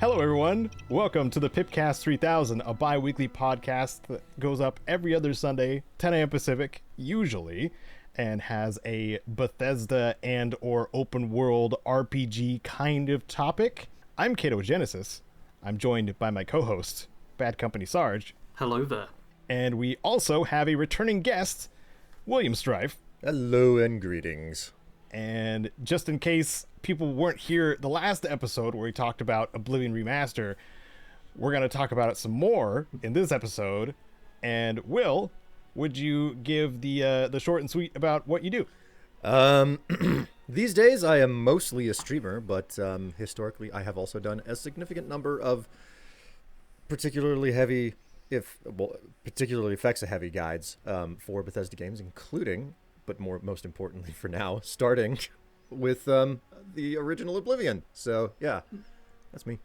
Hello, everyone. Welcome to the PIPCAST 3000, a bi-weekly podcast that goes up every other Sunday, 10 a.m. Pacific, usually, and has a Bethesda and or open world RPG kind of topic. I'm Caedo Genesis. I'm joined by my co-host, Bad Company Sarge. Hello there. And we also have a returning guest, William STRIFE. Hello and greetings. And just in case people weren't here the last episode where we talked about Oblivion Remaster, we're going to talk about it some more in this episode. And Will, would you give the short and sweet about what you do? These days I am mostly a streamer, but historically I have also done a significant number of particularly effects-heavy guides for Bethesda games, including, but most importantly for now, starting with the original Oblivion. So yeah, that's me.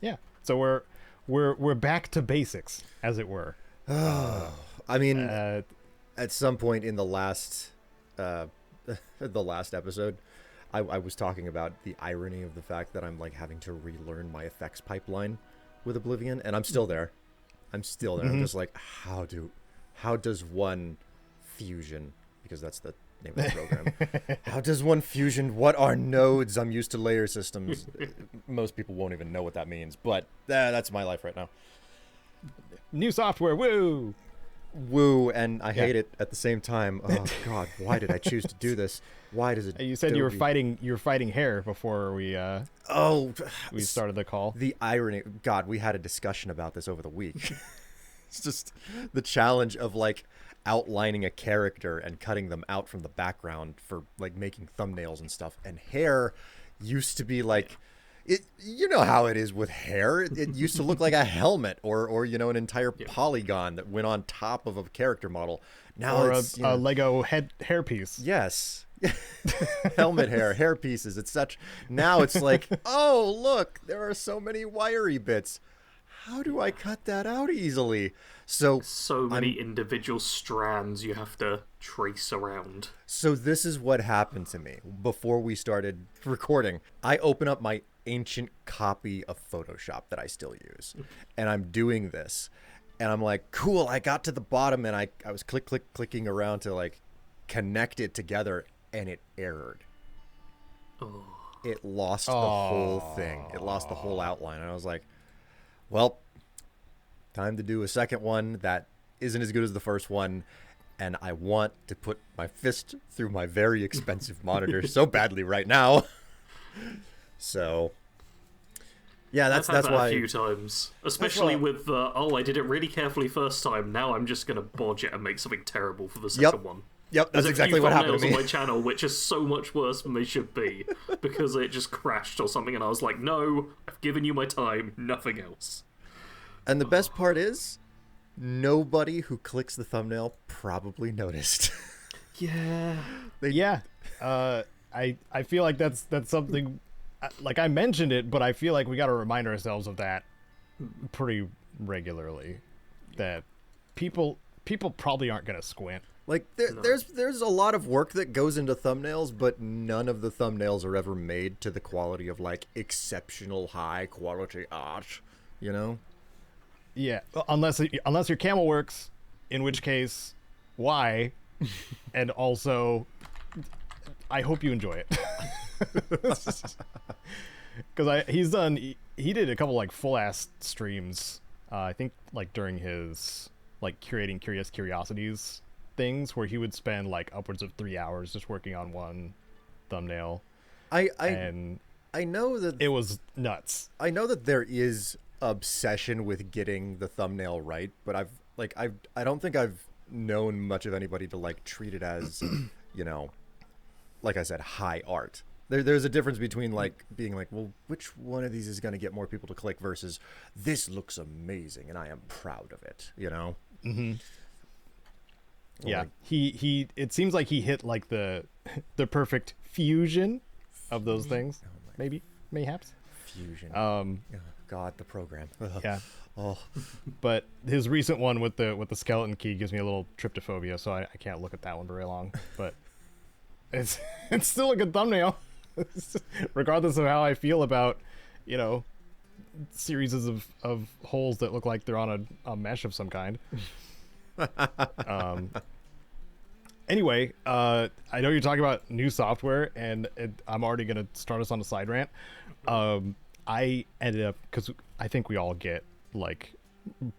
Yeah. So we're back to basics, as it were. I mean, at some point in the last episode, I was talking about the irony of the fact that I'm like having to relearn my effects pipeline with Oblivion, and I'm still there. Mm-hmm. I'm just like, how does one fusion, because that's the name of the program. How does one fusion? What are nodes? I'm used to layer systems. Most people won't even know what that means, but that's my life right now. New software, woo! Woo, and I hate it at the same time. Oh God, why did I choose to do this? Why does it? You said you were fighting hair before we started the call. The irony, God, we had a discussion about this over the week. It's just the challenge of like outlining a character and cutting them out from the background for like making thumbnails and stuff. And hair used to be like, it. You know how it is with hair. It used to look like a helmet or an entire polygon that went on top of a character model. Now or it's a Lego hairpiece. Yes. Helmet hair pieces. It's such. Now it's like, oh look, there are so many wiry bits. How do I cut that out easily? So many individual strands you have to trace around. So this is what happened to me before we started recording. I open up my ancient copy of Photoshop that I still use, and I'm doing this, and I'm like, cool, I got to the bottom, and I was clicking around to like connect it together, and it errored. Oh. It lost the whole thing. It lost the whole outline, and I was like, well, time to do a second one that isn't as good as the first one, and I want to put my fist through my very expensive monitor so badly right now. So, yeah, that's I've had that why. A few times, especially with I did it really carefully first time. Now I'm just gonna bodge it and make something terrible for the second one. Yep, that's exactly what happened to me. On my channel, which is so much worse than they should be, because it just crashed or something, and I was like, no, I've given you my time, nothing else. And the best part is, nobody who clicks the thumbnail probably noticed. Yeah. I feel like that's something, like I mentioned it, but I feel like we got to remind ourselves of that pretty regularly, that people probably aren't going to squint. Like there's a lot of work that goes into thumbnails, but none of the thumbnails are ever made to the quality of like exceptional high quality art, you know? Yeah, unless your camel works, in which case, why? And also, I hope you enjoy it. Because he did a couple like full ass streams. I think like during his like curating curiosities things, where he would spend like upwards of 3 hours just working on one thumbnail. I know that it was nuts. I know that there is obsession with getting the thumbnail right, but I don't think I've known much of anybody to like treat it as, like I said, high art. There's a difference between like being like, well, which one of these is going to get more people to click versus this looks amazing and I am proud of it, you know? Mm-hmm. Yeah, like, he it seems like he hit like the perfect fusion of those things. Mayhaps fusion. God, the program. Yeah. Oh. But his recent one with the skeleton key gives me a little tryptophobia, so I can't look at that one very long. But it's still a good thumbnail, regardless of how I feel about series of holes that look like they're on a mesh of some kind. Anyway, I know you're talking about new software, and I'm already going to start us on a side rant. I ended up, because I think we all get like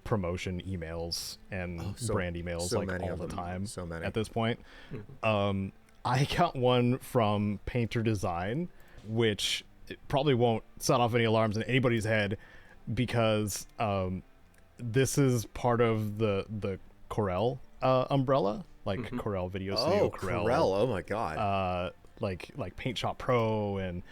promotion emails and brand emails like all the time at this point. I got one from Painter Design, which probably won't set off any alarms in anybody's head, because this is part of the Corel umbrella, like Corel Video Studio. Corel! Oh my god! Like Paint Shop Pro and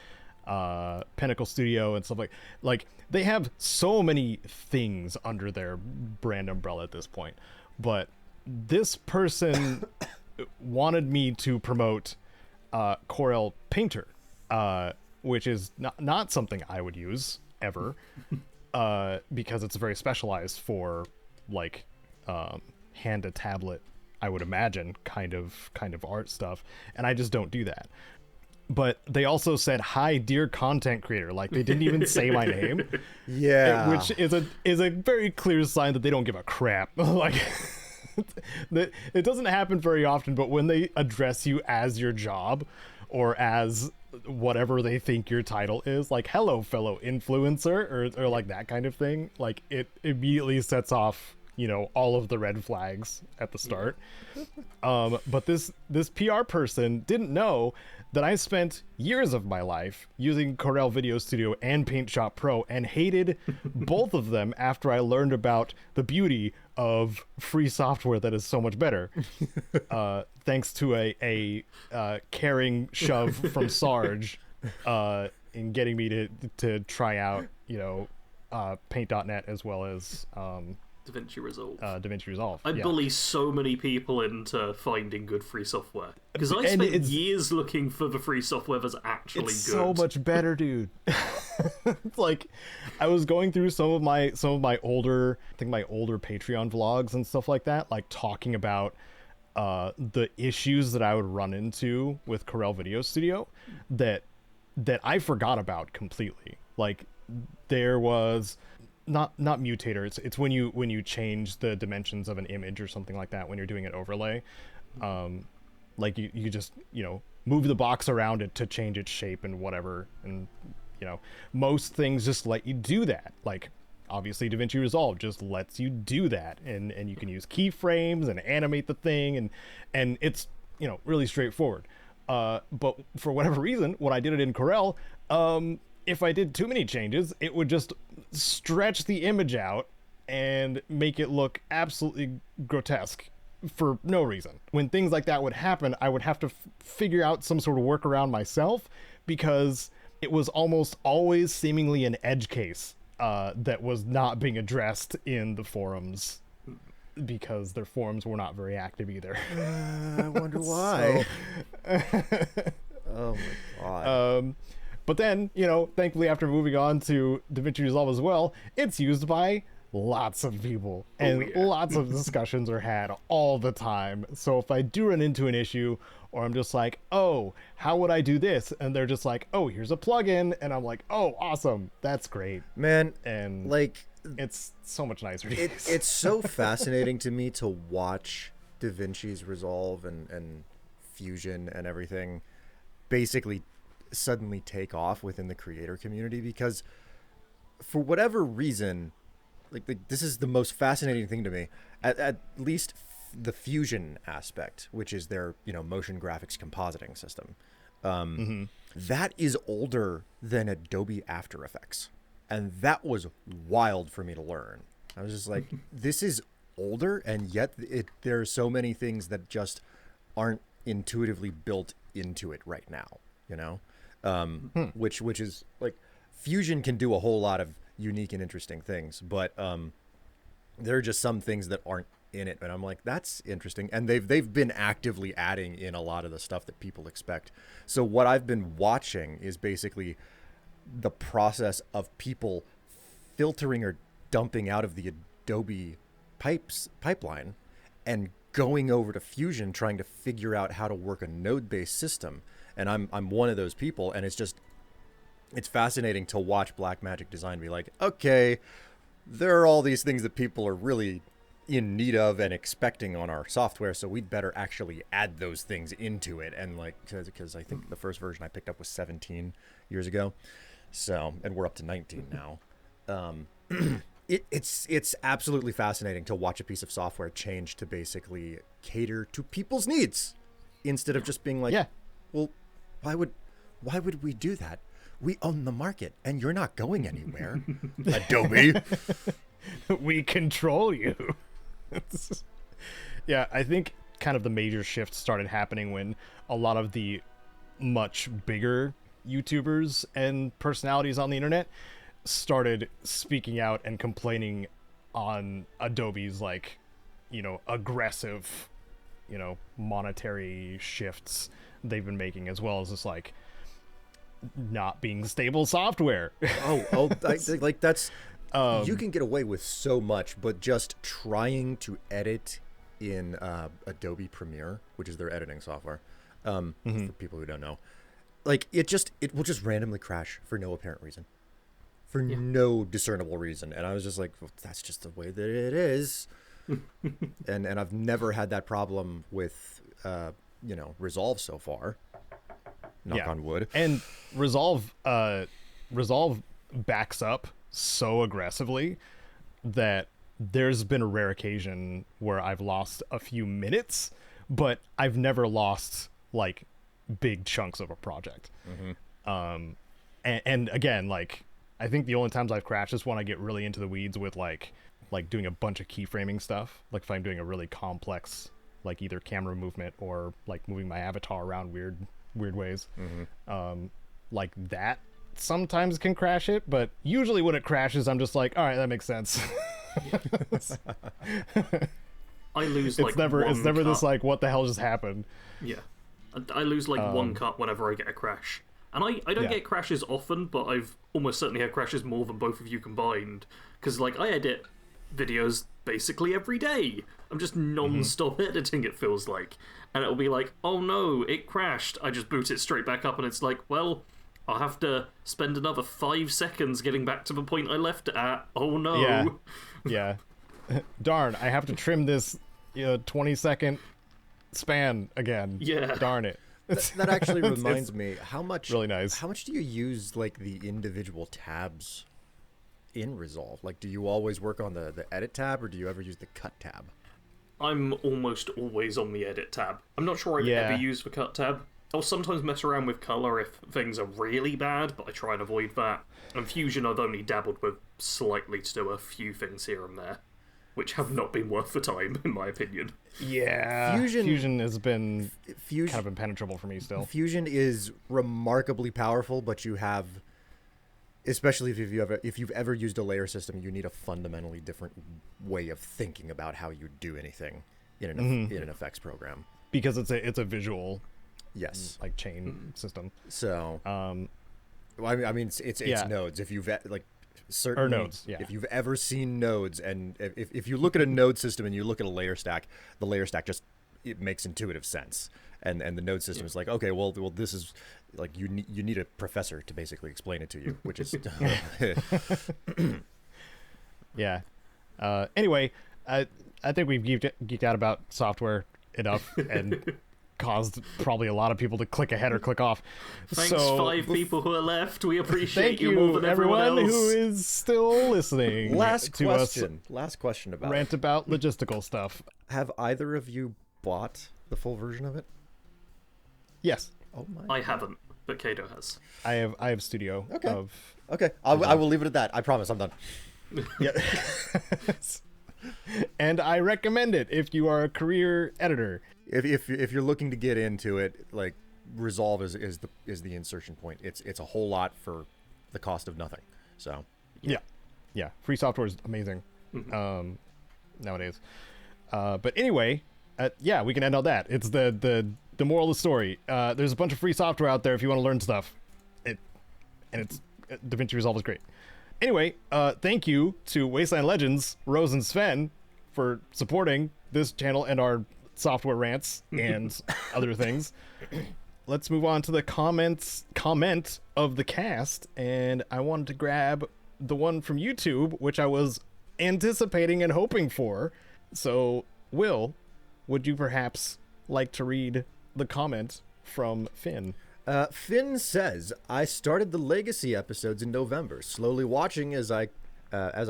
Pinnacle Studio and stuff like they have so many things under their brand umbrella at this point. But this person wanted me to promote Corel Painter, which is not something I would use ever, because it's very specialized for like hand to tablet, I would imagine, kind of art stuff, and I just don't do that. But they also said, "Hi, dear content creator." Like, they didn't even say my name. Yeah, which is a very clear sign that they don't give a crap. Like, it doesn't happen very often, but when they address you as your job or as whatever they think your title is, like, "Hello, fellow influencer," or like that kind of thing, like, it immediately sets off, you know, all of the red flags at the start. But this PR person didn't know that I spent years of my life using Corel Video Studio and Paint Shop Pro, and hated both of them after I learned about the beauty of free software that is so much better, thanks to a caring shove from Sarge in getting me to try out, you know, Paint.net as well as DaVinci Resolve. DaVinci Resolve. I bully so many people into finding good free software, because I spent years looking for the free software that's actually it's good. So much better, dude. Like, I was going through some of my older, I think my older Patreon vlogs and stuff like that, like talking about the issues that I would run into with Corel Video Studio that I forgot about completely. Like, there was not mutator, it's when you change the dimensions of an image or something like that when you're doing an overlay. Like, you just, you know, move the box around it to change its shape and whatever, and, you know, most things just let you do that. Like, obviously DaVinci Resolve just lets you do that, and you can use keyframes and animate the thing, and it's, you know, really straightforward. But for whatever reason, when I did it in Corel, if I did too many changes, it would just stretch the image out and make it look absolutely grotesque for no reason. When things like that would happen, I would have to figure out some sort of workaround myself, because it was almost always seemingly an edge case that was not being addressed in the forums, because their forums were not very active either. I wonder why. Oh my god. But then, you know, thankfully, after moving on to DaVinci Resolve as well, it's used by lots of people, and lots of discussions are had all the time. So if I do run into an issue, or I'm just like, "Oh, how would I do this?" and they're just like, "Oh, here's a plugin," and I'm like, "Oh, awesome, that's great." Man, and like, it's so much nicer. It's so fascinating to me to watch DaVinci's Resolve and Fusion and everything basically suddenly take off within the creator community, because for whatever reason, like this is the most fascinating thing to me, at least the Fusion aspect, which is their, you know, motion graphics compositing system. That is older than Adobe After Effects, and that was wild for me to learn. I was just like, this is older, and yet there are so many things that just aren't intuitively built into it right now, you know. Which is like, Fusion can do a whole lot of unique and interesting things, but there are just some things that aren't in it, and I'm like, that's interesting. And they've been actively adding in a lot of the stuff that people expect. So what I've been watching is basically the process of people filtering or dumping out of the Adobe pipeline and going over to Fusion, trying to figure out how to work a node-based system. And I'm one of those people, and it's it's fascinating to watch Blackmagic Design be like, okay, there are all these things that people are really in need of and expecting on our software, so we'd better actually add those things into it. And like, because I think the first version I picked up was 17 years ago, so, and we're up to 19 now. It's absolutely fascinating to watch a piece of software change to basically cater to people's needs instead of just being like, well, why would we do that? We own the market and you're not going anywhere. Adobe. We control you. Yeah, I think kind of the major shift started happening when a lot of the much bigger YouTubers and personalities on the internet started speaking out and complaining on Adobe's, like, you know, aggressive, you know, monetary shifts they've been making, as well as just like not being stable software. Like that's you can get away with so much, but just trying to edit in Adobe Premiere, which is their editing software, for people who don't know, like it will just randomly crash for no apparent reason, for no discernible reason. And I was just like, well, that's just the way that it is. and I've never had that problem with Resolve so far. Knock on wood. And Resolve backs up so aggressively that there's been a rare occasion where I've lost a few minutes, but I've never lost like big chunks of a project. And again, like, I think the only times I've crashed is when I get really into the weeds with like doing a bunch of keyframing stuff. Like if I'm doing a really complex, like either camera movement or like moving my avatar around weird ways, like that sometimes can crash it, but usually when it crashes I'm just like, all right, that makes sense. I lose it's never cut. this like, what the hell just happened. I lose like one cut whenever I get a crash, and I don't get crashes often, but I've almost certainly had crashes more than both of you combined, because like I edit videos basically every day. I'm just non-stop editing, it feels like, and it'll be like, oh no, it crashed. I just boot it straight back up and it's like, well, I'll have to spend another 5 seconds getting back to the point I left it at. Oh no. Yeah. Darn, I have to trim this 20-second span again. Yeah. Darn it. That actually reminds me, how much really nice. How much do you use like the individual tabs in Resolve? Like, do you always work on the edit tab, or do you ever use the cut tab? I'm almost always on the edit tab. I'm not sure I've ever used the cut tab. I'll sometimes mess around with color if things are really bad, but I try and avoid that. And Fusion I've only dabbled with slightly to do a few things here and there, which have not been worth the time, in my opinion. Yeah, Fusion has been kind of impenetrable for me still. Fusion is remarkably powerful, but you have, especially if you've ever used a layer system, you need a fundamentally different way of thinking about how you do anything in an effects program, because it's a visual, like chain system. So, I mean, it's nodes. If you've like certain nodes, if you've ever seen nodes, and if you look at a node system and you look at a layer stack, the layer stack just, it makes intuitive sense, and the node system is like, okay, well this is like, you need a professor to basically explain it to you, which is anyway, I think we've geeked out about software enough and caused probably a lot of people to click ahead or click off. Thanks, 5 people who are left. We appreciate you more than everyone else. who is still listening. Last question about rant about logistical stuff. Have either of you bought the full version of it? Yes. Oh my! I haven't, but Caedo has. I have Studio. Okay. I will leave it at that. I promise. I'm done. Yeah. And I recommend it if you are a career editor. If you're looking to get into it, like, Resolve is the insertion point. It's a whole lot for the cost of nothing. So yeah, free software is amazing nowadays. But anyway, we can end on that. It's the moral of the story. There's a bunch of free software out there if you want to learn stuff. DaVinci Resolve is great. Anyway, thank you to Wasteland Legends, Rose and Sven, for supporting this channel and our software rants and other things. let's move on to the comment of the cast, and I wanted to grab the one from YouTube, which I was anticipating and hoping for. So, Will, would you perhaps like to read the comment from Finn? Finn says, I started the Legacy episodes in November, slowly watching as I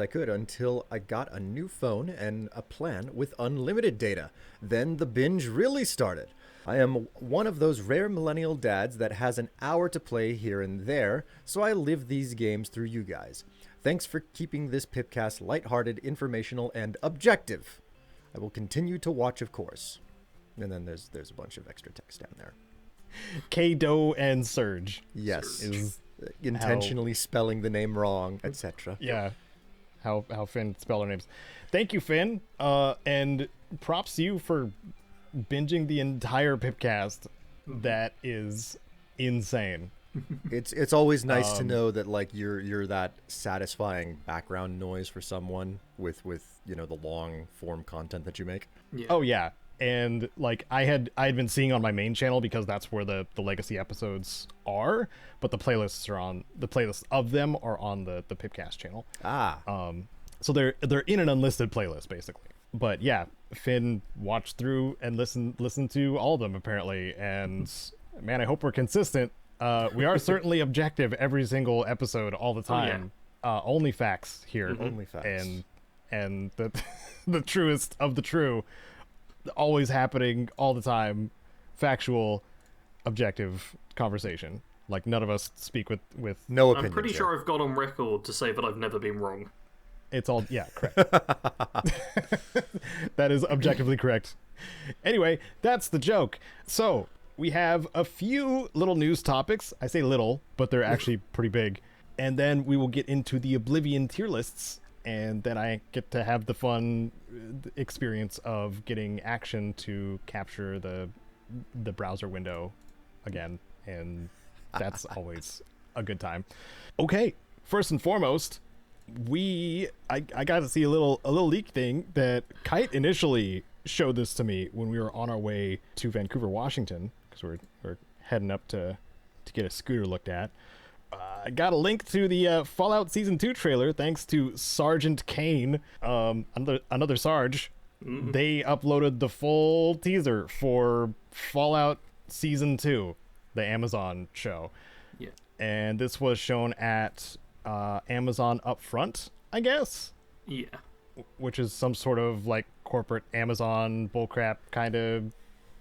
could until I got a new phone and a plan with unlimited data. Then the binge really started. I am one of those rare millennial dads that has an hour to play here and there, so I live these games through you guys. Thanks for keeping this Pipcast lighthearted, informational, and objective. I will continue to watch, of course. And then there's a bunch of extra text down there. Caedo and Sarge. Yes. Is intentionally spelling the name wrong, etc. Yeah. How Finn spell our names. Thank you, Finn. And props to you for binging the entire Pipcast. That is insane. It's always nice to know that like you're that satisfying background noise for someone with the long form content that you make. Yeah. Oh yeah. And like I'd been seeing on my main channel because that's where the legacy episodes are, but the playlists of them are on the Pipcast channel. So they're in an unlisted playlist basically. But yeah, Finn watched through and listened to all of them apparently, and man, I hope we're consistent. We are certainly objective every single episode all the time. Oh, yeah. Only facts here. Mm-hmm. Only facts. And the truest of the true. Always happening all the time, factual, objective conversation. Like none of us speak with no opinion. I'm pretty sure I've got on record to say that I've never been wrong. It's all correct. That is objectively correct. Anyway, that's the joke. So we have a few little news topics. I say little, but they're actually pretty big. And then we will get into the Oblivion tier lists. And then I get to have the fun experience of getting action to capture the browser window again, and that's always a good time. Okay, first and foremost, I got to see a little leak thing that Kite initially showed this to me when we were on our way to Vancouver, Washington, because we're heading up to get a scooter looked at. I got a link to the Fallout Season 2 trailer thanks to Sergeant Kane, another Sarge. Mm-hmm. They uploaded the full teaser for Fallout Season 2, the Amazon show. Yeah. And this was shown at Amazon Upfront, I guess? Yeah. Which is some sort of like corporate Amazon bullcrap kind of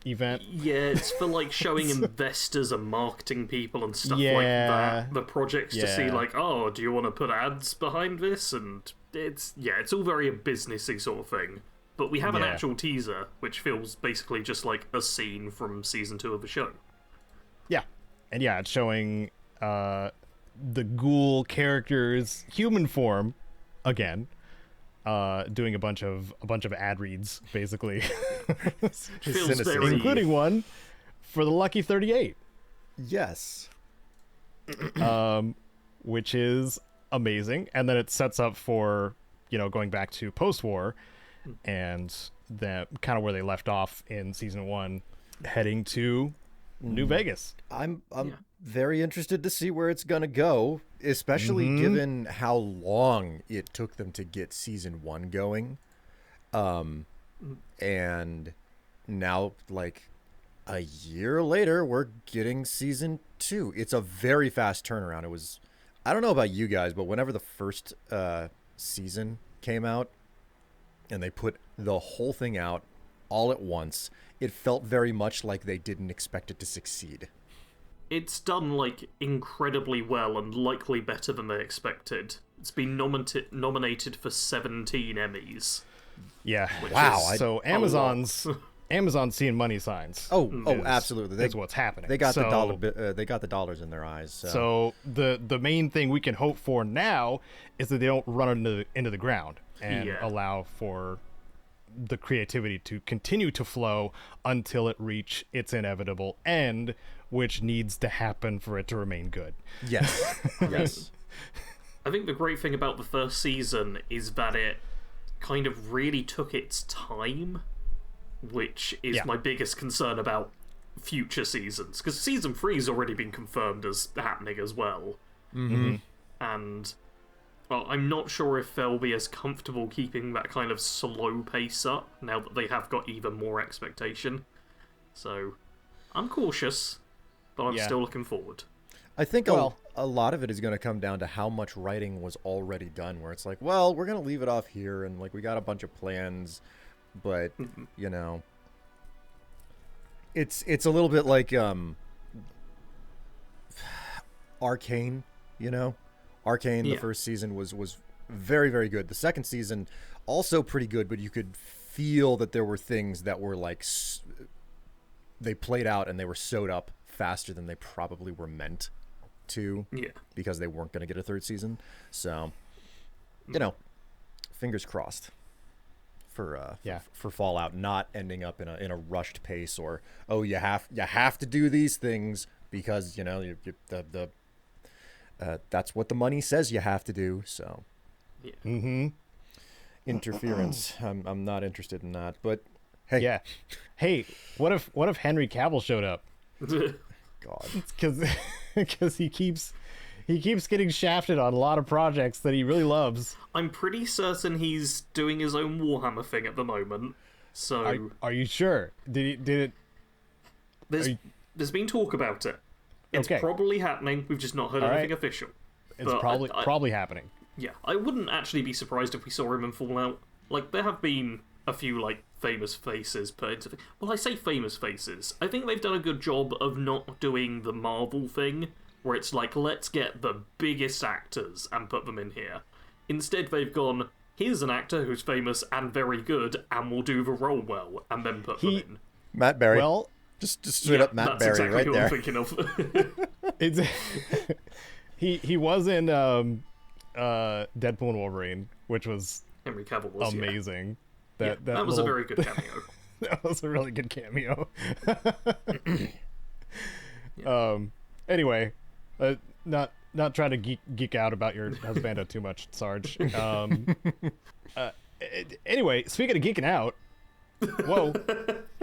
event. Yeah, it's for like showing investors and marketing people and stuff like that the projects to see like, oh, do you want to put ads behind this? And it's all very a businessy sort of thing. But we have an actual teaser which feels basically just like a scene from season 2 of the show. Yeah. And it's showing the ghoul character's human form again. Doing a bunch of ad reads, basically, including one for the Lucky 38. Yes, which is amazing, and then it sets up for going back to post-war, and that kind of where they left off in season 1, heading to New Vegas. I'm very interested to see where it's gonna go, especially given how long it took them to get season 1 going, and now like a year later we're getting season 2. It's a very fast turnaround. It was, I don't know about you guys, but whenever the first season came out and they put the whole thing out all at once, it felt very much like they didn't expect it to succeed. It's done like incredibly well and likely better than they expected. It's been nominated for 17 Emmys. Yeah. Wow. So Amazon's seeing money signs. Oh, absolutely. That's what's happening. They got they got the dollars in their eyes. So the main thing we can hope for now is that they don't run into the ground and allow for the creativity to continue to flow until it reach its inevitable end, which needs to happen for it to remain good. Yes. Yes. I think the great thing about the first season is that it kind of really took its time, which is my biggest concern about future seasons, because season 3's already been confirmed as happening as well. Mm-hmm. And well, I'm not sure if they'll be as comfortable keeping that kind of slow pace up now that they have got even more expectation. So I'm cautious, but I'm still looking forward. I think a lot of it is going to come down to how much writing was already done, where it's like, well, we're going to leave it off here, and like we got a bunch of plans, but you know, it's a little bit like Arcane, you know. Arcane, the first season was very, very good. The second season also pretty good, but you could feel that there were things that were like they played out and they were sewed up faster than they probably were meant to, because they weren't going to get a third season. So, you know, fingers crossed for Fallout not ending up in a rushed pace, or you have to do these things because you know that's what the money says you have to do. So, interference. I'm not interested in that. But hey, hey, what if Henry Cavill showed up? God, because he keeps getting shafted on a lot of projects that he really loves. I'm pretty certain he's doing his own Warhammer thing at the moment. So, are you sure? Did it? There's been talk about it. It's probably happening. We've just not heard anything official. It's probably happening. Yeah, I wouldn't actually be surprised if we saw him in Fallout. Like, there have been a few, like, famous faces put into... Well, I say famous faces. I think they've done a good job of not doing the Marvel thing, where it's like, let's get the biggest actors and put them in here. Instead, they've gone, here's an actor who's famous and very good, and will do the role well, and then put them in. Matt Berry. Well... Just straight up Matt Berry exactly right who there. I'm thinking of. It's he was in Deadpool and Wolverine, which was Henry Cavill was amazing. That was a very good cameo. That was a really good cameo. Anyway, not trying to geek out about your husbando too much, Sarge. Anyway, speaking of geeking out, whoa.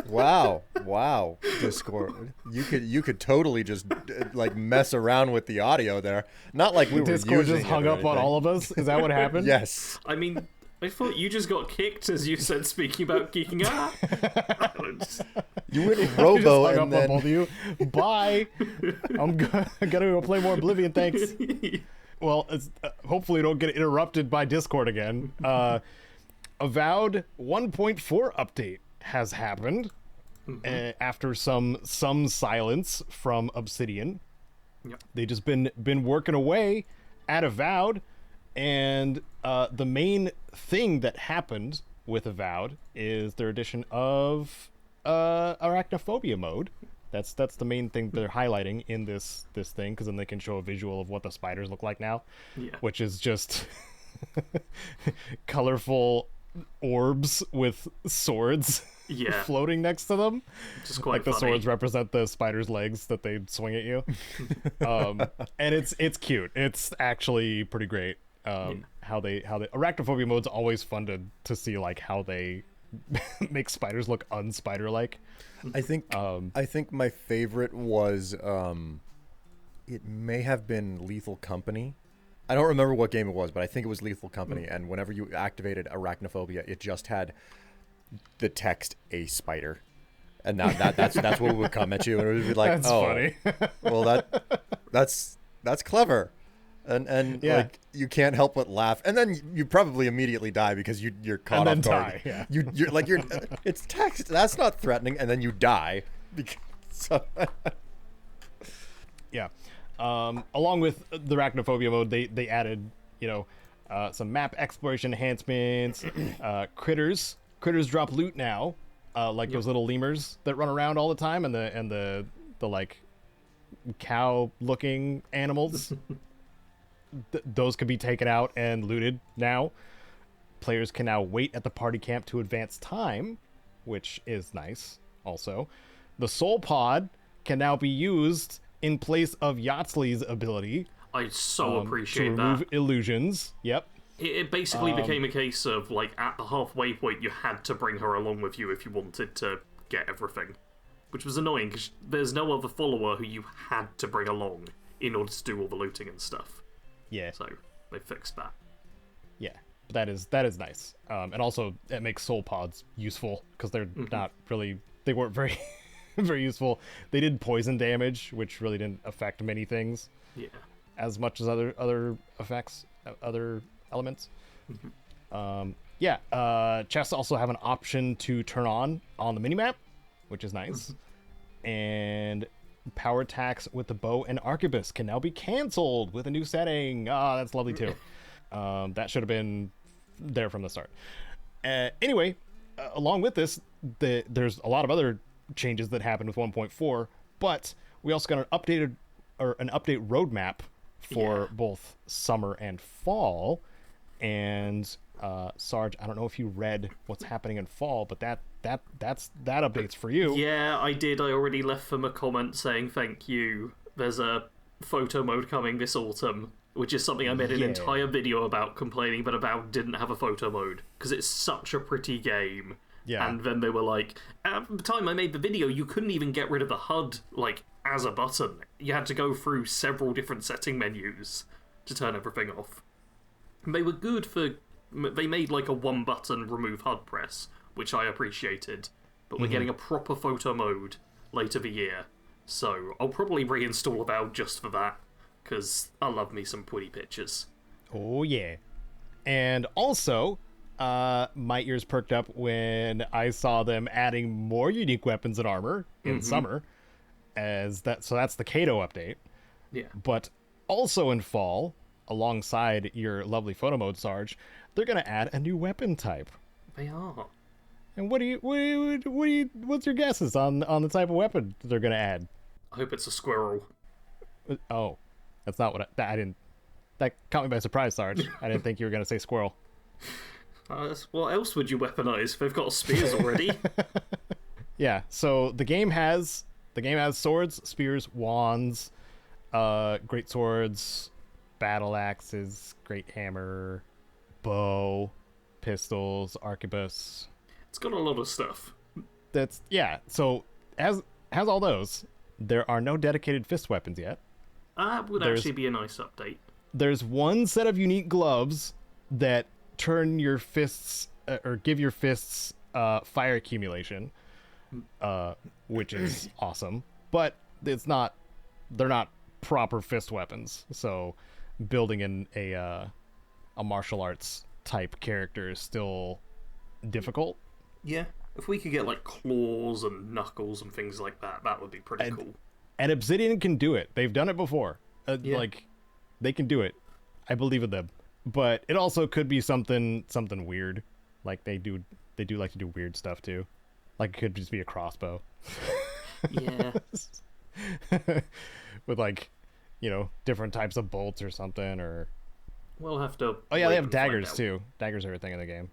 Wow, Discord. You could totally just like mess around with the audio there. Not like we were using Discord just hung up on all of us. Is that what happened? Yes. I mean, I thought you just got kicked as you said speaking about geeking out. You went robo hung and up then on both of you. Bye. I'm gonna go play more Oblivion. Thanks. Well, it's hopefully don't get interrupted by Discord again. Avowed 1.4 update has happened after some silence from Obsidian. Yep. They just been working away at Avowed, and the main thing that happened with Avowed is their addition of arachnophobia mode. That's the main thing they're highlighting in this thing, because then they can show a visual of what the spiders look like now, which is just colorful orbs with swords floating next to them. Just quite like the funny. swords represent the spider's legs that they swing at you. And it's cute. It's actually pretty great. How they arachnophobia mode's always fun to see like how they make spiders look unspider-like. I think my favorite was it may have been Lethal Company. I don't remember what game it was, but I think it was Lethal Company. And whenever you activated arachnophobia, it just had the text "a spider," and that's what would come at you, and it would be like, that's funny. Well, that's clever, and like you can't help but laugh, and then you probably immediately die because you're caught off guard. Die, You're like it's text. That's not threatening, and then you die because. Yeah. Along with the arachnophobia mode, they added, some map exploration enhancements. Critters drop loot now, like those little lemurs that run around all the time, and the like cow-looking animals. Those could be taken out and looted now. Players can now wait at the party camp to advance time, which is nice. Also, the soul pod can now be used in place of Yatsley's ability. I so appreciate to remove that. illusions. Yep. It basically became a case of, like, at the halfway point, you had to bring her along with you if you wanted to get everything. which was annoying because there's no other follower who you had to bring along in order to do all the looting and stuff. Yeah. So they fixed that. Yeah, but that is nice. And also it makes soul pods useful because they're not really, they weren't very very useful. They did poison damage, which really didn't affect many things. Yeah. As much as other effects, other elements. Chests also have an option to turn on the minimap, which is nice. And power attacks with the bow and arquebus can now be canceled with a new setting. That's lovely too. That should have been there from the start. Anyway, along with this, there's a lot of other changes that happened with 1.4, but we also got an update roadmap for both summer and fall. And Sarge, I don't know if you read what's happening in fall, but that update's for you. Yeah, I did. I already left them a comment saying thank you. There's a photo mode coming this autumn, which is something I made an entire video about, complaining that Avowed didn't have a photo mode because it's such a pretty game. Yeah. And then they were like, at the time I made the video, you couldn't even get rid of the HUD like as a button. You had to go through several different setting menus to turn everything off. And they were good for... They made like a one button remove HUD press, which I appreciated. But we're getting a proper photo mode later the year. So I'll probably reinstall Avowed just for that, because I love me some pretty pictures. Oh yeah. And also, my ears perked up when I saw them adding more unique weapons and armor in summer. So that's the Caedo update. Yeah. But also in fall, alongside your lovely photo mode, Sarge, they're gonna add a new weapon type. They are. And what's your guesses on the type of weapon they're gonna add? I hope it's a squirrel. Oh, that's not what I didn't. That caught me by surprise, Sarge. I didn't think you were gonna say squirrel. What else would you weaponize? They've got spears already. Yeah. So the game has swords, spears, wands, great swords, battle axes, great hammer, bow, pistols, arquebus. It's got a lot of stuff. So as all those, there are no dedicated fist weapons yet. That would actually be a nice update. There's one set of unique gloves that turn your fists or give your fists fire accumulation, which is awesome. But they're not proper fist weapons. So building in a martial arts type character is still difficult. Yeah. If we could get like claws and knuckles and things like that, that would be pretty cool. And Obsidian can do it. They've done it before. Like, they can do it. I believe in them. But it also could be something weird. Like they do like to do weird stuff too. Like it could just be a crossbow. Yeah. With like, different types of bolts or something, or We'll have to. Oh yeah, they have daggers too. Daggers are a thing in the game.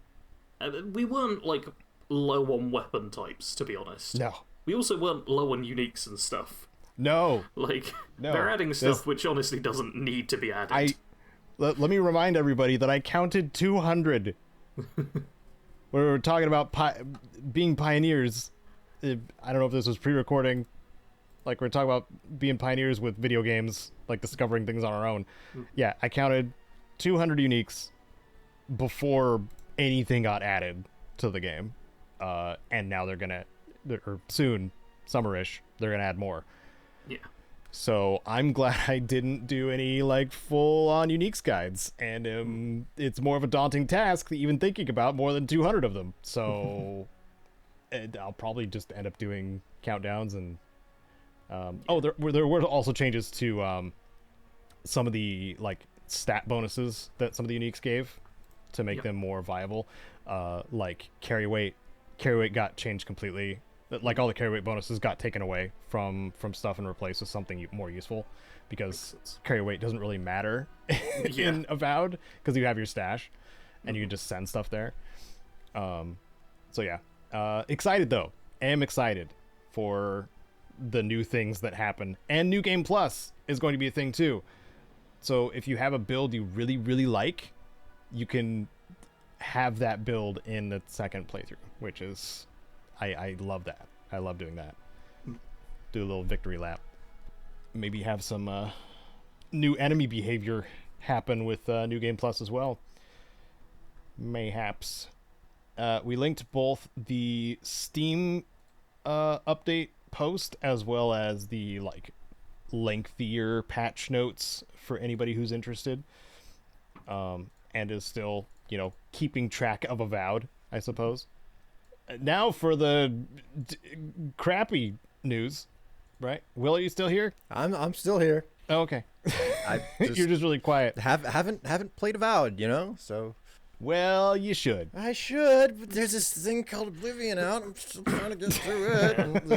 We weren't like low on weapon types, to be honest. No. We also weren't low on uniques and stuff. No. Like, no. They're adding stuff which honestly doesn't need to be added. Let me remind everybody that I counted 200. We were talking about being pioneers. I don't know if this was pre-recording. Like, we're talking about being pioneers with video games, like discovering things on our own. Yeah, I counted 200 uniques before anything got added to the game. And now or soon, summerish, they're gonna add more. Yeah. So I'm glad I didn't do any like full-on uniques guides, and it's more of a daunting task even thinking about more than 200 of them. So I'll probably just end up doing countdowns and there were also changes to some of the like stat bonuses that some of the uniques gave to make them more viable. Like carry weight got changed completely. Like all the carry weight bonuses got taken away from stuff and replaced with something more useful, because carry weight doesn't really matter in Avowed because you have your stash and you can just send stuff there. So yeah, excited though. Am excited for the new things that happen, and New Game Plus is going to be a thing too. So if you have a build you really, really like, you can have that build in the second playthrough, which is I love that. I love doing that. do a little victory lap. Maybe have some new enemy behavior happen with New Game Plus as well. Mayhaps. We linked both the Steam update post as well as the lengthier patch notes for anybody who's interested, and is still keeping track of Avowed, I suppose. Now for the crappy news, right? Will, are you still here? I'm still here. Oh, okay. You're just really quiet. Haven't played Avowed, so. Well, you should. I should, but there's this thing called Oblivion out. I'm still trying to get through it. And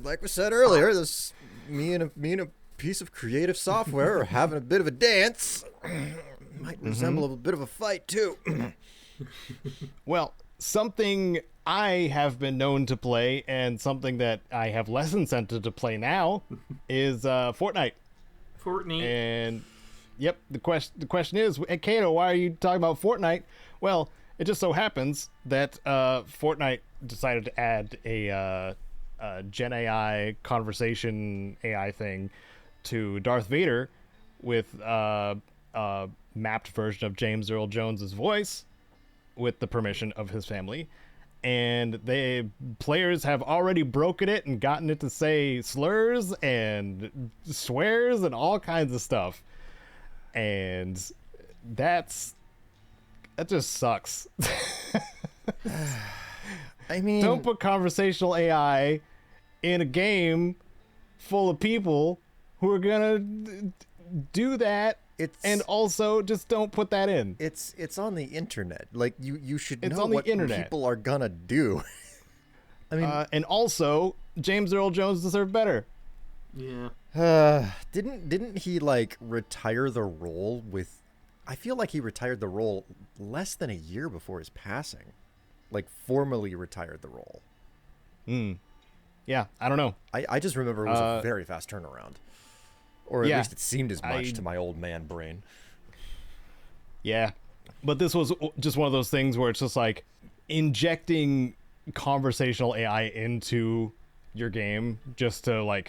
like we said earlier, this me and a piece of creative software are having a bit of a dance. Might resemble a bit of a fight too. Well, something I have been known to play, and something that I have less incentive to play now, is Fortnite. And yep, the question is, hey, Caedo, why are you talking about Fortnite? Well, it just so happens that Fortnite decided to add a GenAI conversation AI thing to Darth Vader with a mapped version of James Earl Jones's voice with the permission of his family. And players have already broken it and gotten it to say slurs and swears and all kinds of stuff. And that just sucks. I mean, don't put conversational AI in a game full of people who are gonna do that. And also just don't put that in. It's on the internet. Like you should know what internet. People are gonna do. I mean, and also James Earl Jones deserved better. Yeah. Didn't he retire the role with? I feel like he retired the role less than a year before his passing. Formally retired the role. Yeah, I don't know. I just remember it was a very fast turnaround. Or at least it seemed as much to my old man brain. Yeah. But this was just one of those things where it's just injecting conversational AI into your game just to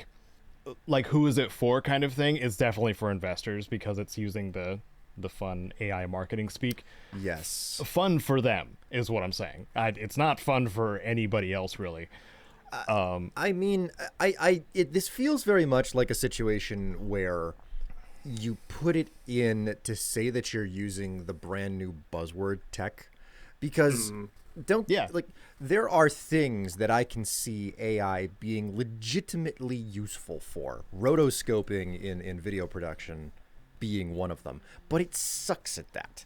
who is it for kind of thing is definitely for investors, because it's using the fun AI marketing speak. Yes. Fun for them is what I'm saying. It's not fun for anybody else, really. I mean, this feels very much like a situation where you put it in to say that you're using the brand new buzzword tech, because there are things that I can see AI being legitimately useful for, rotoscoping in video production being one of them, but it sucks at that.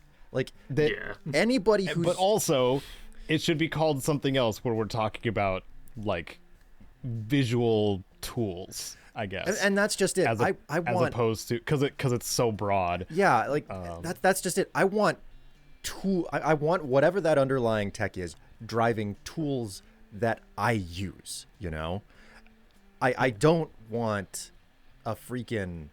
Anybody who's... But also, it should be called something else where we're talking about visual tools, I guess, and that's just it. As opposed to because it's so broad. Yeah, that's just it. I want I want whatever that underlying tech is driving tools that I use. I don't want a freaking.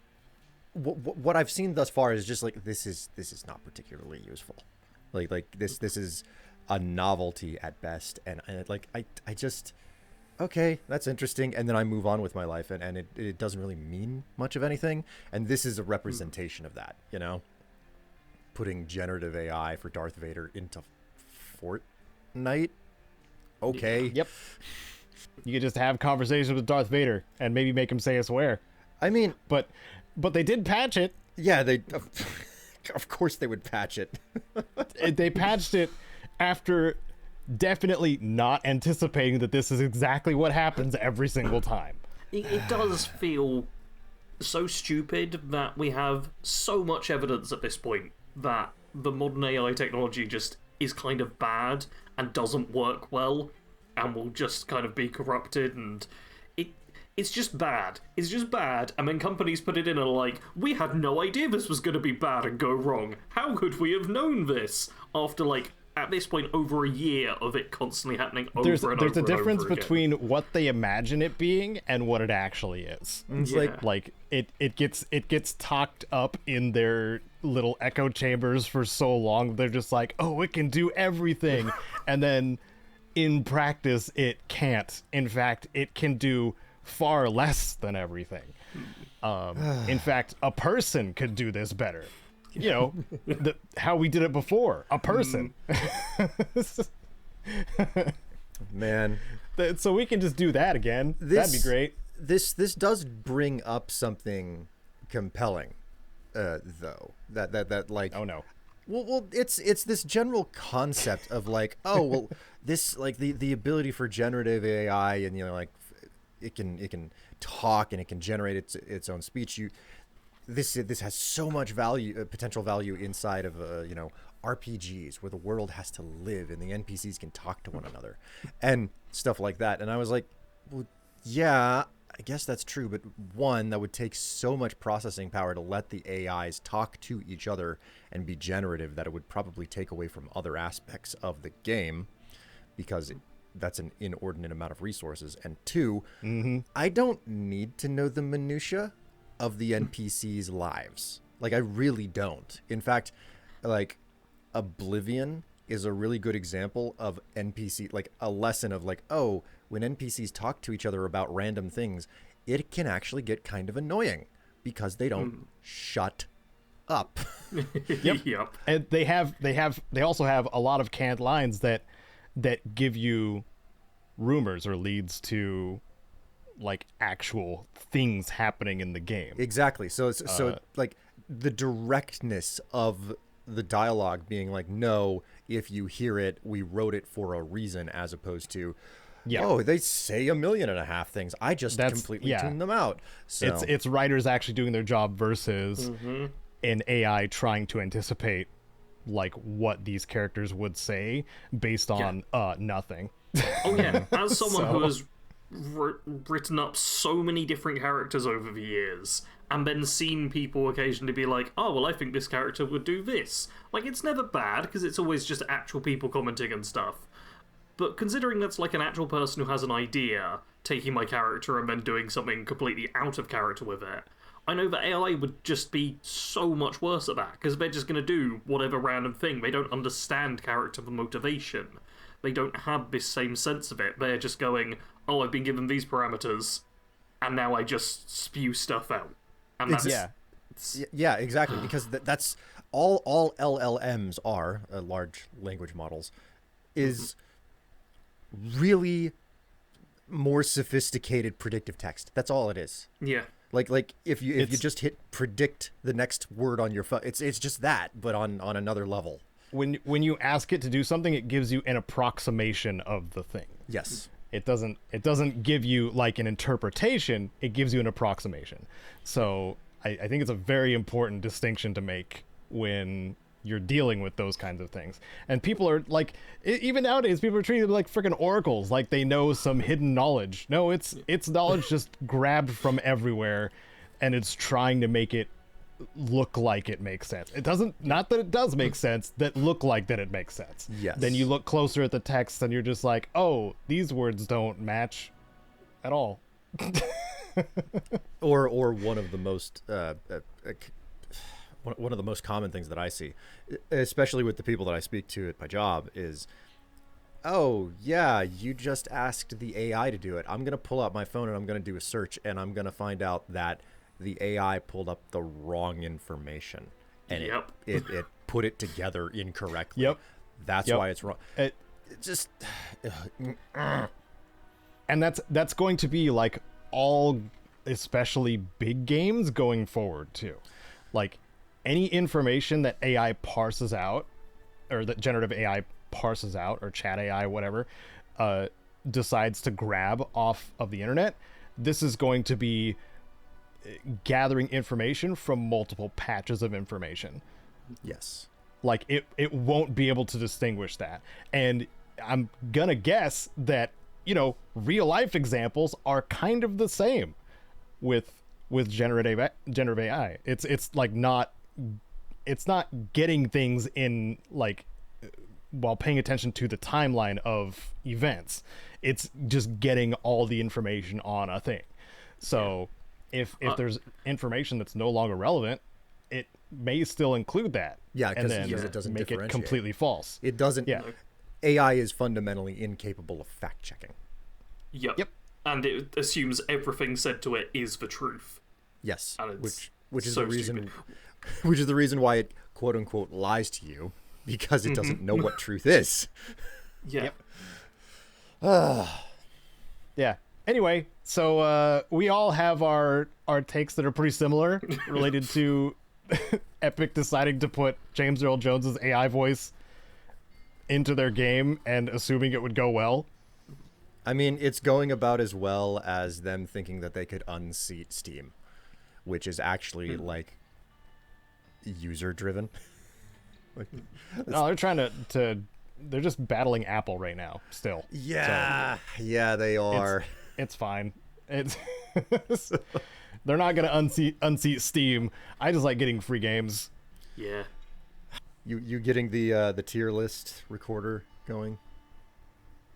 What I've seen thus far is just this is not particularly useful. This is a novelty at best, and I just. Okay, that's interesting, and then I move on with my life, and it doesn't really mean much of anything, and this is a representation of that, Putting generative AI for Darth Vader into Fortnite? Okay. Yep. You could just have conversations with Darth Vader, and maybe make him say a swear. I mean... But they did patch it. Yeah, they... Of course they would patch it. They patched it after... definitely not anticipating that this is exactly what happens every single time. It does feel so stupid that we have so much evidence at this point that the modern AI technology just is kind of bad and doesn't work well and will just kind of be corrupted, and it's just bad. It's just bad, and then companies put it in and are like, we had no idea this was going to be bad and go wrong. How could we have known this? After at this point, over a year of it constantly happening there's a difference between what they imagine it being and what it actually is. It's it gets talked up in their little echo chambers for so long. They're just oh, it can do everything. And then in practice, it can't. In fact, it can do far less than everything. In fact, a person could do this better. You know, how we did it before. A person. Man. So we can just do that again. That'd be great. This does bring up something compelling, though. That like. Oh no. Well, it's this general concept of like, oh well, this like the ability for generative AI, and you know, like it can talk and it can generate its own speech. This has so much value, potential value inside of you know, RPGs where the world has to live and the NPCs can talk to one another and stuff like that. And I was like, well, yeah, I guess that's true, but one, that would take so much processing power to let the AIs talk to each other and be generative that it would probably take away from other aspects of the game, because that's an inordinate amount of resources. And two, I don't need to know the minutia of the NPCs' lives. Like, I really don't. In fact, like, Oblivion is a really good example of NPC, like a lesson of like, oh, when NPCs talk to each other about random things, it can actually get kind of annoying because they don't shut up. Yep. And they also have a lot of canned lines that give you rumors or leads to like actual things happening in the game. Exactly. So like the directness of the dialogue being like, no, if you hear it, we wrote it for a reason, as opposed to, oh, they say 1.5 million things, I just completely tuned them out. So it's writers actually doing their job versus an AI trying to anticipate like what these characters would say based on nothing. Oh yeah, as someone who has written up so many different characters over the years, and then seen people occasionally be like, oh, well, I think this character would do this. Like, it's never bad, because it's always just actual people commenting and stuff. But considering that's like an actual person who has an idea, taking my character and then doing something completely out of character with it, I know that AI would just be so much worse at that, because they're just going to do whatever random thing. They don't understand character motivation. They don't have this same sense of it. They're just going, oh, I've been given these parameters, and now I just spew stuff out. And that's... Yeah, exactly, because that's all LLMs are, large language models, is really more sophisticated predictive text. That's all it is. Yeah. Like if you just hit predict the next word on your phone, it's just that, but on another level. When you ask it to do something, it gives you an approximation of the thing. Yes. It doesn't give you like an interpretation, it gives you an approximation. So I think it's a very important distinction to make when you're dealing with those kinds of things. And people are like, even nowadays, people are treating them like freaking oracles, like they know some hidden knowledge. No, it's knowledge just grabbed from everywhere, and it's trying to make it look like it makes sense. It doesn't, not that it does make sense, that look like that it makes sense. Yes. Then you look closer at the text and you're just like, oh, these words don't match at all. or one of the most one of the most common things that I see, especially with the people that I speak to at my job, is, oh yeah, you just asked the AI to do it. I'm gonna pull out my phone and I'm gonna do a search, and I'm gonna find out that the AI pulled up the wrong information, and it put it together incorrectly. Yep. That's why it's wrong. It just and that's going to be like all, especially big games going forward too. Like any information that AI parses out, or that generative AI parses out, or chat AI, whatever, decides to grab off of the internet, this is going to be gathering information from multiple patches of information. Yes. Like it won't be able to distinguish that. And I'm gonna guess that, you know, real life examples are kind of the same with generative AI. It's like it's not getting things in like while paying attention to the timeline of events. It's just getting all the information on a thing. So if there's information that's no longer relevant, it may still include that. Yeah, and then because it doesn't make differentiate. it completely false. It doesn't. Yeah. AI is fundamentally incapable of fact checking. Yep. and it assumes everything said to it is the truth. Yes, And it's which is so the reason, stupid. which is the reason why it quote unquote lies to you, because it doesn't know what truth is. Yeah. Yeah. Anyway, so we all have our takes that are pretty similar related to Epic deciding to put James Earl Jones's AI voice into their game and assuming it would go well. I mean, it's going about as well as them thinking that they could unseat Steam, which is actually like user driven. No, they're trying to they're just battling Apple right now still. Yeah, yeah, they are. It's fine. It's they're not gonna unseat Steam. I just like getting free games. Yeah. You getting the tier list recorder going?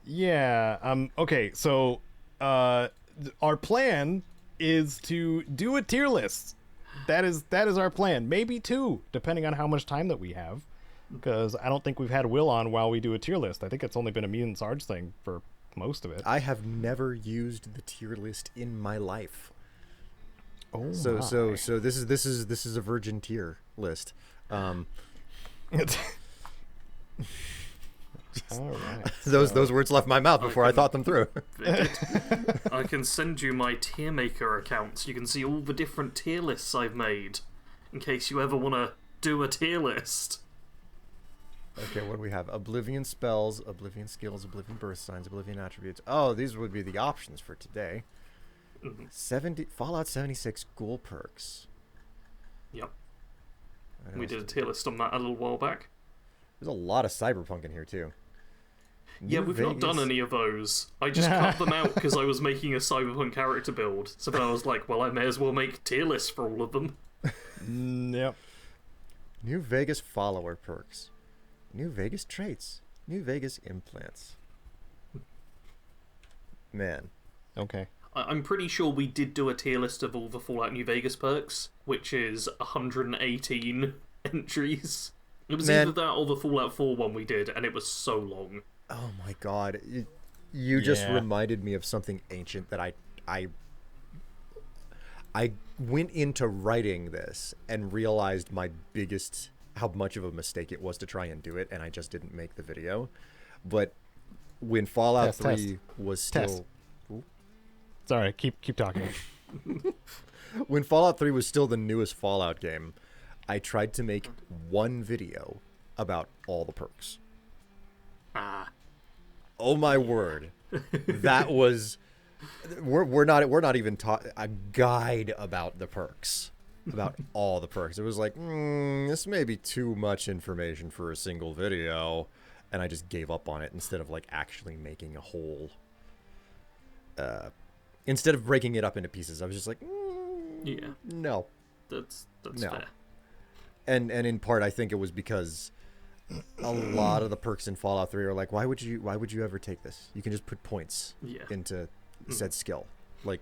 Yeah. Okay. So, our plan is to do a tier list. That is our plan. Maybe two, depending on how much time that we have. Because I don't think we've had Will on while we do a tier list. I think it's only been a me and Sarge thing for most of it. I have never used the tier list in my life. Oh, So my. this is a virgin tier list. All right. Those words left my mouth before I thought them through. I can send you my tier maker account so you can see all the different tier lists I've made, in case you ever want to do a tier list. Okay, what do we have? Oblivion spells, Oblivion skills, Oblivion birth signs, Oblivion attributes. Oh, these would be the options for today. 70 Fallout 76 ghoul perks. Yep. What We else did a do tier list on that a little while back. There's a lot of cyberpunk in here too. Yeah, New we've not done Vegas- any of those. I just cut them out because I was making a cyberpunk character build. So then I was like, well, I may as well make tier lists for all of them. Yep. New Vegas follower perks. New Vegas traits. New Vegas implants. Man. Okay. I'm pretty sure we did do a tier list of all the Fallout New Vegas perks, which is 118 entries. It was Man. either that or the Fallout 4 one we did, and it was so long. Oh my god. You just Yeah. reminded me of something ancient that I went into writing this and realized how much of a mistake it was to try and do it, and I just didn't make the video. But when Fallout Test, 3 was still Test. Sorry, keep talking. when Fallout 3 was still the newest Fallout game, I tried to make one video about all the perks. Ah. Oh my word. That was we're not even taught a guide about the perks. About all the perks. It was like, this may be too much information for a single video, and I just gave up on it instead of like actually making a whole instead of breaking it up into pieces. I was just like, Yeah, no. that's No. fair. And in part I think it was because a lot of the perks in Fallout 3 are like, why would you ever take this? You can just put points Yeah. into said skill. Like,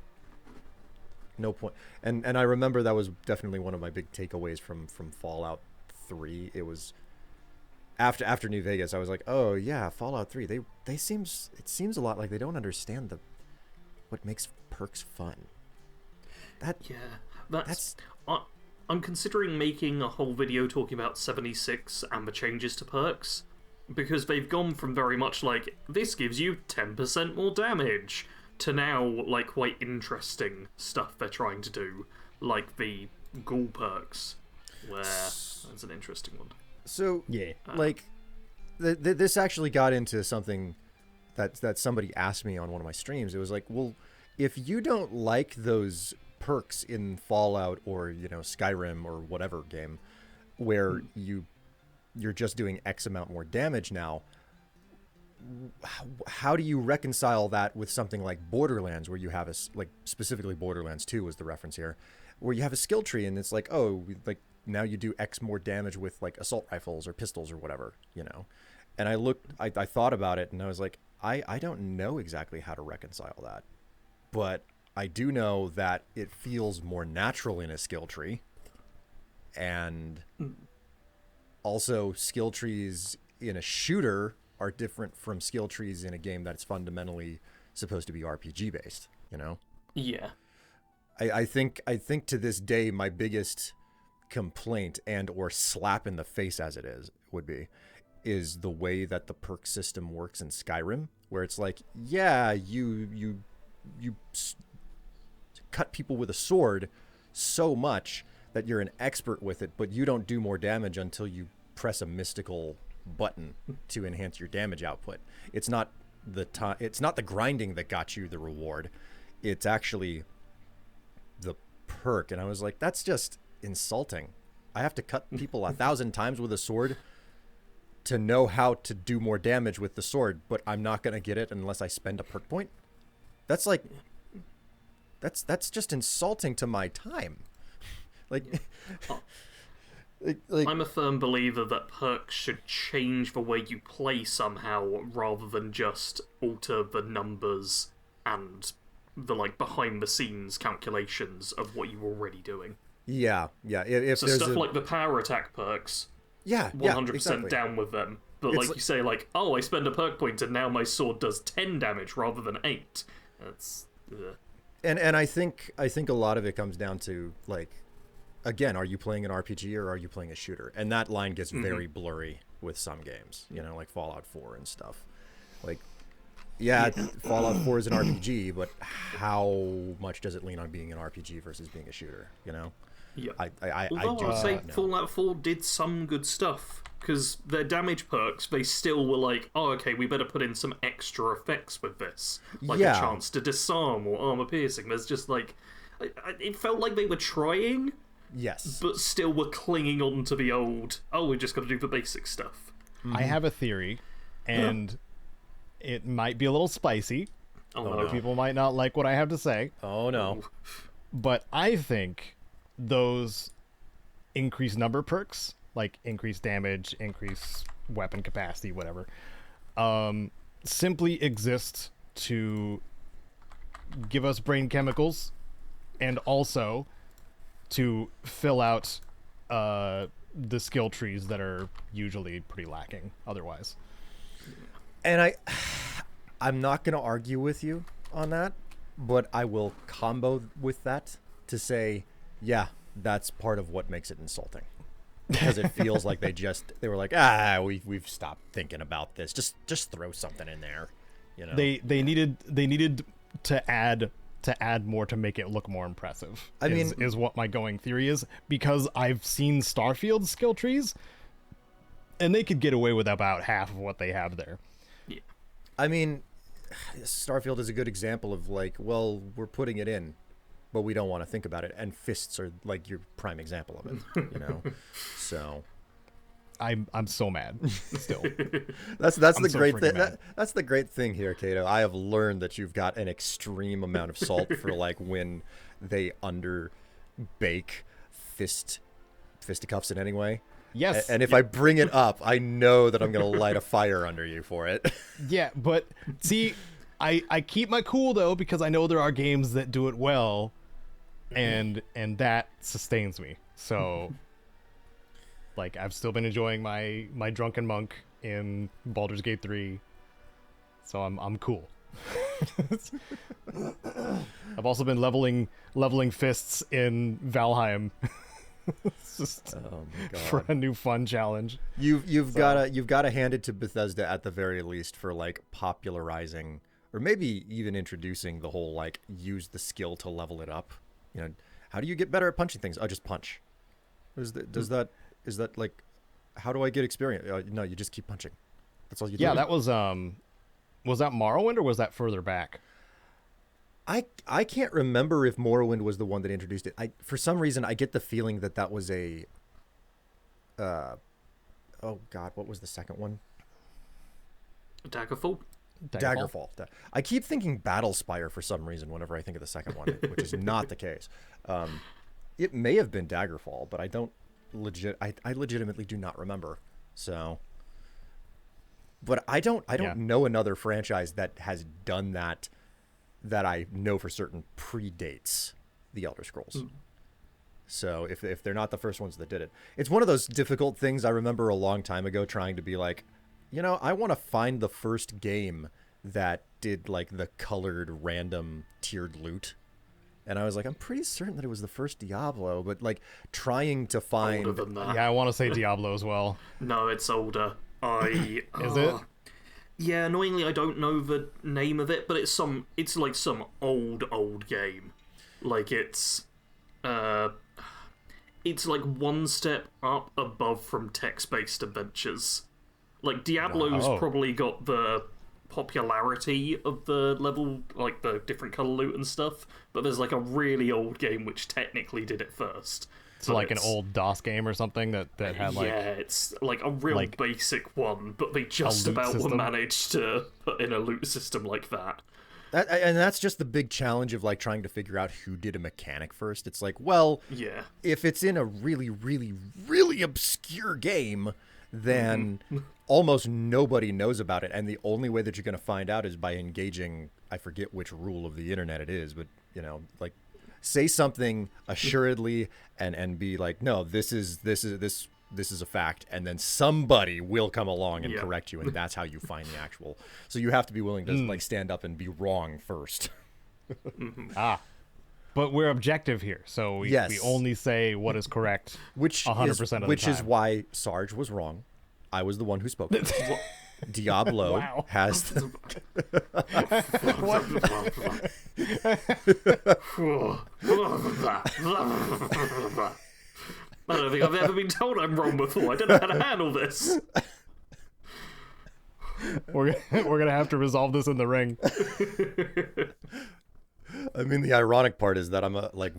no point. And I remember that was definitely one of my big takeaways from Fallout 3. It was after New Vegas, I was like, oh yeah, Fallout 3. It seems a lot like they don't understand what makes perks fun. Yeah, I'm considering making a whole video talking about 76 and the changes to perks, because they've gone from very much like, this gives you 10% more damage, to now, like, quite interesting stuff they're trying to do, like the ghoul perks, where that's an interesting one. So, Yeah. like, this actually got into something that somebody asked me on one of my streams. It was like, well, if you don't like those perks in Fallout or, Skyrim or whatever game where you're just doing X amount more damage now, how do you reconcile that with something like Borderlands, where you have specifically Borderlands 2 was the reference here, where you have a skill tree and it's like, oh, like now you do X more damage with like assault rifles or pistols or whatever, and I thought about it and I was like, I don't know exactly how to reconcile that, but I do know that it feels more natural in a skill tree, and also skill trees in a shooter are different from skill trees in a game that's fundamentally supposed to be RPG based, you know? Yeah. I think to this day my biggest complaint and or slap in the face as it is the way that the perk system works in Skyrim, where it's like, yeah, you cut people with a sword so much that you're an expert with it, but you don't do more damage until you press a mystical button to enhance your damage output. It's not the grinding that got you the reward. It's actually the perk. And I was like, that's just insulting. I have to cut people 1,000 times with a sword to know how to do more damage with the sword, but I'm not going to get it unless I spend a perk point. That's like, that's just insulting to my time. Like, I'm a firm believer that perks should change the way you play somehow, rather than just alter the numbers and the like behind the scenes calculations of what you're already doing. Yeah. If so there's stuff like the power attack perks, 100% exactly. down with them. But like you say, like, oh, I spend a perk point and now my sword does 10 damage rather than 8. That's and I think a lot of it comes down to, like, again, are you playing an RPG or are you playing a shooter? And that line gets very blurry with some games, you know, like Fallout 4 and stuff. Like, yeah, Fallout 4 is an RPG, but how much does it lean on being an RPG versus being a shooter, you know? Yeah. Although I'd say Fallout 4 did some good stuff, because their damage perks, they still were like, oh, okay, we better put in some extra effects with this. Like a chance to disarm or armor piercing. There's just like... it felt like they were trying... Yes. But still were clinging on to the old, oh, we just got to do the basic stuff. I have a theory, and it might be a little spicy. No. People might not like what I have to say. Oh, no. But I think those increased number perks, like increased damage, increased weapon capacity, whatever, simply exist to give us brain chemicals and also to fill out the skill trees that are usually pretty lacking otherwise. And I'm not going to argue with you on that, but I will combo with that to say, yeah, that's part of what makes it insulting. Because it feels like they were like, we've stopped thinking about this. Just throw something in there, you know. They needed to add more to make it look more impressive. Is what my going theory is, because I've seen Starfield's skill trees and they could get away with about half of what they have there. Yeah. I mean, Starfield is a good example of like, well, we're putting it in, but we don't want to think about it. And fists are like your prime example of it, you know? So I'm so mad still. That's the great thing. That's the great thing here, Caedo. I have learned that you've got an extreme amount of salt for like when they bake fisticuffs in any way. Yes. And if I bring it up, I know that I'm going to light a fire under you for it. Yeah, but see, I keep my cool though, because I know there are games that do it well, and that sustains me. So like, I've still been enjoying my drunken monk in Baldur's Gate 3, so I'm cool. I've also been leveling fists in Valheim. It's just for a new fun challenge. You've got to hand it to Bethesda at the very least for like popularizing, or maybe even introducing the whole like use the skill to level it up. You know, how do you get better at punching things? Oh, just punch. Is that like, how do I get experience? No, you just keep punching. That's all you do. Yeah, that was that Morrowind or was that further back? I can't remember if Morrowind was the one that introduced it. For some reason I get the feeling that was a oh god, what was the second one? Daggerfall. Daggerfall. I keep thinking Battlespire for some reason whenever I think of the second one, which is not the case. It may have been Daggerfall, but I legitimately do not remember. So, but I don't know another franchise that has done that I know for certain predates the Elder Scrolls. So if they're not the first ones that did it, it's one of those difficult things. I remember a long time ago trying to be like, you know, I want to find the first game that did like the colored random tiered loot. And I was like, I'm pretty certain that it was the first Diablo, but like trying to find. Older than that. Yeah, I want to say Diablo as well. No, it's older. Is it? Yeah, annoyingly, I don't know the name of it, but it's like some old game. Like it's like one step up above from text-based adventures. Like Diablo's Wow. probably got the popularity of the level, like the different color loot and stuff, but there's like a really old game which technically did it first. So like an old DOS game or something that had like... Yeah, it's like a real like basic one, but they just loot about system? managed to put in a loot system like that. And that's just the big challenge of like trying to figure out who did a mechanic first. It's like, well, Yeah. if it's in a really, really, really obscure game, then almost nobody knows about it. And the only way that you're going to find out is by engaging, I forget which rule of the internet it is, but, you know, like say something assuredly and be like, no, this is a fact. And then somebody will come along and correct you. And that's how you find the actual. So you have to be willing to like stand up and be wrong first. But we're objective here, so we only say what is correct, Which 100% is, of the which is time. why Sarge was wrong. I was the one who spoke. Diablo Wow. has the, I don't think I've ever been told I'm wrong before. I don't know how to handle this. we're gonna have to resolve this in the ring. I mean, the ironic part is that I'm like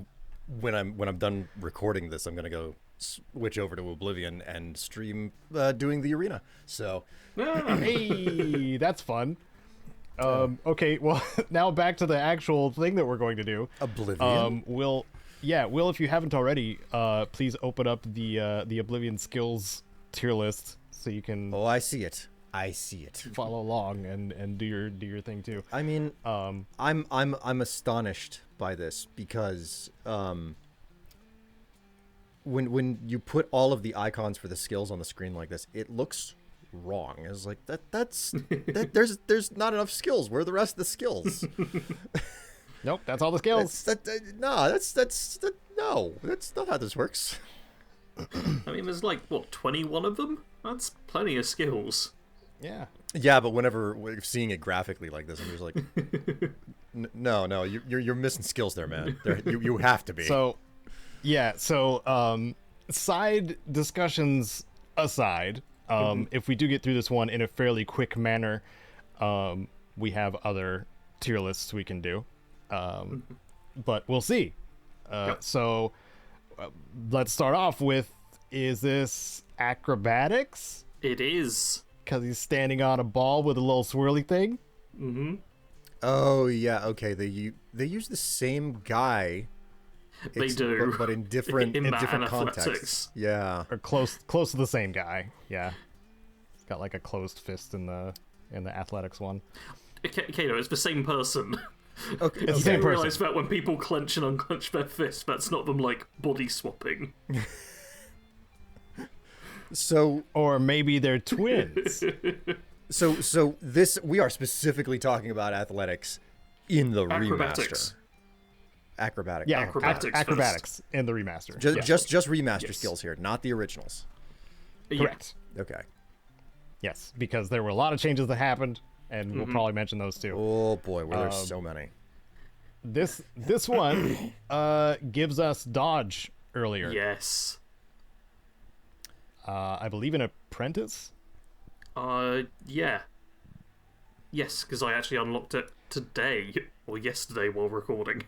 when I'm done recording this, I'm gonna go switch over to Oblivion and stream doing the arena. So Hey, that's fun. Okay, well, now back to the actual thing that we're going to do. Oblivion. Will, if you haven't already, please open up the Oblivion skills tier list so you can Oh, I see it. follow along and do your thing too. I mean, I'm astonished by this because when you put all of the icons for the skills on the screen like this, it looks wrong. It's like that's there's not enough skills. Where are the rest of the skills? Nope, that's all the skills. No, that's not how this works. I mean, there's like, what, 21 of them? That's plenty of skills. Yeah. Yeah, but whenever we're seeing it graphically like this, I'm just like, no, you're missing skills there, man. You have to be. So, yeah. So, side discussions aside, if we do get through this one in a fairly quick manner, we have other tier lists we can do. But we'll see. So, let's start off with: is this acrobatics? It is. Because he's standing on a ball with a little swirly thing. Mm-hmm. Oh yeah, okay. They use the same guy. They do, but in different in different athletics. contexts. Yeah. Or close to the same guy. Yeah. He's got like a closed fist in the athletics one. Caedo, it's the same person. Okay. It's the same I person. realise that when people clench and unclench their fists, that's not them like body swapping. So Or maybe they're twins. so this we are specifically talking about athletics in the Acrobatics. remaster. Acrobatics. Yeah, Acrobatics acrobatics in the remaster. Just remaster Yes. skills here, not the originals. Correct. Okay. Yes, because there were a lot of changes that happened, and we'll probably mention those too. Oh boy, were there so many. This one gives us dodge earlier. Yes. I believe an apprentice. Yeah. Yes, because I actually unlocked it today, or yesterday while recording.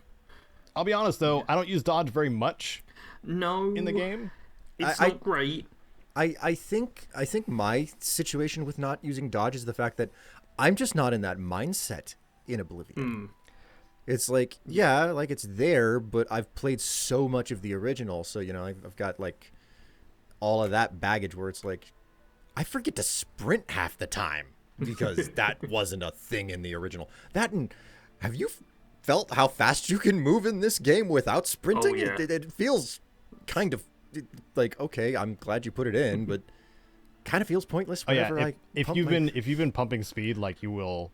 I'll be honest though, I don't use dodge very much No. in the game. It's I- not great. I think my situation with not using dodge is the fact that I'm just not in that mindset in Oblivion. It's like, yeah, like it's there, but I've played so much of the original, so you know, I've got like all of that baggage where it's like I forget to sprint half the time because that wasn't a thing in the original. That and have you felt how fast you can move in this game without sprinting? Oh, yeah. It feels kind of like, okay, I'm glad you put it in, but kind of feels pointless Oh yeah, whenever if pump you've my- been pumping speed, like you will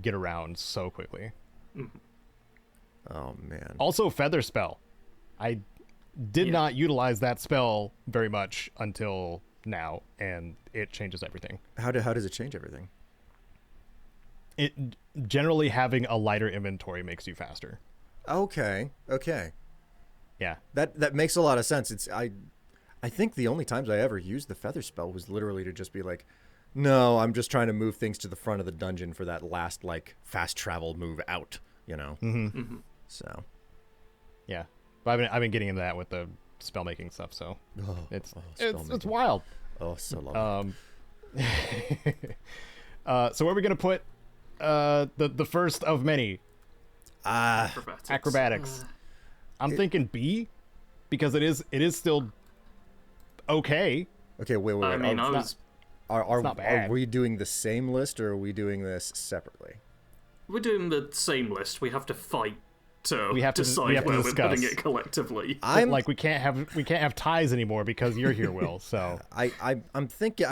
get around so quickly. Oh man. Also, Feather Spell. I did not utilize that spell very much until now, and it changes everything. How does it change everything? It generally having a lighter inventory makes you faster. Okay. Yeah. That makes a lot of sense. I think the only times I ever used the Feather Spell was literally to just be like, no, I'm just trying to move things to the front of the dungeon for that last like fast travel move out, you know. So. Yeah. But I've been getting into that with the spell making stuff, so it's wild. Oh, so lovely. So where are we gonna put the first of many? Acrobatics. I'm thinking B, because it is still okay. Okay, wait. I mean, Are we doing the same list, or are we doing this separately? We're doing the same list. We have to fight to decide we have to where discuss. we're putting it collectively. We can't have ties anymore because you're here, Will. So I'm thinking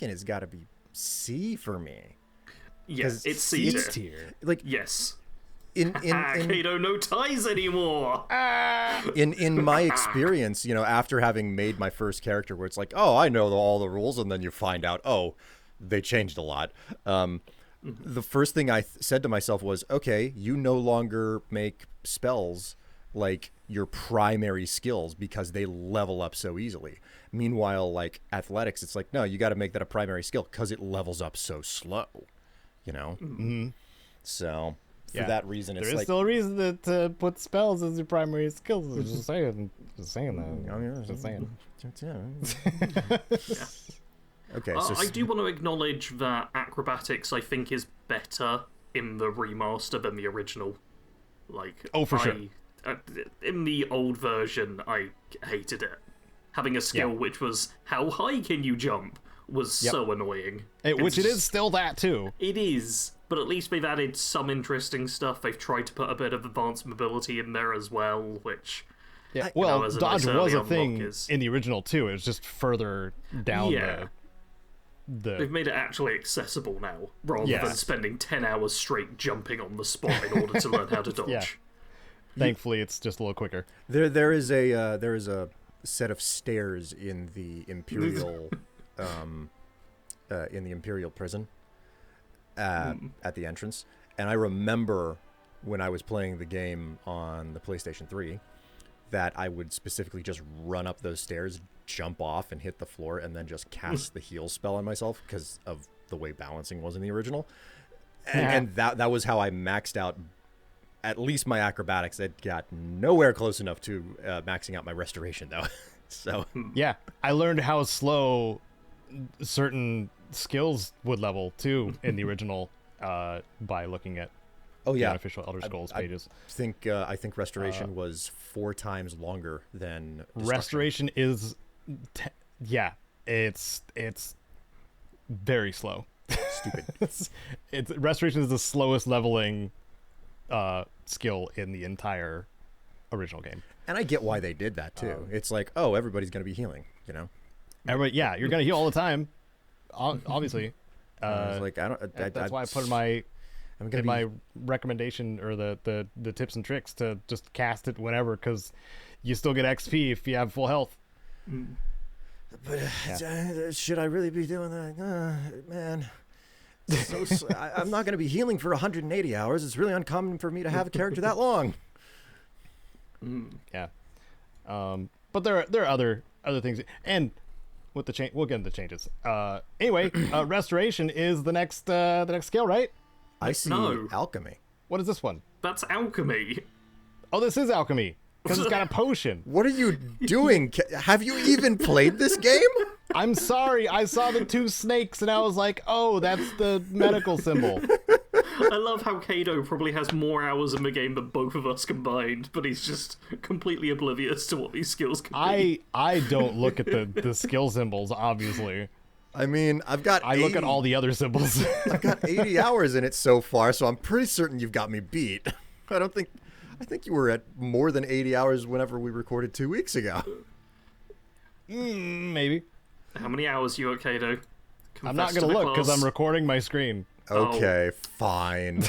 it's got to be C for me. Yes, it's C tier. Like yes. In Caedo, no ties anymore. In my experience, you know, after having made my first character, where it's like, oh, I know all the rules, and then you find out, oh, they changed a lot. The first thing I said to myself was, okay, you no longer make spells like your primary skills because they level up so easily. Meanwhile, like athletics, it's like, no, you got to make that a primary skill because it levels up so slow, you know? So for that reason, it's there is like, still a reason to put spells as your primary skills. Just saying that. Just saying. Okay, so I do want to acknowledge that acrobatics, I think, is better in the remaster than the original. Like, sure. In the old version, I hated it. Having a skill which was how high can you jump was so annoying. Which it is still that too. It is, but at least they've added some interesting stuff. They've tried to put a bit of advanced mobility in there as well, which. Yeah, as a dodge nice was a early thing unlock is... in the original too. It was just further down They've made it actually accessible now, rather than spending 10 hours straight jumping on the spot in order to learn how to dodge. Yeah. Thankfully, it's just a little quicker. There is a set of stairs in the Imperial prison at the entrance, and I remember when I was playing the game on the PlayStation 3 that I would specifically just run up those stairs, jump off, and hit the floor, and then just cast the heal spell on myself because of the way balancing was in the original. And that was how I maxed out at least my acrobatics. I got nowhere close enough to maxing out my restoration, though. So yeah, I learned how slow certain skills would level too in the original by looking at the unofficial Elder Scrolls pages. I think restoration was 4 times longer than destruction. Restoration is it's very slow. Stupid. Restoration is the slowest leveling skill in the entire original game. And I get why they did that too. It's like, oh, everybody's going to be healing, you know? Everybody, you're going to heal all the time, obviously. Like, that's why I put in my recommendation or the tips and tricks to just cast it whenever, because you still get XP if you have full health. But should I really be doing that? Man. I'm not going to be healing for 180 hours. It's really uncommon for me to have a character that long. Yeah. But there are other things, and with the change, we'll get into the changes. Anyway, restoration is the next skill, right? I see alchemy. What is this one? That's alchemy. Oh, this is alchemy because it's got a potion. What are you doing? Have you even played this game? I'm sorry. I saw the 2 snakes and I was like, oh, that's the medical symbol. I love how Caedo probably has more hours in the game than both of us combined, but he's just completely oblivious to what these skills can be. I don't look at the skill symbols, obviously. I mean, I look at all the other symbols. I've got 80 hours in it so far, so I'm pretty certain you've got me beat. I think you were at more than 80 hours whenever we recorded 2 weeks ago. Maybe. How many hours you at, Caedo? I'm not gonna look because I'm recording my screen. Okay, fine.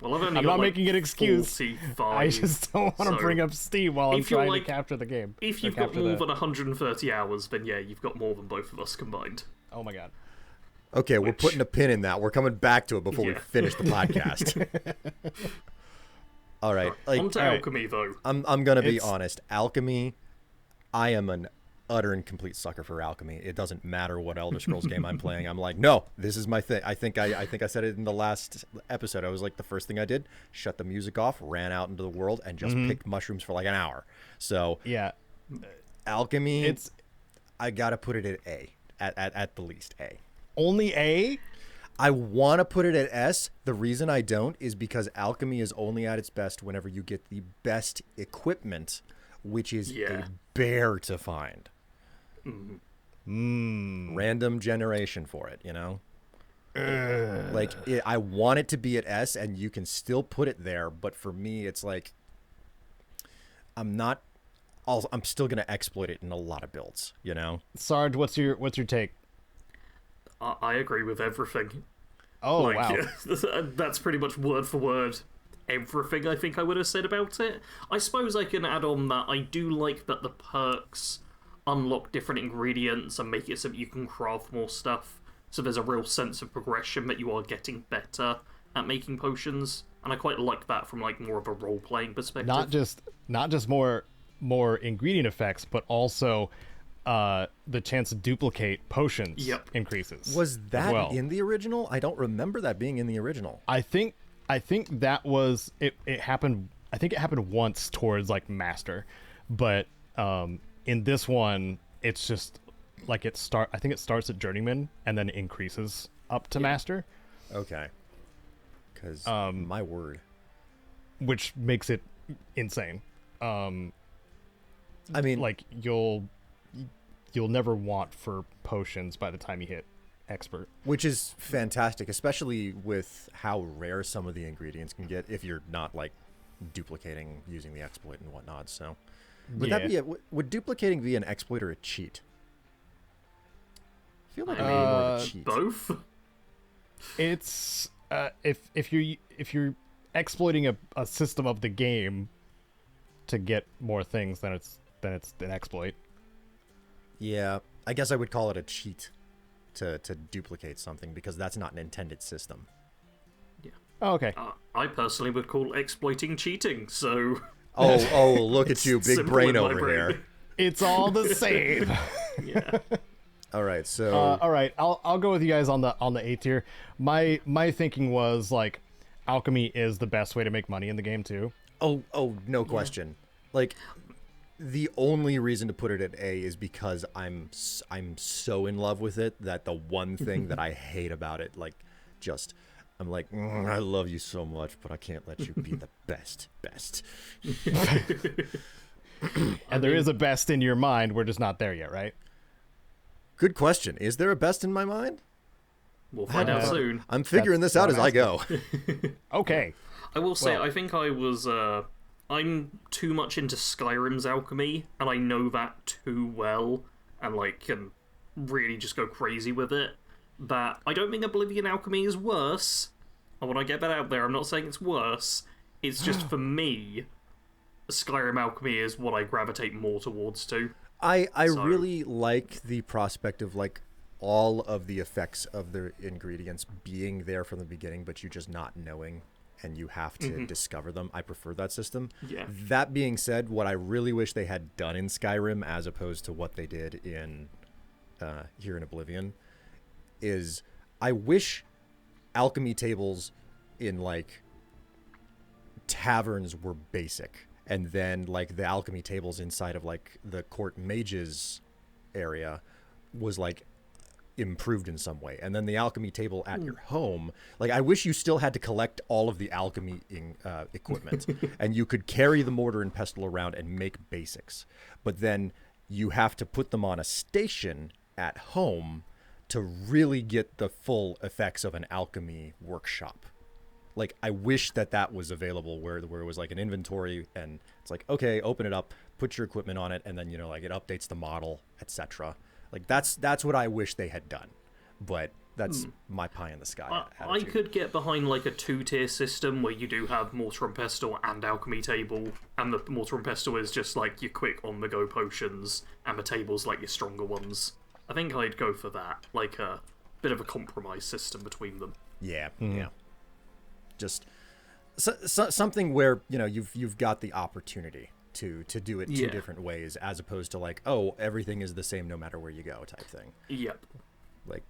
Well, I've only I'm got, not like, making an excuse. 45, I just don't want to bring up Steam while I'm if you're, trying like, to capture the game. If you've got more than 130 hours, then yeah, you've got more than both of us combined. Oh my god. Okay, we're putting a pin in that. We're coming back to it before we finish the podcast. All right. Like, on to Alchemy, though. I'm gonna be honest. Alchemy, I am an utter and complete sucker for Alchemy. It doesn't matter what Elder Scrolls game I'm playing. I'm like, no, this is my thing. I think I said it in the last episode. I was like, the first thing I did, shut the music off, ran out into the world, and just picked mushrooms for like an hour. So yeah, Alchemy, I gotta put it at A, at the least A. Only A? I want to put it at S. The reason I don't is because Alchemy is only at its best whenever you get the best equipment, which is a bear to find. Random generation for it, you know? Like, I want it to be at S, and you can still put it there, but for me, it's like, I'm still going to exploit it in a lot of builds, you know? Sarge, what's your take? I agree with everything. Oh, wow. Yeah, that's pretty much word for word everything I think I would have said about it. I suppose I can add on that I do like that the perks unlock different ingredients and make it so that you can craft more stuff. So there's a real sense of progression that you are getting better at making potions. And I quite like that from like more of a role-playing perspective. Not just more ingredient effects, but also the chance to duplicate potions increases. Was that in the original? I don't remember that being in the original. I think that was it happened. I think it happened once towards like master, but in this one it's just like I think it starts at journeyman and then increases up to master. Okay. Because my word, which makes it insane. I mean, like you'll never want for potions by the time you hit expert, which is fantastic, especially with how rare some of the ingredients can get if you're not like duplicating using the exploit and whatnot. So would that be would duplicating be an exploit or a cheat? I feel like maybe more of a cheat. Both. It's if you're exploiting a system of the game to get more things, then it's an exploit. Yeah, I guess I would call it a cheat to duplicate something because that's not an intended system. Yeah. Oh, okay. I personally would call exploiting cheating, so... Oh, look at you, big brain over here. It's all the same. Yeah. All right, so... all right, I'll go with you guys on the A tier. My thinking was, like, alchemy is the best way to make money in the game, too. Oh, no question. Like... The only reason to put it at A is because I'm so in love with it that the one thing that I hate about it, like, I'm like, I love you so much, but I can't let you be the best. And there is a best in your mind. We're just not there yet, right? Good question. Is there a best in my mind? We'll find out soon. I'm figuring this out as I go. Okay. I will say, I think I was... I'm too much into Skyrim's alchemy, and I know that too well, and like can really just go crazy with it, that I don't think Oblivion alchemy is worse. I want to get that out there. I'm not saying it's worse. It's just for me, Skyrim alchemy is what I gravitate more towards too. I really like the prospect of like all of the effects of the ingredients being there from the beginning, but you just not knowing. And you have to discover them. I prefer that system. Yeah. That being said, what I really wish they had done in Skyrim, as opposed to what they did in here in Oblivion, is I wish alchemy tables in like taverns were basic, and then like the alchemy tables inside of like the court mages area was like improved in some way, and then the alchemy table at your home, like I wish you still had to collect all of the alchemy equipment and you could carry the mortar and pestle around and make basics, but then you have to put them on a station at home to really get the full effects of an alchemy workshop. Like I wish that was available where it was like an inventory and it's like, okay, open it up, put your equipment on it, and then like it updates the model, etc. Like that's what I wish they had done, but that's my pie in the sky I attitude. could get behind like a 2-tier system where you do have Mortar and Pestle and Alchemy Table, and the Mortar and Pestle is just like your quick on-the-go potions, and the table's like your stronger ones. I think I'd go for that, like a bit of a compromise system between them. Yeah, yeah. Just something where you've got the opportunity to do it two different ways, as opposed to like, oh, everything is the same no matter where you go type thing. Yep. Like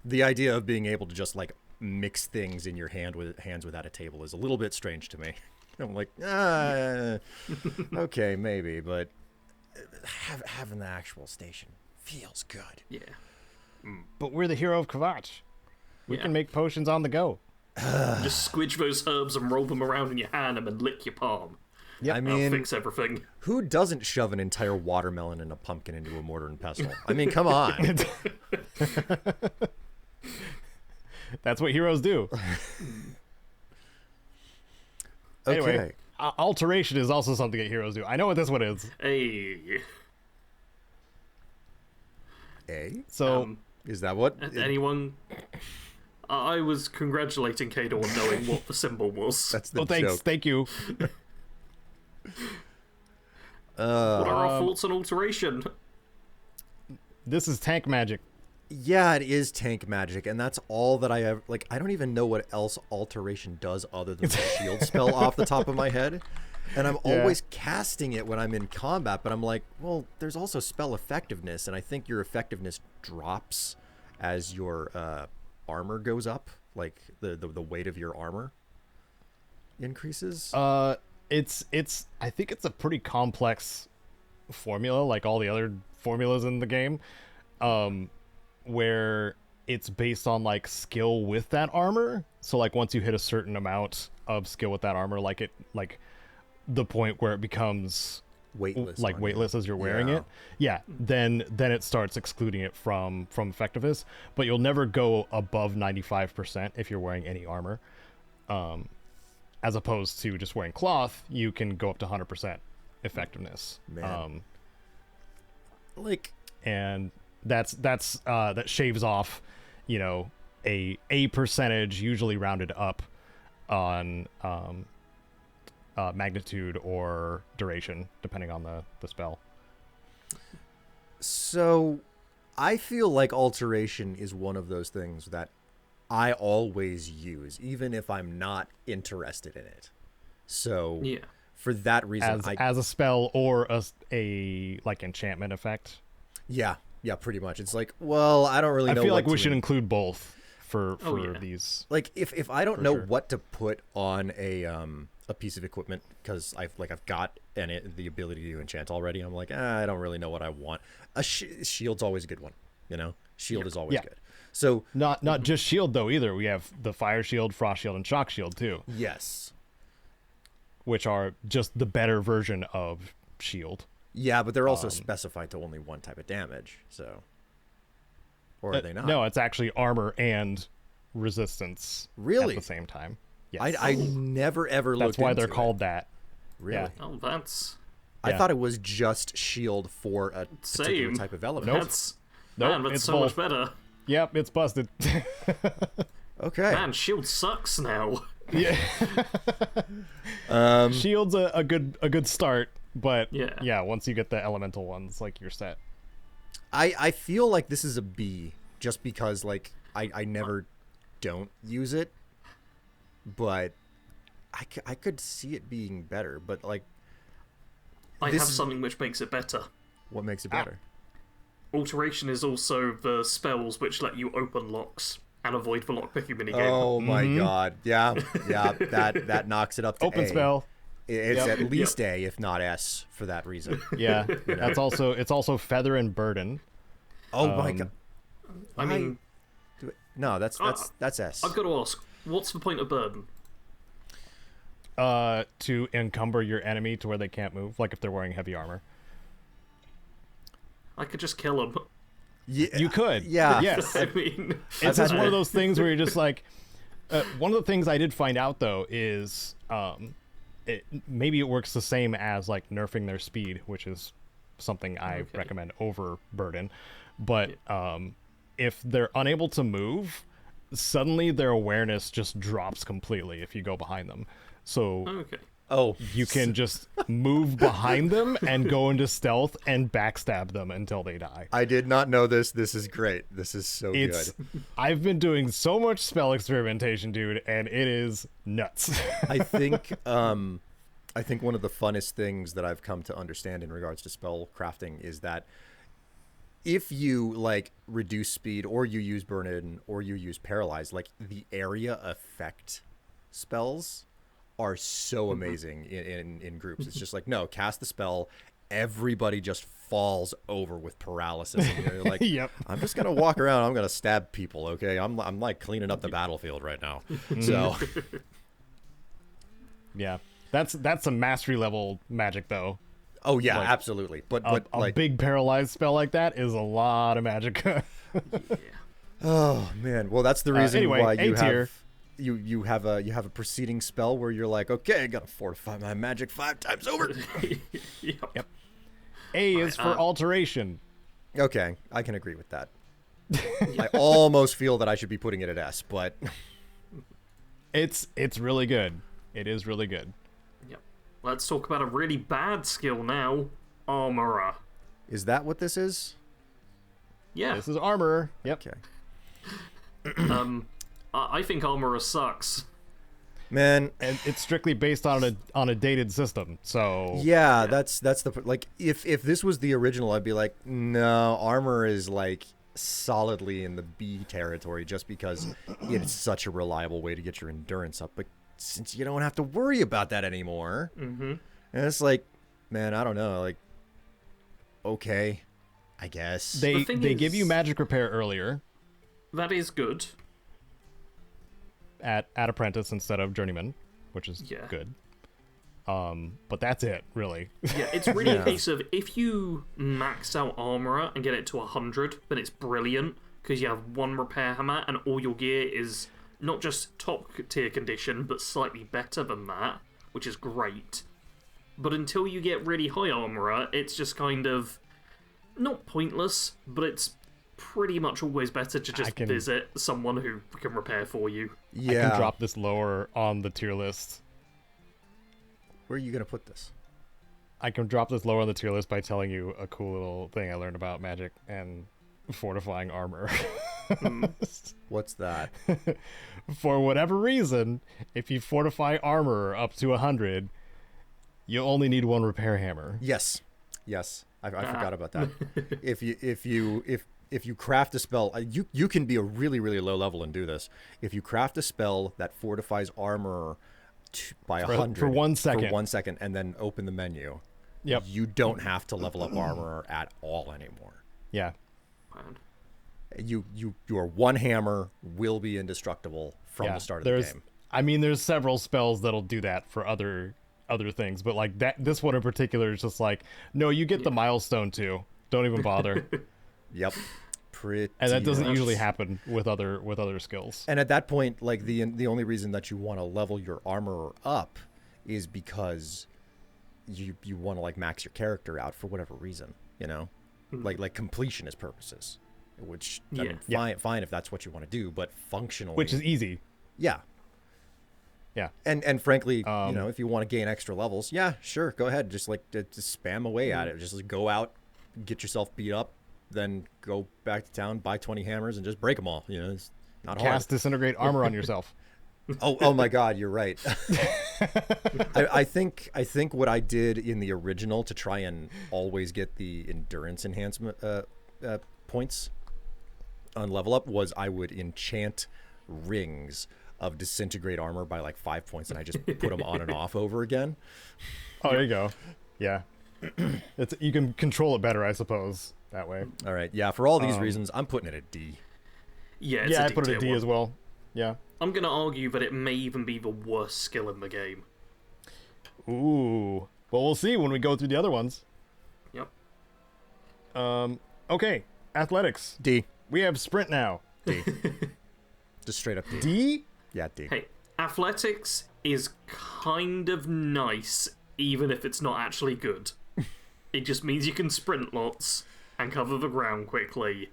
the idea of being able to just like mix things in your hands without a table is a little bit strange to me. I'm like, okay, maybe, but having the actual station feels good. Yeah. But we're the hero of Kvatch. We can make potions on the go. Just squidge those herbs and roll them around in your hand and then lick your palm. Yeah, I mean, That'll fix everything. Who doesn't shove an entire watermelon and a pumpkin into a mortar and pestle? I mean, come on. That's what heroes do. Anyway, Okay. alteration is also something that heroes do. I know what this one is. Hey. So, Is that what? Anyone? I was congratulating Caedo on knowing what the symbol was. That's the thanks, joke. thank you. What are our thoughts on alteration? This is tank magic. Yeah, it is tank magic, and that's all that I ever like. I don't even know what else alteration does other than the shield spell off the top of my head. And I'm always casting it when I'm in combat, but I'm like, well, there's also spell effectiveness, and I think your effectiveness drops as your armor goes up, like the weight of your armor increases. It's I think it's a pretty complex formula, like all the other formulas in the game, where it's based on like skill with that armor. So like once you hit a certain amount of skill with that armor, like the point where it becomes weightless as you're wearing it, then it starts excluding it from effectiveness. But you'll never go above 95% if you're wearing any armor, as opposed to just wearing cloth. You can go up to 100% effectiveness. And that shaves off a percentage, usually rounded up, on magnitude or duration, depending on the spell. So I feel like alteration is one of those things that I always use, even if I'm not interested in it. So for that reason, as a spell or a like enchantment effect. Yeah, pretty much. It's like, well, I don't really know. I feel like we should include both for these. Like if I don't know what to put on a piece of equipment, because I've got the ability to enchant already, I'm like, I don't really know what I want. A shield's always a good one, Shield is always good. So not just shield though either. We have the fire shield, frost shield, and shock shield too. Yes. Which are just the better version of shield. Yeah, but they're also specified to only one type of damage. So, or are they not? No, it's actually armor and resistance. Really? At the same time. Yes. I never ever looked. That's why they're into called it. that. Really? Yeah. Oh, that's... I thought it was just shield for a particular type of element. Nope. That's it's so both. much better. Yep, it's busted. Okay. Man, shield sucks now. Yeah. Shield's a good start, but once you get the elemental ones, like, you're set. I feel like this is a B, just because like I never don't use it, but I could see it being better. But like, I have something which makes it better. What makes it better? Alteration is also the spells which let you open locks and avoid the lockpicking minigame. Oh my god. Yeah. That knocks it up to Open A. spell. It's at least A, if not S, for that reason. Yeah. It's also feather and burden. Oh my god. I mean, no, that's S. I've got to ask, what's the point of burden? To encumber your enemy to where they can't move, like if they're wearing heavy armor. I could just kill them. Yeah, you could. Yeah. Yes. I mean, It's just one of those things where you're just like, one of the things I did find out though is maybe it works the same as like nerfing their speed, which is something I recommend over Burden. But if they're unable to move, suddenly their awareness just drops completely if you go behind them. So you can just move behind them and go into stealth and backstab them until they die. I did not know this. This is great. This is so good. I've been doing so much spell experimentation, dude, and it is nuts. I think one of the funnest things that I've come to understand in regards to spell crafting is that if you like reduce speed, or you use burn in, or you use paralyze, like the area effect spells are so amazing in groups. It's just like, no, cast the spell, everybody just falls over with paralysis, and you're like, yep. I'm just gonna walk around, I'm gonna stab people, okay? I'm like cleaning up the battlefield right now. So yeah, that's some mastery level magic though. oh yeah, Like, absolutely. But A like big paralyzed spell like that is a lot of magic. oh man, well that's the reason anyway, why you A-tier. have you have a preceding spell where you're like, okay, I gotta fortify my magic 5 times over. Yep. A is for alteration. Okay, I can agree with that. I almost feel that I should be putting it at S, but It's really good. It is really good. Yep. Let's talk about a really bad skill now. Armorer. is that what this is? Yeah. This is armor. Yep. Okay. I think Armorer sucks. Man, And it's strictly based on a dated system. So yeah, that's the like if this was the original, I'd be like, no, armor is like solidly in the B territory just because it's such a reliable way to get your endurance up. But since you don't have to worry about that anymore, and it's like, man, I don't know, like, okay, I guess they give you is- magic repair earlier That is good. at apprentice instead of journeyman, which is Yeah. good. But that's it, really. Yeah, it's really Yeah. a case of if you max out Armorer and get it to 100, then it's brilliant because you have one repair hammer and all your gear is not just top tier condition, but slightly better than that, which is great. But until you get really high Armorer, it's just kind of not pointless, but it's pretty much always better to just visit someone who can repair for you. I can drop this lower on the tier list. Where are you gonna put this? I can drop this lower on the tier list by telling you a cool little thing I learned about magic and fortifying armor. What's that? For whatever reason, if you fortify armor up to 100, you only need one repair hammer. Yes, I forgot about that. If you craft a spell, you can be a really low level and do this. If you craft a spell that fortifies armor by 100 for 1 second. for 1 second, and then open the menu, Yep. you don't have to level up armor at all anymore. Yeah. Man. Your one hammer will be indestructible from the start of the game. I mean, there's several spells that'll do that for other things, but like that, this one in particular is just like, no, you get the milestone too. Don't even bother. Yep. Pretty And that doesn't much. usually happen with other skills. And at that point, like the only reason that you want to level your armor up is because you want to like max your character out for whatever reason, you know, like completionist purposes, which I mean, fine if that's what you want to do, but functionally, Which is easy. yeah. Yeah. And frankly, you know, if you want to gain extra levels, yeah, sure, go ahead, just like just spam away at it, just like, go out, get yourself beat up, then go back to town, buy 20 hammers, and just break them all. You know, it's not hard. Cast disintegrate armor on yourself. Oh my God, you're right. I think what I did in the original to try and always get the endurance enhancement points on level up was I would enchant rings of disintegrate armor by like 5 points, and I just put them on and off over again. Oh, there you go. Yeah. You can control it better, I suppose, that way. All right, yeah. For all these reasons, I'm putting it at D. Yeah, it's Yeah, a I put it D at D tier as one. well. Yeah. I'm going to argue that it may even be the worst skill in the game. Ooh. Well, we'll see when we go through the other ones. Yep. Okay. Athletics. D. We have sprint now. D. Just straight up D. D? Yeah, D. Hey, athletics is kind of nice, even if it's not actually good. It just means you can sprint lots and cover the ground quickly.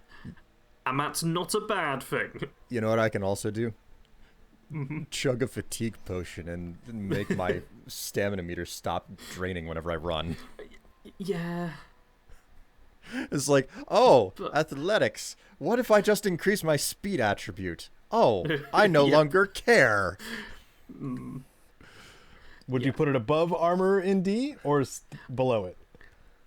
And that's not a bad thing. You know what I can also do? Chug a fatigue potion and make my stamina meter stop draining whenever I run. Yeah. It's like, oh, athletics. What if I just increase my speed attribute? Oh, I no longer care. Would you put it above armor in D or below it?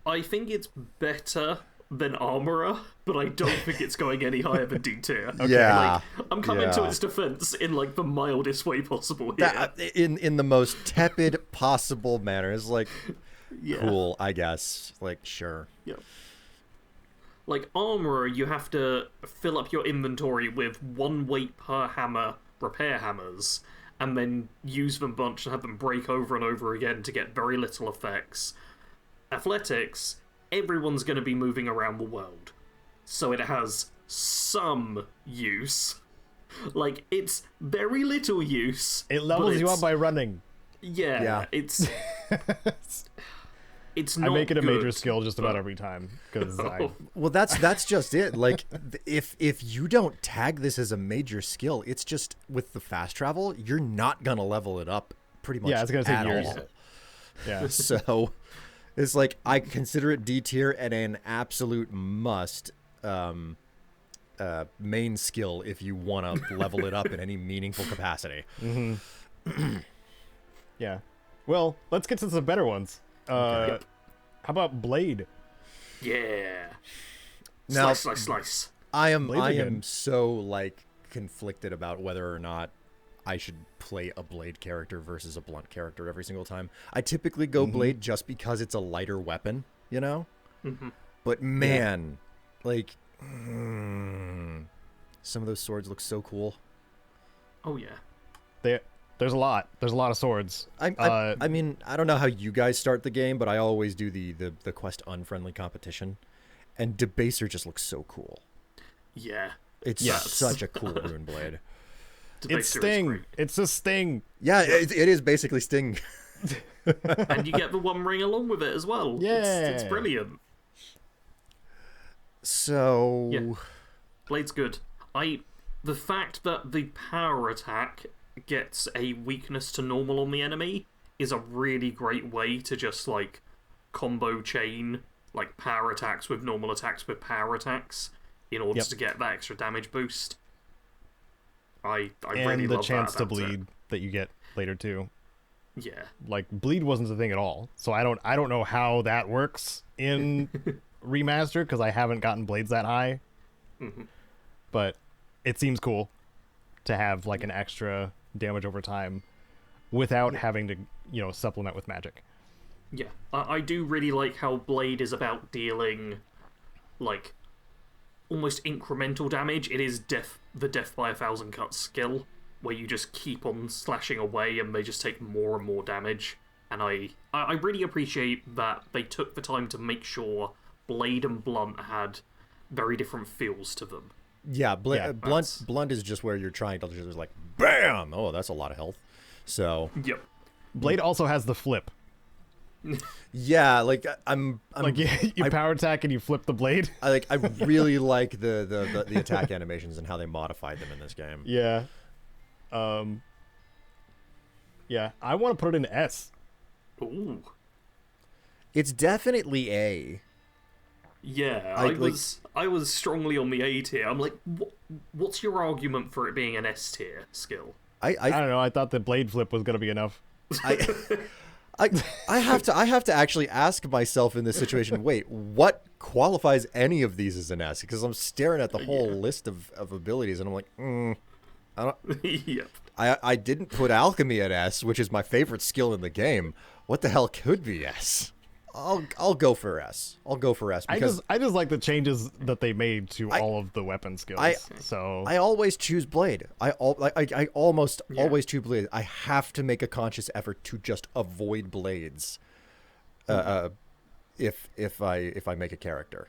I think it's better than Armorer, but I don't think it's going any higher than D tier. Okay. Yeah. Like, I'm coming to its defense in like the mildest way possible here. In the most tepid possible manner. It's like, Yeah. cool, I guess. Like, sure. Yep. Like Armorer, you have to fill up your inventory with 1 weight per hammer repair hammers, and then use them a bunch and have them break over and over again to get very little effects. Athletics, everyone's going to be moving around the world, so it has some use. Like, it's very little use. It levels you up by running. Yeah. It's not I make it a good, major skill just about every time because Well, that's just it. Like, if you don't tag this as a major skill, it's just with the fast travel, you're not gonna level it up pretty much. Yeah, it's gonna take at years. all. Yeah. So it's like I consider it D tier and an absolute must main skill if you want to level it up in any meaningful capacity. Yeah. Well, let's get to some better ones. How about Blade? Yeah. Now- Slice. I am Blades are good. so like conflicted about whether or not I should play a Blade character versus a Blunt character every single time. I typically go Blade just because it's a lighter weapon, you know? But man, like some of those swords look so cool. Oh, yeah. There's a lot. There's a lot of swords. I mean, I don't know how you guys start the game, but I always do the quest unfriendly competition, and Debaser just looks so cool. Yeah. It's such a cool rune blade. It's Sting. It's a Sting. Yeah, it is basically Sting. And you get the One Ring along with it as well. Yeah. It's brilliant. So Yeah. Blade's good. The fact that the power attack gets a weakness to normal on the enemy is a really great way to just, like, combo chain, like, power attacks with normal attacks with power attacks in order to get that extra damage boost. I And really the love chance that to about it. bleed that you get later too. Yeah. Like bleed wasn't a thing at all. So I don't know how that works in remastered because I haven't gotten blades that high. But it seems cool to have like an extra damage over time without having to, supplement with magic. Yeah, I do really like how Blade is about dealing, like, almost incremental damage. It is the Death by 1,000 Cuts skill, where you just keep on slashing away and they just take more and more damage. And I really appreciate that they took the time to make sure Blade and Blunt had very different feels to them. Yeah, Blunt is just where you're trying to just like, BAM! Oh, that's a lot of health. So Yep. Blade also has the flip. yeah, like I'm Like you power attack and you flip the blade. I really like the attack animations and how they modified them in this game. Yeah. Yeah, I want to put it in S. Ooh. It's definitely A. Yeah, I I was strongly on the A tier. I'm like, what's your argument for it being an S tier skill? I don't know. I thought the blade flip was gonna be enough. I have to actually ask myself in this situation, wait, what qualifies any of these as an S? Because I'm staring at the whole list of abilities and I'm like, I don't. Yep. I didn't put alchemy at S, which is my favorite skill in the game. What the hell could be S? I'll go for S. I'll go for S because I just like the changes that they made to all of the weapon skills. I always choose blade. I almost always choose blade. I have to make a conscious effort to just avoid blades. If I make a character.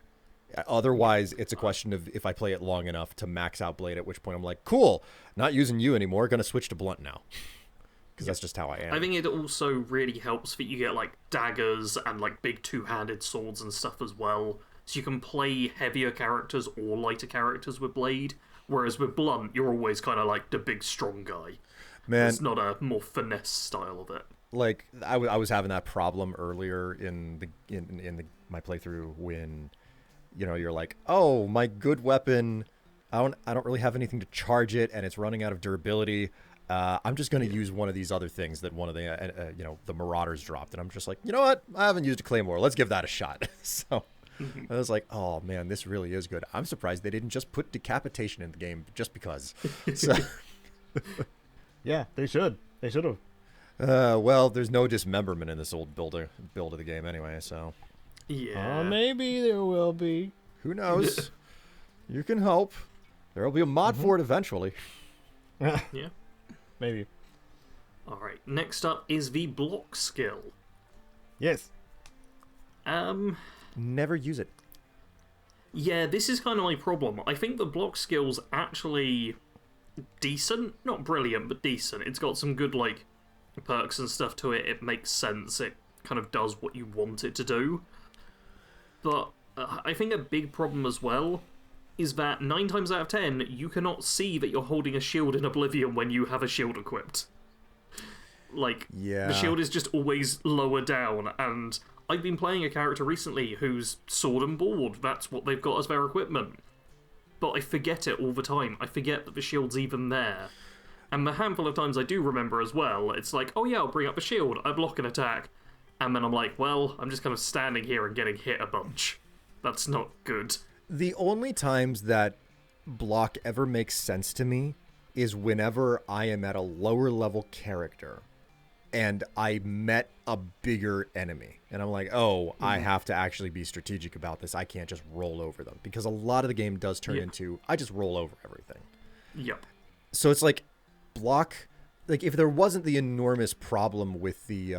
Otherwise, it's a question of if I play it long enough to max out blade, at which point I'm like, cool, not using you anymore, gonna switch to blunt now. because that's just how I am. I think it also really helps that you get like daggers and like big two-handed swords and stuff as well. So you can play heavier characters or lighter characters with blade, whereas with blunt, you're always kind of like the big strong guy. Man, it's not a more finesse style of it. Like I was having that problem earlier in my playthrough when, you know, you're like, oh, my good weapon, I don't really have anything to charge it, and it's running out of durability. I'm just going to use one of these other things that one of the the Marauders dropped, and I'm just like, you know what? I haven't used a Claymore. Let's give that a shot. So I was like, oh man, this really is good. I'm surprised they didn't just put decapitation in the game just because. So yeah, they should. They should have. Well, there's no dismemberment in this old build of the game anyway, so. Yeah. Maybe there will be. Who knows? You can hope. There will be a mod for it eventually. Yeah. Maybe. Alright, next up is the block skill. Yes. Never use it. Yeah, this is kind of my problem. I think the block skill's actually decent. Not brilliant, but decent. It's got some good, like, perks and stuff to it. It makes sense. It kind of does what you want it to do. But I think a big problem as well is that 9 times out of 10, you cannot see that you're holding a shield in Oblivion when you have a shield equipped. Like, yeah. The shield is just always lower down, and I've been playing a character recently who's sword and board. That's what they've got as their equipment. But I forget it all the time. I forget that the shield's even there. And the handful of times I do remember as well, it's like, oh yeah, I'll bring up the shield, I block an attack. And then I'm like, well, I'm just kind of standing here and getting hit a bunch. That's not good. The only times that block ever makes sense to me is whenever I am at a lower level character and I met a bigger enemy. And I'm like, oh, I have to actually be strategic about this. I can't just roll over them. Because a lot of the game does turn into, I just roll over everything. Yep. So it's like, block, like if there wasn't the enormous problem with the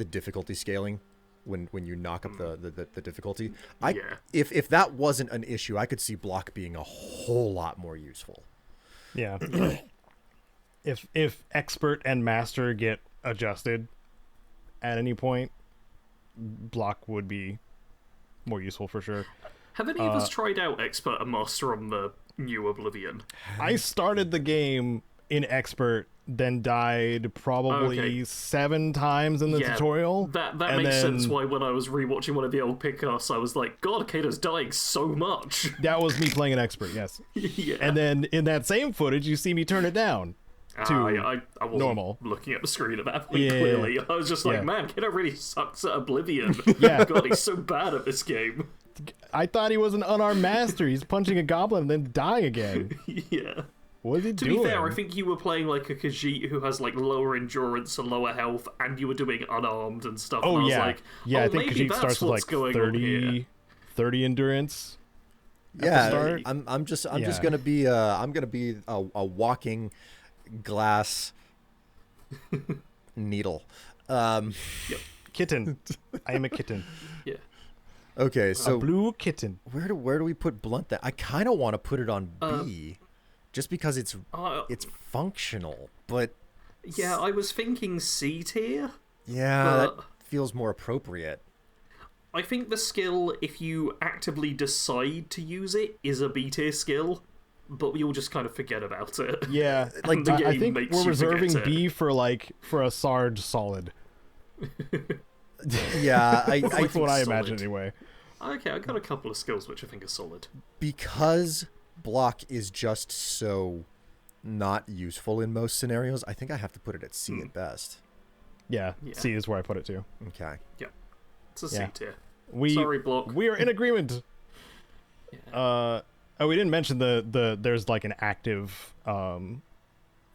difficulty scaling, when you knock up the difficulty, if that wasn't an issue, I could see block being a whole lot more useful. Yeah. If expert and master get adjusted at any point, block would be more useful for sure. Have any of us tried out expert and master on the new Oblivion? I started the game in expert, then died probably 7 times in the tutorial. That makes sense why when I was rewatching one of the old PIPCASts, I was like, God, Caedo's dying so much. That was me playing an expert, yes. Yeah. And then in that same footage, you see me turn it down to I wasn't normal. Looking at the screen at that point, clearly. I was just like, man, Caedo really sucks at Oblivion. Yeah. God, he's so bad at this game. I thought he was an unarmed master. He's punching a goblin and then die again. Yeah. What is he doing? To be fair, I think you were playing like a Khajiit who has like lower endurance and lower health, and you were doing unarmed and stuff. Oh, and I was yeah. like, Yeah, I think maybe Khajiit that's starts with what's like going on here. 30 endurance. Yeah, I'm just gonna be a walking glass needle. Kitten. I am a kitten. Yeah. Okay, so a blue kitten. Where do we put blunt? That I kind of want to put it on B, just because it's functional. But yeah, I was thinking C tier. Yeah, that feels more appropriate. I think the skill, if you actively decide to use it, is a B tier skill, but you'll just kind of forget about it. Yeah, like I think we're reserving B for a Sarge solid. Yeah, that's what I imagine anyway. Okay, I got a couple of skills which I think are solid. Because block is just so not useful in most scenarios, I think I have to put it at C at best. Yeah, C is where I put it too. Okay. Yeah. It's a C tier. Sorry, block. We are in agreement. Yeah. We didn't mention there's like an active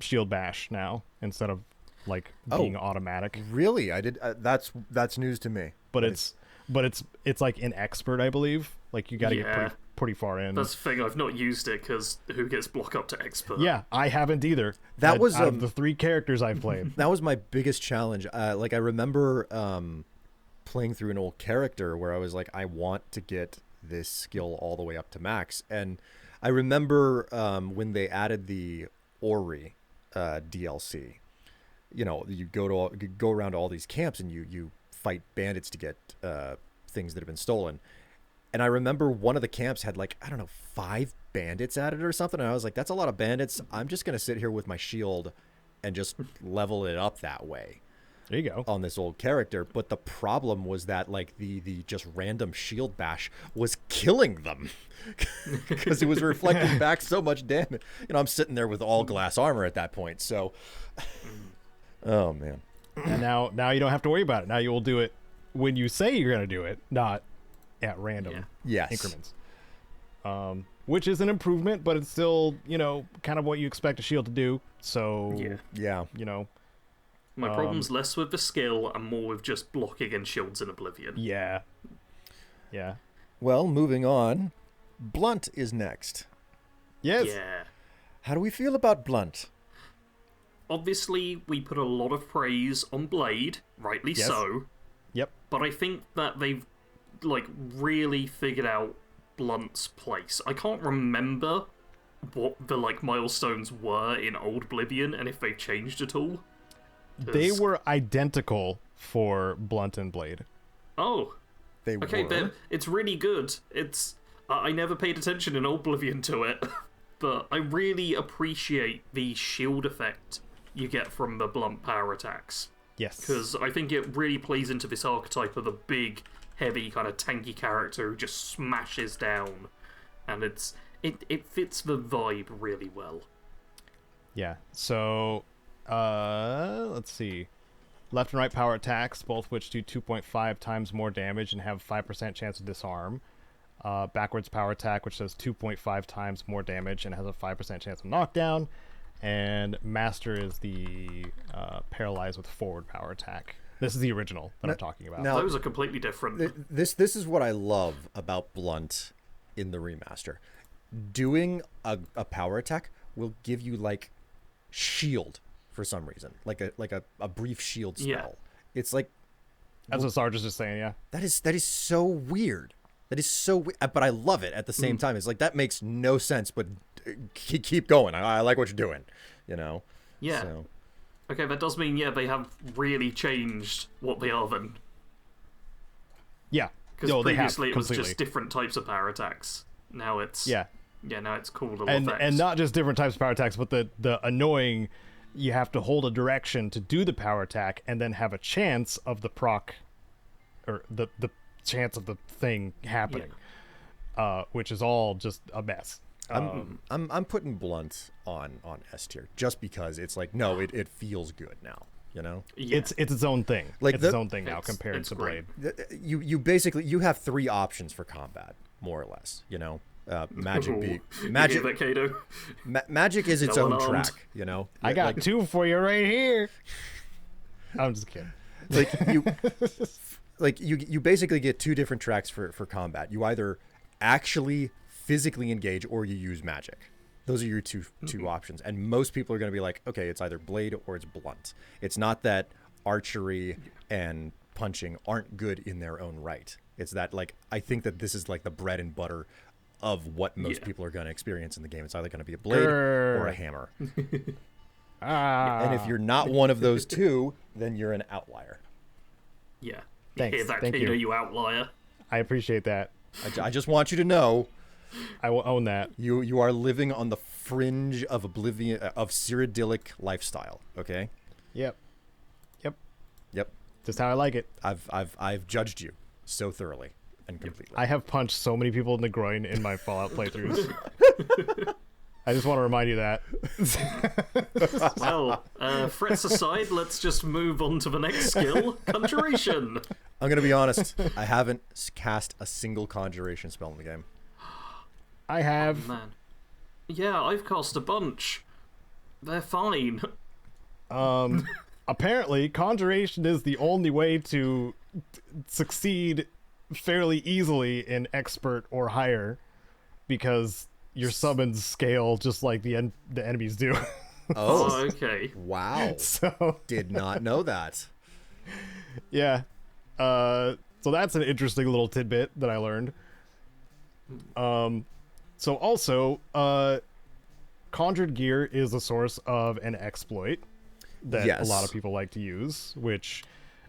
shield bash now instead of like being automatic. Really? I did. That's news to me. But it's like in expert, I believe. Like you got to get pretty far in. That's the thing. I've not used it because who gets block up to expert? Yeah, I haven't either. That was out of the 3 characters I've played. That was my biggest challenge. Like I remember playing through an old character where I was like, I want to get this skill all the way up to max. And I remember when they added the Ori DLC. you go around to all these camps and you fight bandits to get things that have been stolen. And I remember one of the camps had like, I don't know, 5 bandits at it or something. And I was like, that's a lot of bandits. I'm just going to sit here with my shield and just level it up that way. There you go. On this old character. But the problem was that like the just random shield bash was killing them because it was reflecting back so much damage. I'm sitting there with all glass armor at that point. So, oh man. And now you don't have to worry about it. Now you will do it when you say you're going to do it, not at random increments. Which is an improvement, but it's still, kind of what you expect a shield to do. So, yeah. My problem's less with the skill and more with just blocking and shields in Oblivion. Yeah. Well, moving on. Blunt is next. Yes. Yeah. How do we feel about Blunt? Obviously, we put a lot of praise on Blade, rightly so. Yep. But I think that they've, really figured out Blunt's place. I can't remember what the, milestones were in Old Oblivion and if they've changed at all. They were identical for Blunt and Blade. Oh. They were? But it's really good. It's... I never paid attention in Old Oblivion to it, but I really appreciate the shield effect you get from the Blunt power attacks. Yes. Because I think it really plays into this archetype of the big, heavy, kind of tanky character who just smashes down. And it fits the vibe really well. Yeah, so... let's see. Left and right power attacks, both which do 2.5 times more damage and have 5% chance of disarm. Backwards power attack, which does 2.5 times more damage and has a 5% chance of knockdown. And Master is the paralyzed with forward power attack. This is the original that I'm talking about. Now, those are completely different. This is what I love about Blunt in the remaster. Doing a power attack will give you shield for some reason, like a brief shield spell. Yeah. It's like that's what Sarge was just saying. Yeah, that is so weird. That is so weird, but I love it at the same time. It's like that makes no sense, but keep going. I like what you're doing. Yeah. So. Okay, that does mean they have really changed what they are then. Yeah. Because previously it was just different types of power attacks. Now it's now it's cool little effects. And not just different types of power attacks, but the annoying. You have to hold a direction to do the power attack, and then have a chance of the proc, or the chance of the thing happening, which is all just a mess. I'm putting Blunt on S tier just because it's it feels good now. Yeah. It's its own thing. It's its own thing now compared to great. Blade. You basically have 3 options for combat, more or less. Magic magic is its own track. I got 2 for you right here. I'm just kidding. You basically get 2 different tracks for combat. You either actually physically engage or you use magic. Those are your two options. And most people are going to be like, okay, it's either Blade or it's Blunt. It's not that archery and punching aren't good in their own right. It's that I think that this is the bread and butter of what most people are going to experience in the game. It's either going to be a blade or a hammer. And if you're not one of those 2, then you're an outlier. Yeah. Thanks. Hear that, Thank Caedo, you. you outlier. I appreciate that. I just want you to know. I will own that. You are living on the fringe of Oblivion, of Cyrodiilic lifestyle, okay? Yep. Yep. Just how I like it. I've judged you so thoroughly and completely. I have punched so many people in the groin in my Fallout playthroughs. I just want to remind you that. Well, threats aside, let's just move on to the next skill, Conjuration. I'm going to be honest. I haven't cast a single Conjuration spell in the game. I have. Man. Yeah, I've cast a bunch. They're fine. Apparently, Conjuration is the only way to succeed fairly easily in Expert or higher, because your summons scale just like the enemies do. Oh, okay. Wow. So did not know that. Yeah. So that's an interesting little tidbit that I learned. So also, Conjured Gear is a source of an exploit. that a lot Yes. of people like to use, which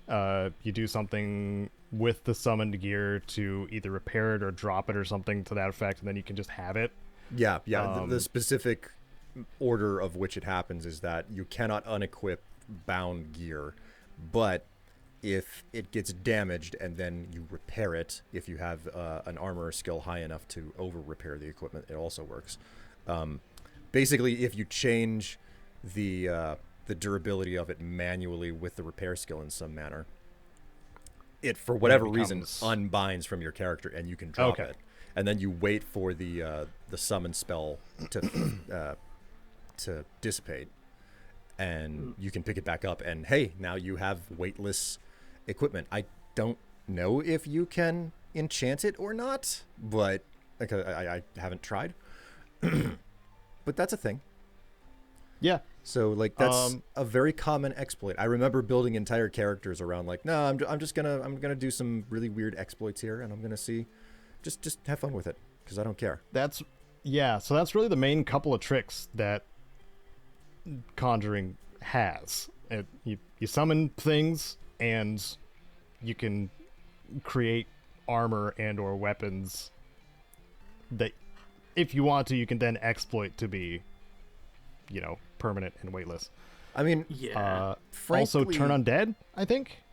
you do something with the summoned gear to either repair it or drop it or something to that effect, and then you can just have it. Yeah. The specific order of which it happens is that you cannot unequip bound gear, but if it gets damaged and then you repair it, if you have an armor skill high enough to over repair the equipment, it also works. Basically, if you change the durability of it manually with the repair skill in some manner, it for whatever reason unbinds from your character and you can drop it, and then you wait for the summon spell to dissipate, and you can pick it back up, and hey, now you have weightless equipment. I don't know if you can enchant it or not, but I haven't tried. But that's a thing. Yeah. So like that's a very common exploit. I remember building entire characters around like, no, I'm gonna do some really weird exploits here, and I'm gonna see, just have fun with it because I don't care. So that's really the main couple of tricks that Conjuring has. You summon things, and you can create armor and or weapons that, if you want to, you can then exploit to be, permanent and weightless. I mean, frankly, also turn undead, I think.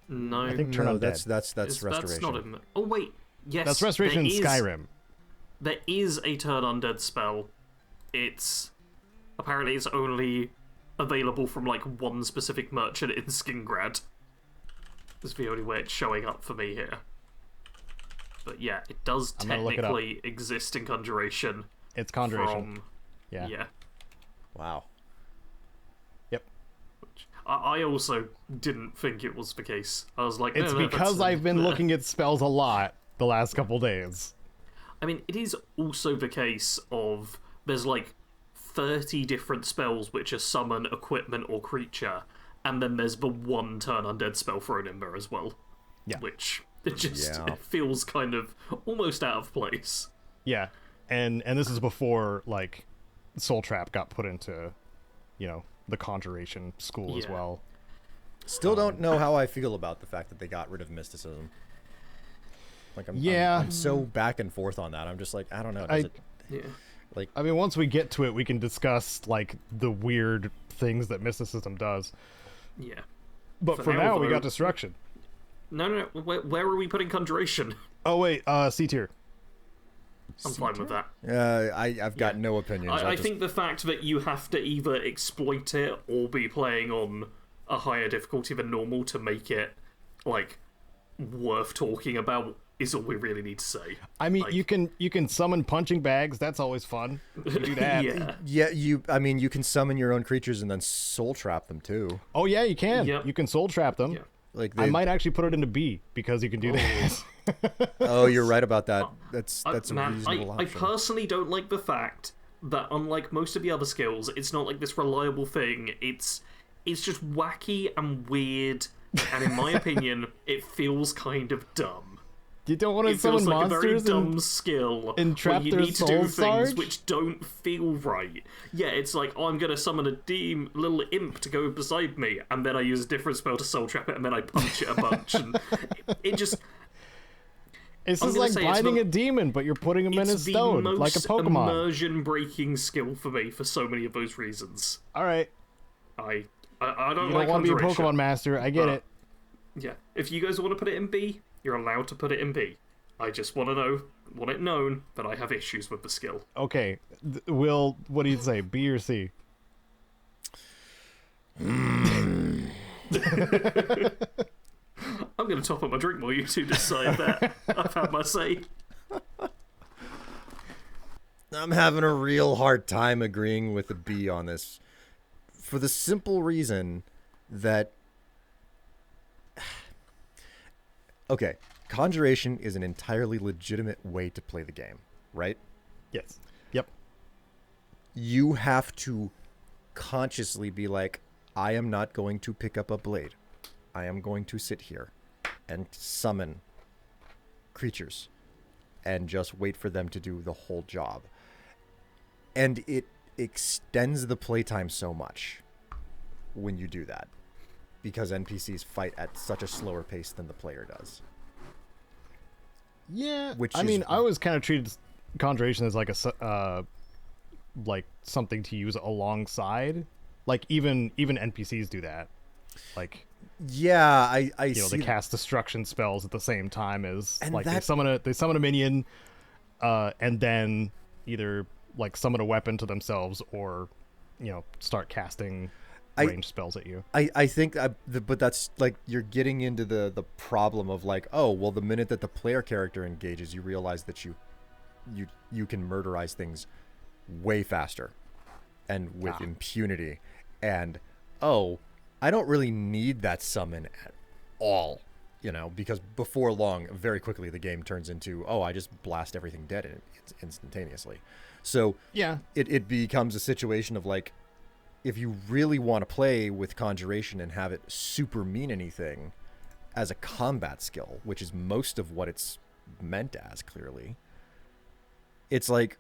No, I think turn undead. That's restoration. That's not oh wait, yes, that's restoration in Skyrim. There is a turn undead spell. Apparently it's only available from like one specific merchant in Skingrad. That's the only way it's showing up for me here. But yeah, it does technically exist in Conjuration. It's Conjuration. Yeah. Wow. Yep. I also didn't think it was the case. I was like, it's because I've been looking at spells a lot the last couple days. I mean, it is also the case of there's like 30 different spells which are summon, equipment, or creature, and then there's the one turn undead spell thrown in there as well. Yeah. Which it feels kind of almost out of place. Yeah. And this is before like Soul Trap got put into, the Conjuration school as well. Still don't know how I feel about the fact that they got rid of mysticism. Like I'm so back and forth on that. I'm just like, I don't know. I mean, once we get to it, we can discuss like the weird things that mysticism does. Yeah. But for now, we got destruction. No. Where are we putting Conjuration? Oh wait, C tier. I'm fine with that. I've got no opinions. I think the fact that you have to either exploit it or be playing on a higher difficulty than normal to make it like worth talking about is all we really need to say. I mean, you can summon punching bags. That's always fun. You do that. You can summon your own creatures and then soul trap them too. Oh yeah, you can. Yep. You can soul trap them. Yeah. I might actually put it into B because you can do that. Oh, you're right about that. That's a reasonable option. I personally don't like the fact that, unlike most of the other skills, it's not like this reliable thing. It's just wacky and weird, and in my opinion, it feels kind of dumb. You don't want to summon monsters a very dumb skill and trap where you their need to do things Sarge? which don't feel right. Yeah, it's like, oh, I'm going to summon a little imp to go beside me, and then I use a different spell to soul trap it, and then I punch it a bunch, and it just... It's just like binding a demon, but you're putting him in a stone, like a Pokemon. It's the most immersion-breaking skill for me for so many of those reasons. All right. I don't like Conjuration. You don't want to be a Pokemon master, I get it. Yeah, if you guys want to put it in B, you're allowed to put it in B. I just want it known that I have issues with the skill. Okay, Will, what do you say, B or C? I'm going to top up my drink while you two decide that. I've had my say. I'm having a real hard time agreeing with the B on this, for the simple reason that... Okay, Conjuration is an entirely legitimate way to play the game, right? Yes. Yep. You have to consciously be like, I am not going to pick up a blade. I am going to sit here and summon creatures and just wait for them to do the whole job. And it extends the playtime so much. when you do that, because NPCs fight at such a slower pace than the player does. Yeah, I mean, I always kind of treated Conjuration as like like something to use alongside. Like even NPCs do that. Like, yeah, I you know, see they cast destruction spells at the same time as And like that- they summon a minion, and then either like summon a weapon to themselves or, you know, start casting ranged spells at you. I think, but that's like you're getting into the problem of like, oh, well, the minute that the player character engages, you realize that you can murderize things way faster and with impunity, and oh, I don't really need that summon at all, you know, because before long, very quickly, the game turns into, oh, I just blast everything dead instantaneously. So Yeah. it becomes a situation of like, if you really want to play with Conjuration and have it super mean anything as a combat skill, which is most of what it's meant as, clearly, it's like,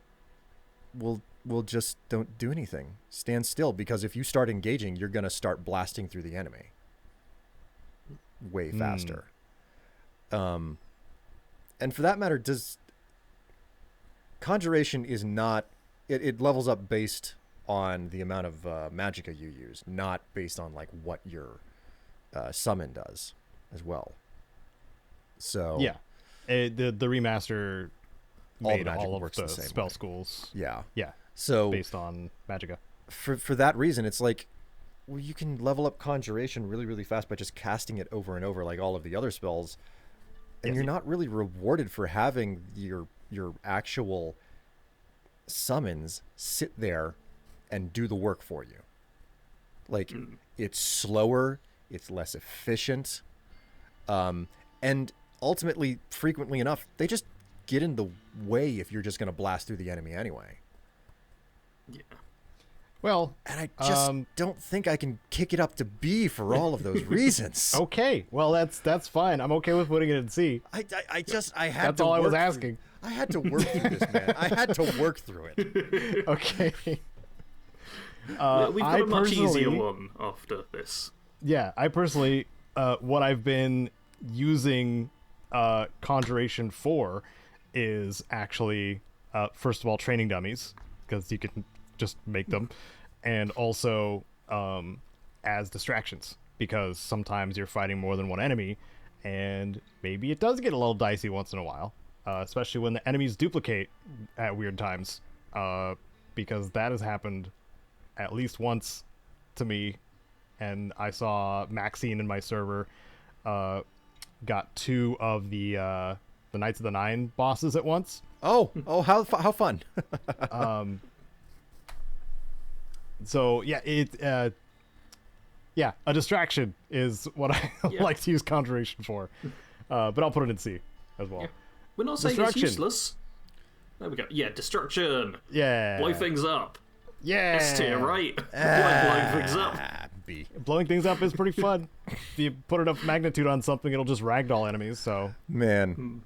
we'll just don't do anything. Stand still, because if you start engaging, you're going to start blasting through the enemy way faster. And for that matter, Conjuration is not... It levels up based on the amount of magicka you use, not based on like what your summon does as well. So Yeah, the remaster all the made magic all of works the the same spell way. schools. Yeah. Yeah, So based on magicka. for that reason, it's like, well, you can level up Conjuration really, really fast by just casting it over and over like all of the other spells, and Yes. you're not really rewarded for having your actual summons sit there and do the work for you. Like, it's slower, it's less efficient, and ultimately, frequently enough, they just get in the way if you're just going to blast through the enemy anyway. Yeah. Well, And I just don't think I can kick it up to B for all of those reasons. okay. Well, that's fine. I'm okay with putting it in C. I had That's to all I was work asking. I had to work through this, man. I had to work through it. Okay. We've got a much easier personally- one after this. Yeah, I personally, what I've been using Conjuration for is actually, first of all, training dummies, because you can just make them, and also as distractions, because sometimes you're fighting more than one enemy, and maybe it does get a little dicey once in a while, especially when the enemies duplicate at weird times, because that has happened at least once to me. And I saw Maxine in my server got 2 of the Knights of the Nine bosses at once. Oh, how fun. So yeah, a distraction is what I like to use Conjuration for. But I'll put it in C as well. Yeah. We're not saying it's Destruction. useless. There we go. Yeah, destruction. Yeah. Blow things up. Yeah. S tier, right? Blowing things up. B. Blowing things up is pretty fun. If you put enough magnitude on something, it'll just ragdoll enemies. So Man.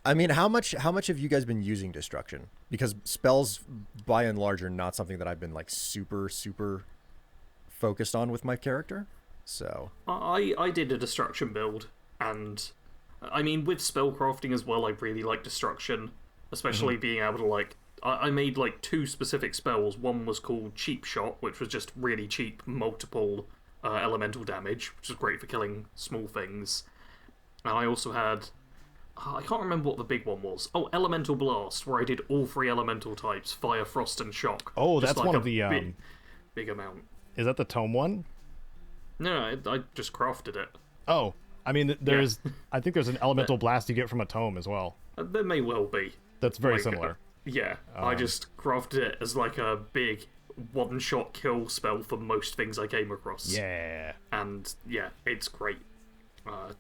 I mean, how much have you guys been using destruction? Because spells, by and large, are not something that I've been like super focused on with my character. So I did a destruction build, and I mean, with spellcrafting as well, I really like destruction, especially being able to like. I made like 2 specific spells. One was called Cheap Shot, which was just really cheap multiple elemental damage, which is great for killing small things. And I also had, I can't remember what the big one was. Oh, Elemental Blast, where I did all 3 elemental types: Fire, Frost, and Shock. Oh, Just that's like one a of the big amount. is that the tome one? No, I just crafted it. Oh, I mean, there's I think there's an elemental blast you get from a tome as well. There may well be. That's very Like, similar. Yeah, I just crafted it as like a big one-shot kill spell for most things I came across. Yeah. And yeah, it's great. I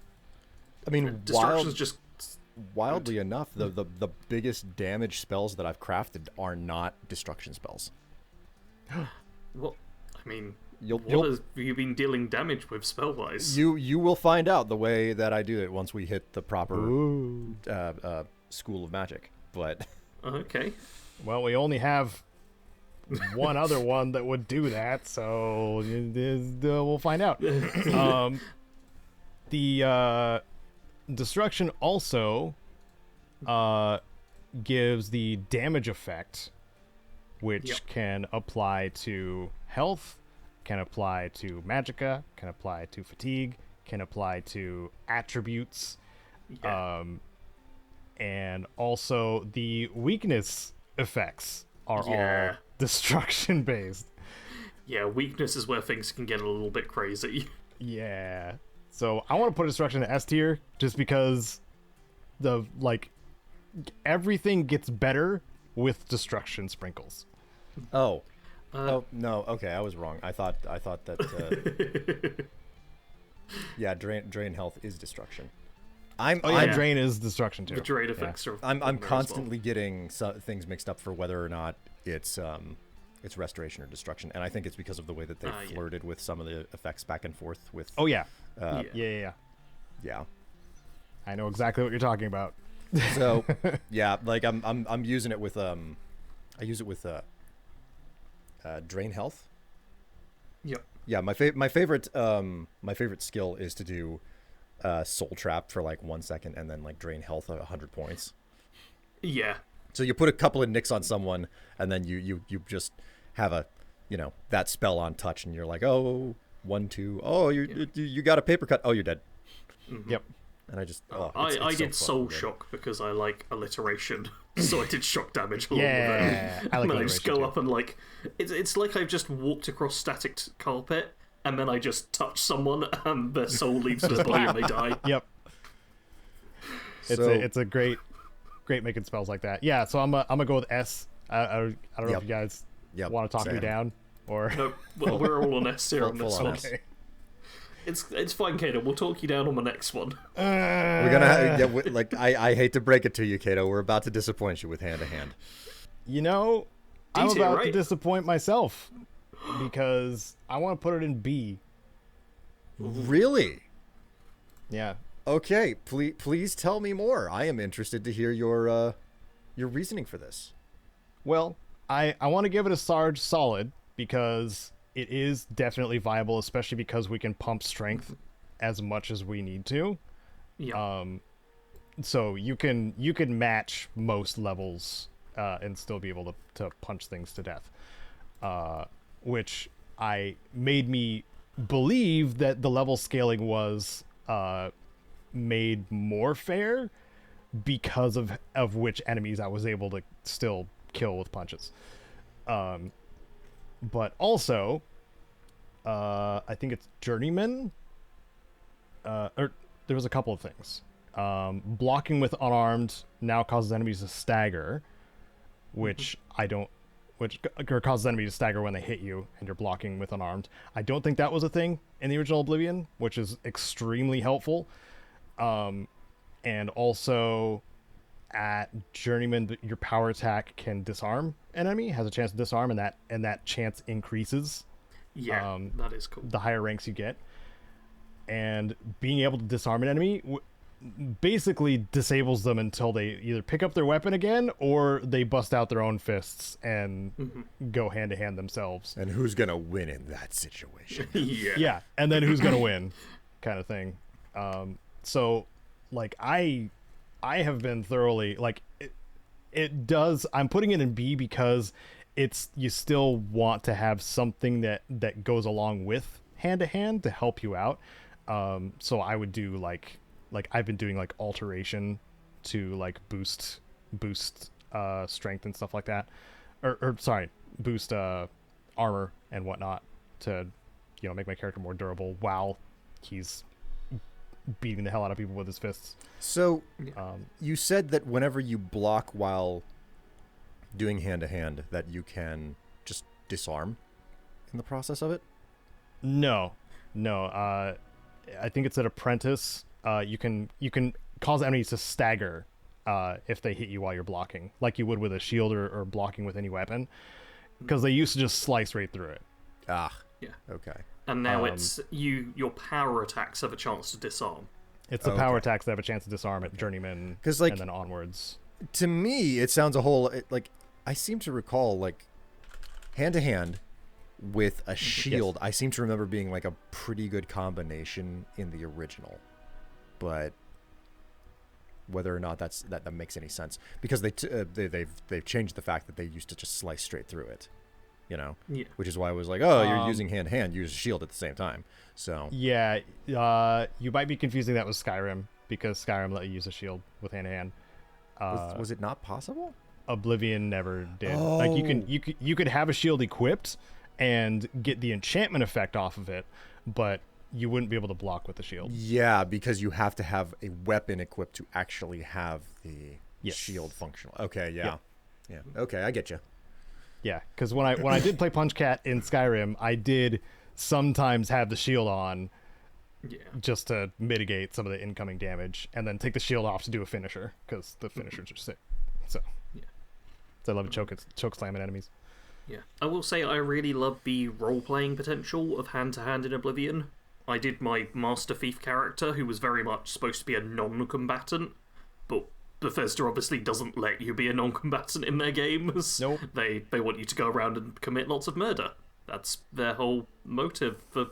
mean, Destruction's just wildly enough, the biggest damage spells that I've crafted are not destruction spells. what I mean. You'll What have you been dealing damage with spell-wise? you will find out the way that I do it once we hit the proper Ooh. school of magic. But Okay. Well, we only have one other one that would do that, so we'll find out. The destruction also gives the damage effect, which can apply to health, can apply to magicka, can apply to fatigue, can apply to attributes, and also the weakness effects are all destruction based. Yeah, weakness is where things can get a little bit crazy. Yeah. So I want to put destruction in S tier just because everything gets better with destruction sprinkles. Oh. Oh no, okay, I was wrong. I thought that yeah, drain health is destruction. Drain is destruction too. The drain effects are. I'm constantly getting things mixed up for whether or not it's restoration or destruction, and I think it's because of the way that they flirted with some of the effects back and forth with. Oh yeah. Yeah. I know exactly what you're talking about. So yeah, like I'm using it with I use it with drain health. Yep. Yeah, my favorite skill is to do soul trap for like 1 second and then like drain health 100 points. Yeah. So you put a couple of nicks on someone and then you just have a that spell on touch and you're like, oh, 1 2, oh, you got a paper cut, oh, you're dead. Mm-hmm. Yep. And I just I did soul shock because I like alliteration, so I did shock damage along with it. I like and I just go too. up and like it's like I've just walked across static carpet and then I just touch someone and their soul leaves their body and they die. Yep. It's a great making spells like that. Yeah, so I'm gonna go with S. I don't know if you guys want to talk me down or. No, we're all on S here on this full one. Okay. It's fine, Caedo. We'll talk you down on the next one. We're gonna I hate to break it to you, Caedo. We're about to disappoint you with hand to hand. I'm about to right? disappoint myself because I want to put it in B. Really? Yeah. Okay, please tell me more. I am interested to hear your reasoning for this. Well, I want to give it a Sarge solid because it is definitely viable, especially because we can pump strength as much as we need to. Yeah. So you can match most levels and still be able to punch things to death, which made me believe that the level scaling was made more fair because of which enemies I was able to still kill with punches. But also, I think it's Journeyman. Or there was a couple of things. Blocking with unarmed now causes enemies to stagger, which causes enemies to stagger when they hit you, and you're blocking with unarmed. I don't think that was a thing in the original Oblivion, which is extremely helpful. And also, at Journeyman, your power attack can disarm an enemy, has a chance to disarm, and that chance increases. Yeah, that is cool. The higher ranks you get. And being able to disarm an enemy basically disables them until they either pick up their weapon again or they bust out their own fists and go hand to hand themselves. And who's gonna win in that situation? Yeah, and then who's gonna win, kind of thing. So, like, I have been thoroughly like it does. I'm putting it in B because you still want to have something that goes along with hand to hand to help you out. So I would do like I've been doing like alteration to like boost strength and stuff like that, or sorry, boost armor and whatnot to make my character more durable while he's beating the hell out of people with his fists. So you said that whenever you block while doing hand to hand that you can just disarm in the process of it? No. I think it's an apprentice. You can cause enemies to stagger if they hit you while you're blocking, like you would with a shield or blocking with any weapon, because they used to just slice right through it. Ah, yeah. Okay. And now it's your power attacks have a chance to disarm. It's the power attacks that have a chance to disarm at Journeyman, and then onwards. To me, it sounds a whole like I seem to recall like hand to hand with a shield, I seem to remember being like a pretty good combination in the original, but whether or not that makes any sense, because they've changed the fact that they used to just slice straight through it, you know, which is why I was like, oh, you're using hand to hand, use a shield at the same time. So yeah, you might be confusing that with Skyrim, because Skyrim let you use a shield with hand to hand. Was it not possible? Oblivion never did. Oh. Like you could have a shield equipped and get the enchantment effect off of it, but you wouldn't be able to block with the shield. Yeah, because you have to have a weapon equipped to actually have the shield functional. Okay, yeah. Okay, I get you. Yeah, because when I did play Punch Cat in Skyrim, I did sometimes have the shield on, just to mitigate some of the incoming damage, and then take the shield off to do a finisher, because the finishers are sick. So I love choke slamming enemies. Yeah, I will say I really love the role-playing potential of hand-to-hand in Oblivion. I did my Master Thief character, who was very much supposed to be a non-combatant, but Bethesda obviously doesn't let you be a non-combatant in their games. Nope. They want you to go around and commit lots of murder. That's their whole motive for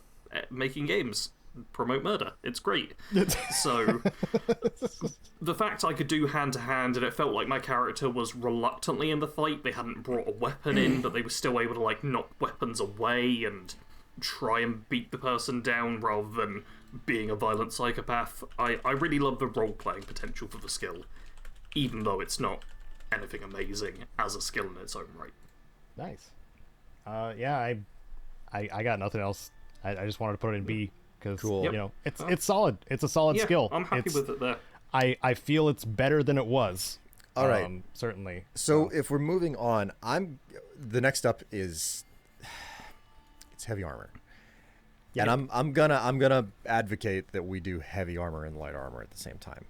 making games. Promote murder. It's great. So the fact I could do hand-to-hand, and it felt like my character was reluctantly in the fight. They hadn't brought a weapon in, but they were still able to like knock weapons away and try and beat the person down rather than being a violent psychopath. I really love the role-playing potential for the skill, even though it's not anything amazing as a skill in its own right. Nice. I got nothing else. I just wanted to put it in B, because you know it's solid. It's a solid skill. I'm happy with it there. I feel it's better than it was. All right. Certainly. So if we're moving on, the next up is it's heavy armor. Yeah. And I'm gonna advocate that we do heavy armor and light armor at the same time,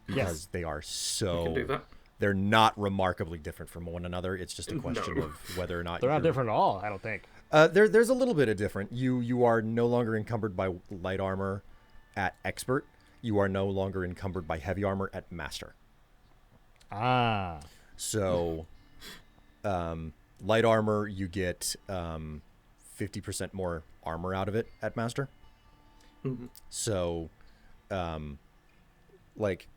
because they are We can do that. they're not remarkably different from one another. It's just a question of whether or not They're not different at all, I don't think. There's a little bit of different. You are no longer encumbered by light armor at expert. You are no longer encumbered by heavy armor at master. Ah. So, light armor, you get 50% more armor out of it at master. Mm-hmm. So, like,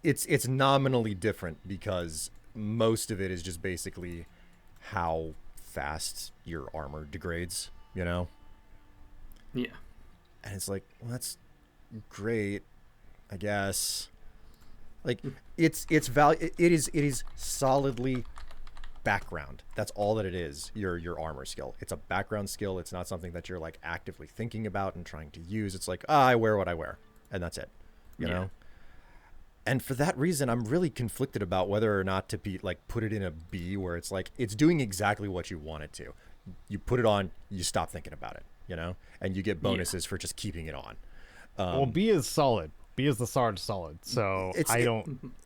it's nominally different, because most of it is just basically how fast your armor degrades, you know? Yeah. And it's like, well, that's great, I guess. Like, it is solidly background. That's all that it is. Your armor skill. It's a background skill. It's not something that you're like actively thinking about and trying to use. It's like, I wear what I wear, and that's it. You know? And for that reason, I'm really conflicted about whether or not to put it in a B, where it's like, it's doing exactly what you want it to. You put it on, you stop thinking about it, you know? And you get bonuses for just keeping it on. Well, B is solid. B is the Sarge solid. So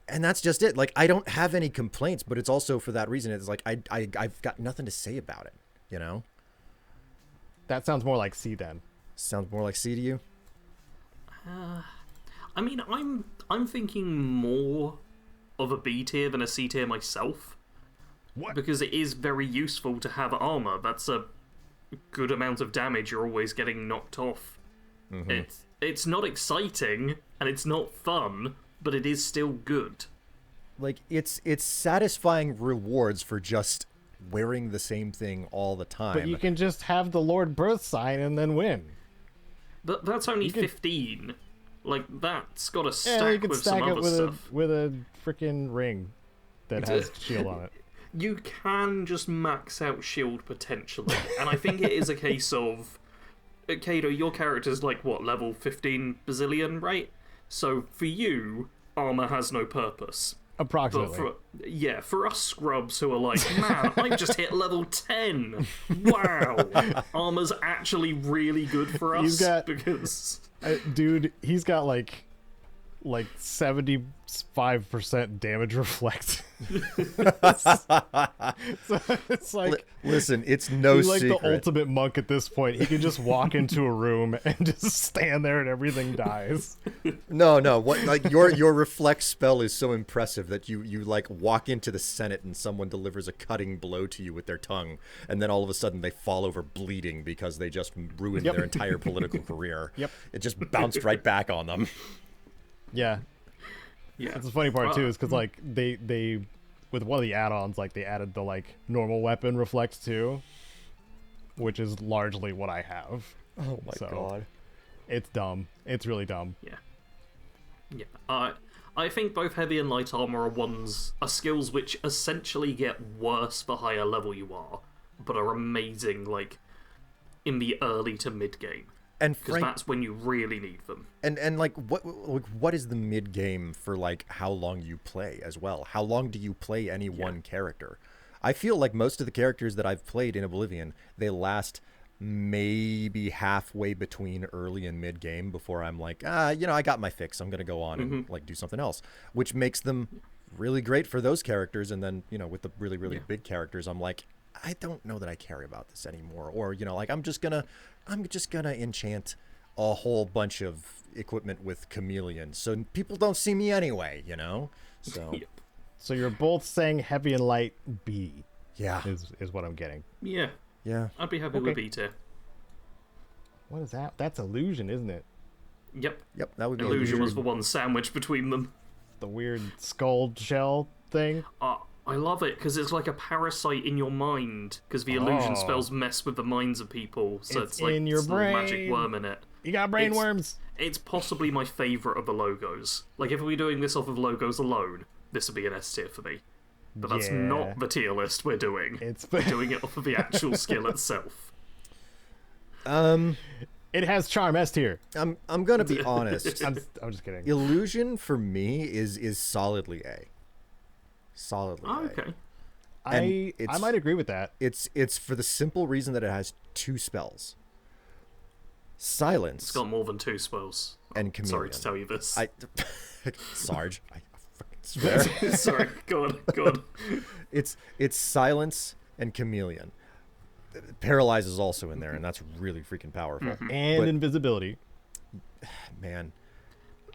and that's just it. Like, I don't have any complaints, but it's also for that reason. It's like, I've got nothing to say about it, you know? That sounds more like C then. Sounds more like C to you? I mean, I'm thinking more of a B tier than a C tier myself. What? Because it is very useful to have armor. That's a good amount of damage you're always getting knocked off. Mm-hmm. It's not exciting and it's not fun, but it is still good. Like, it's satisfying rewards for just wearing the same thing all the time. But you can just have the Lord Birth sign and then win. But that's only 15. Like, that's got to stack you can with stack some it other with stuff. with a freaking ring that has shield on it. You can just max out shield potentially, and I think it is a case of Caedo, your character's like what, level 15 bazillion, right? So for you, armor has no purpose. Approximately. But for us scrubs who are like, man, I've just hit level 10. Wow, armor's actually really good for us. Because dude, he's got like 75% damage reflect. So it's like Listen, it's no he's like secret. the ultimate monk at this point. He can just walk into a room and just stand there and everything dies. No, what like your reflect spell is so impressive that you like walk into the Senate and someone delivers a cutting blow to you with their tongue, and then all of a sudden they fall over bleeding because they just ruined their entire political career. Yep. It just bounced right back on them. Yeah. Yeah. That's the funny part too, is because like they with one of the add-ons, like they added the like normal weapon reflect too, which is largely what I have. Oh my god. It's dumb. It's really dumb. Yeah. Yeah. I think both heavy and light armor are skills which essentially get worse the higher level you are, but are amazing like in the early to mid game. And because that's when you really need them. And like what is the mid game for like how long you play as well? How long do you play any one character? I feel like most of the characters that I've played in Oblivion, they last maybe halfway between early and mid game before I'm like, I got my fix. I'm gonna go on and like do something else, which makes them really great for those characters. And then with the really big characters, I'm like, I don't know that I care about this anymore. Or like I'm just gonna enchant a whole bunch of equipment with Chameleon so people don't see me anyway, So So you're both saying heavy and light B. Yeah. Is what I'm getting. Yeah. Yeah. I'd be happy with B tier. What is that? That's illusion, isn't it? Yep. That would be Illusion was the one sandwich between them. The weird skull shell thing. I love it because it's like a parasite in your mind because the illusion spells mess with the minds of people. So it's like in your this brain. little magic worm in it. You got brain worms. It's possibly my favorite of the logos. Like if we were doing this off of logos alone, this would be an S tier for me. But that's not the tier list we're doing. We're doing it off of the actual skill itself. It has charm S tier. I'm gonna be honest. I'm just kidding. Illusion for me is solidly A. Solidly A. Okay. I might agree with that. It's for the simple reason that it has 2 spells. Silence. It's got more than 2 spells. And Chameleon. Sorry to tell you this. Sarge, I fucking swear. Sorry, go on. It's silence and Chameleon. Paralyze is also in there, and that's really freaking powerful. And invisibility. Man,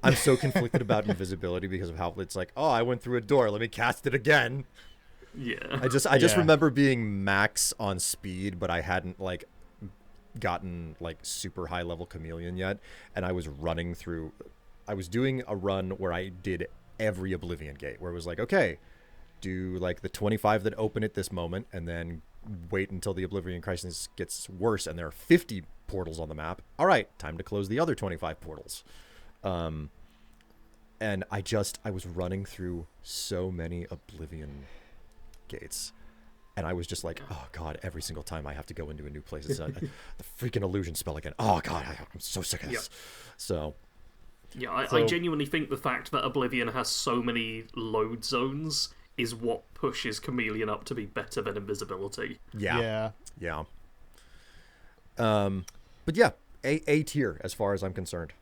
I'm so conflicted about invisibility because of how it's like, I went through a door, let me cast it again. Yeah. I just remember being max on speed, but I hadn't like gotten like super high level Chameleon yet, and I was doing a run where I did every Oblivion gate, where it was like, okay, do like the 25 that open at this moment, and then wait until the Oblivion crisis gets worse and there are 50 portals on the map. All right, time to close the other 25 portals. And I was running through so many Oblivion gates, and I was just like, oh god, every single time I have to go into a new place, it's the freaking illusion spell again. Oh god, I'm so sick of this. So I genuinely think the fact that Oblivion has so many load zones is what pushes Chameleon up to be better than invisibility. Yeah. But yeah, A tier as far as I'm concerned.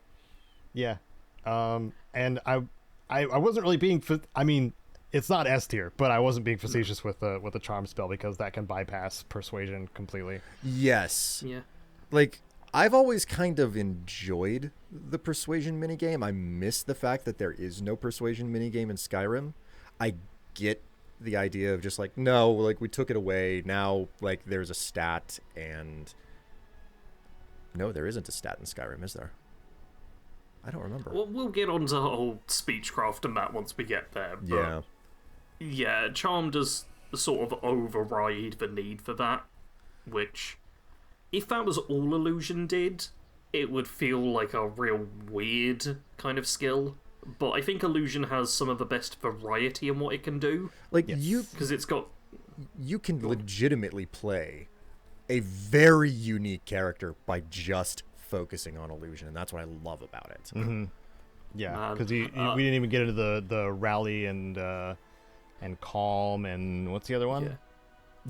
Yeah. And I wasn't really being it's not S tier, but I wasn't being facetious with the charm spell because that can bypass persuasion completely. Yes. Yeah. Like I've always kind of enjoyed the persuasion minigame. I miss the fact that there is no persuasion minigame in Skyrim. I get the idea of just like, no, like we took it away. Now like there's a stat, and no, there isn't a stat in Skyrim, is there? I don't remember. Well, we'll get onto the whole speechcraft and that once we get there. But yeah, Charm does sort of override the need for that, which, if that was all Illusion did, it would feel like a real weird kind of skill. But I think Illusion has some of the best variety in what it can do. Like because it's got... You can legitimately play a very unique character by just focusing on Illusion, and that's what I love about it. Mm-hmm. Yeah, because we didn't even get into the rally and calm and what's the other one?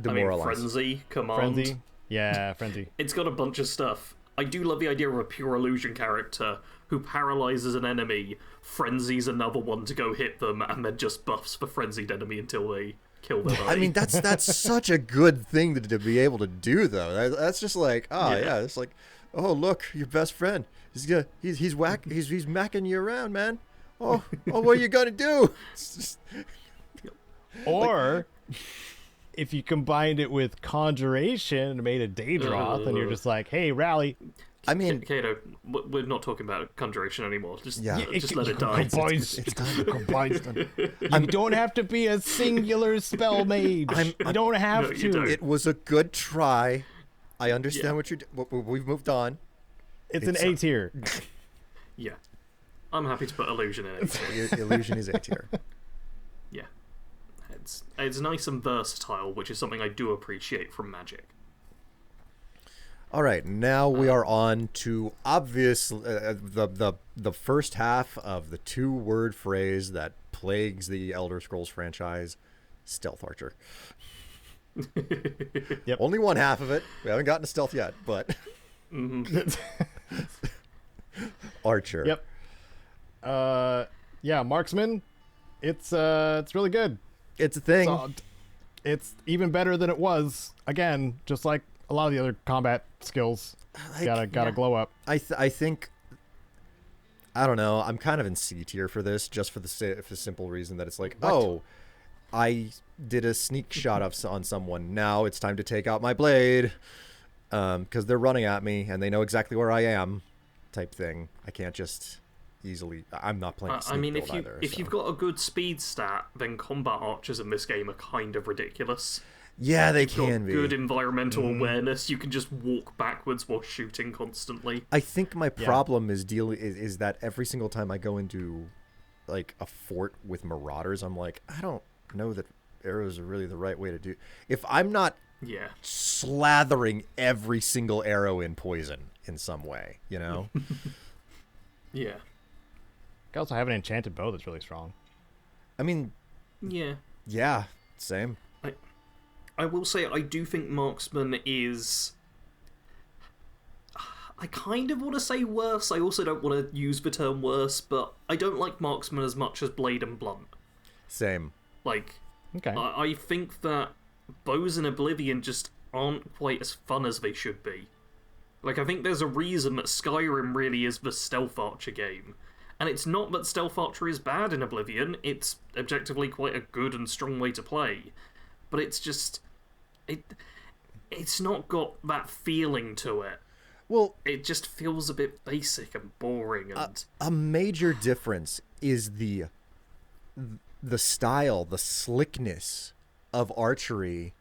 Demoralize. Frenzy, command. Frenzy. Yeah, Frenzy. It's got a bunch of stuff. I do love the idea of a pure illusion character who paralyzes an enemy, frenzies another one to go hit them, and then just buffs the frenzied enemy until they kill their buddy. I mean, that's such a good thing to be able to do, though. That's just like, it's like, oh, look, your best friend. He's macking you around, man. Oh, what are you gonna do? It's just... Or if you combined it with conjuration and made a Daedroth, and you're just like, hey, rally. I mean, Caedo, we're not talking about conjuration anymore. Just let it die. It's done. You don't have to be a singular spell mage. You don't have to. Don't. It was a good try. I understand what you're doing. We've moved on. It's an A tier. Yeah. I'm happy to put illusion in it. Illusion is A tier. Yeah. It's nice and versatile, which is something I do appreciate from Magic. All right, now we are on to the first half of the 2-word phrase that plagues the Elder Scrolls franchise, Stealth Archer. Yep. Only one half of it. We haven't gotten to stealth yet, but Archer. Yep. Yeah, Marksman. It's really good. It's a thing. It's even better than it was. Again, just like a lot of the other combat skills, gotta glow up. I think, I don't know. I'm kind of in C tier for this, just for the simple reason that it's like, I did a sneak shot on someone. Now it's time to take out my blade, because they're running at me and they know exactly where I am, type thing. I can't just easily. I'm not playing. I mean, if you've got a good speed stat, then combat archers in this game are kind of ridiculous. Yeah, they can be. Good environmental awareness. You can just walk backwards while shooting constantly. I think my problem is that every single time I go into like a fort with marauders, I'm like, I don't know that arrows are really the right way to do. If I'm not slathering every single arrow in poison in some way, you know? Yeah. I also have an enchanted bow that's really strong. I mean, yeah, same. I will say I do think Marksman is... I kind of want to say worse. I also don't want to use the term worse, but I don't like Marksman as much as Blade and Blunt. Same. Like, okay. I think that bows in Oblivion just aren't quite as fun as they should be. Like, I think there's a reason that Skyrim really is the Stealth Archer game. And it's not that Stealth Archer is bad in Oblivion, it's objectively quite a good and strong way to play. But it's just... It's not got that feeling to it. Well, it just feels a bit basic and boring. And a major difference is the style, the slickness of archery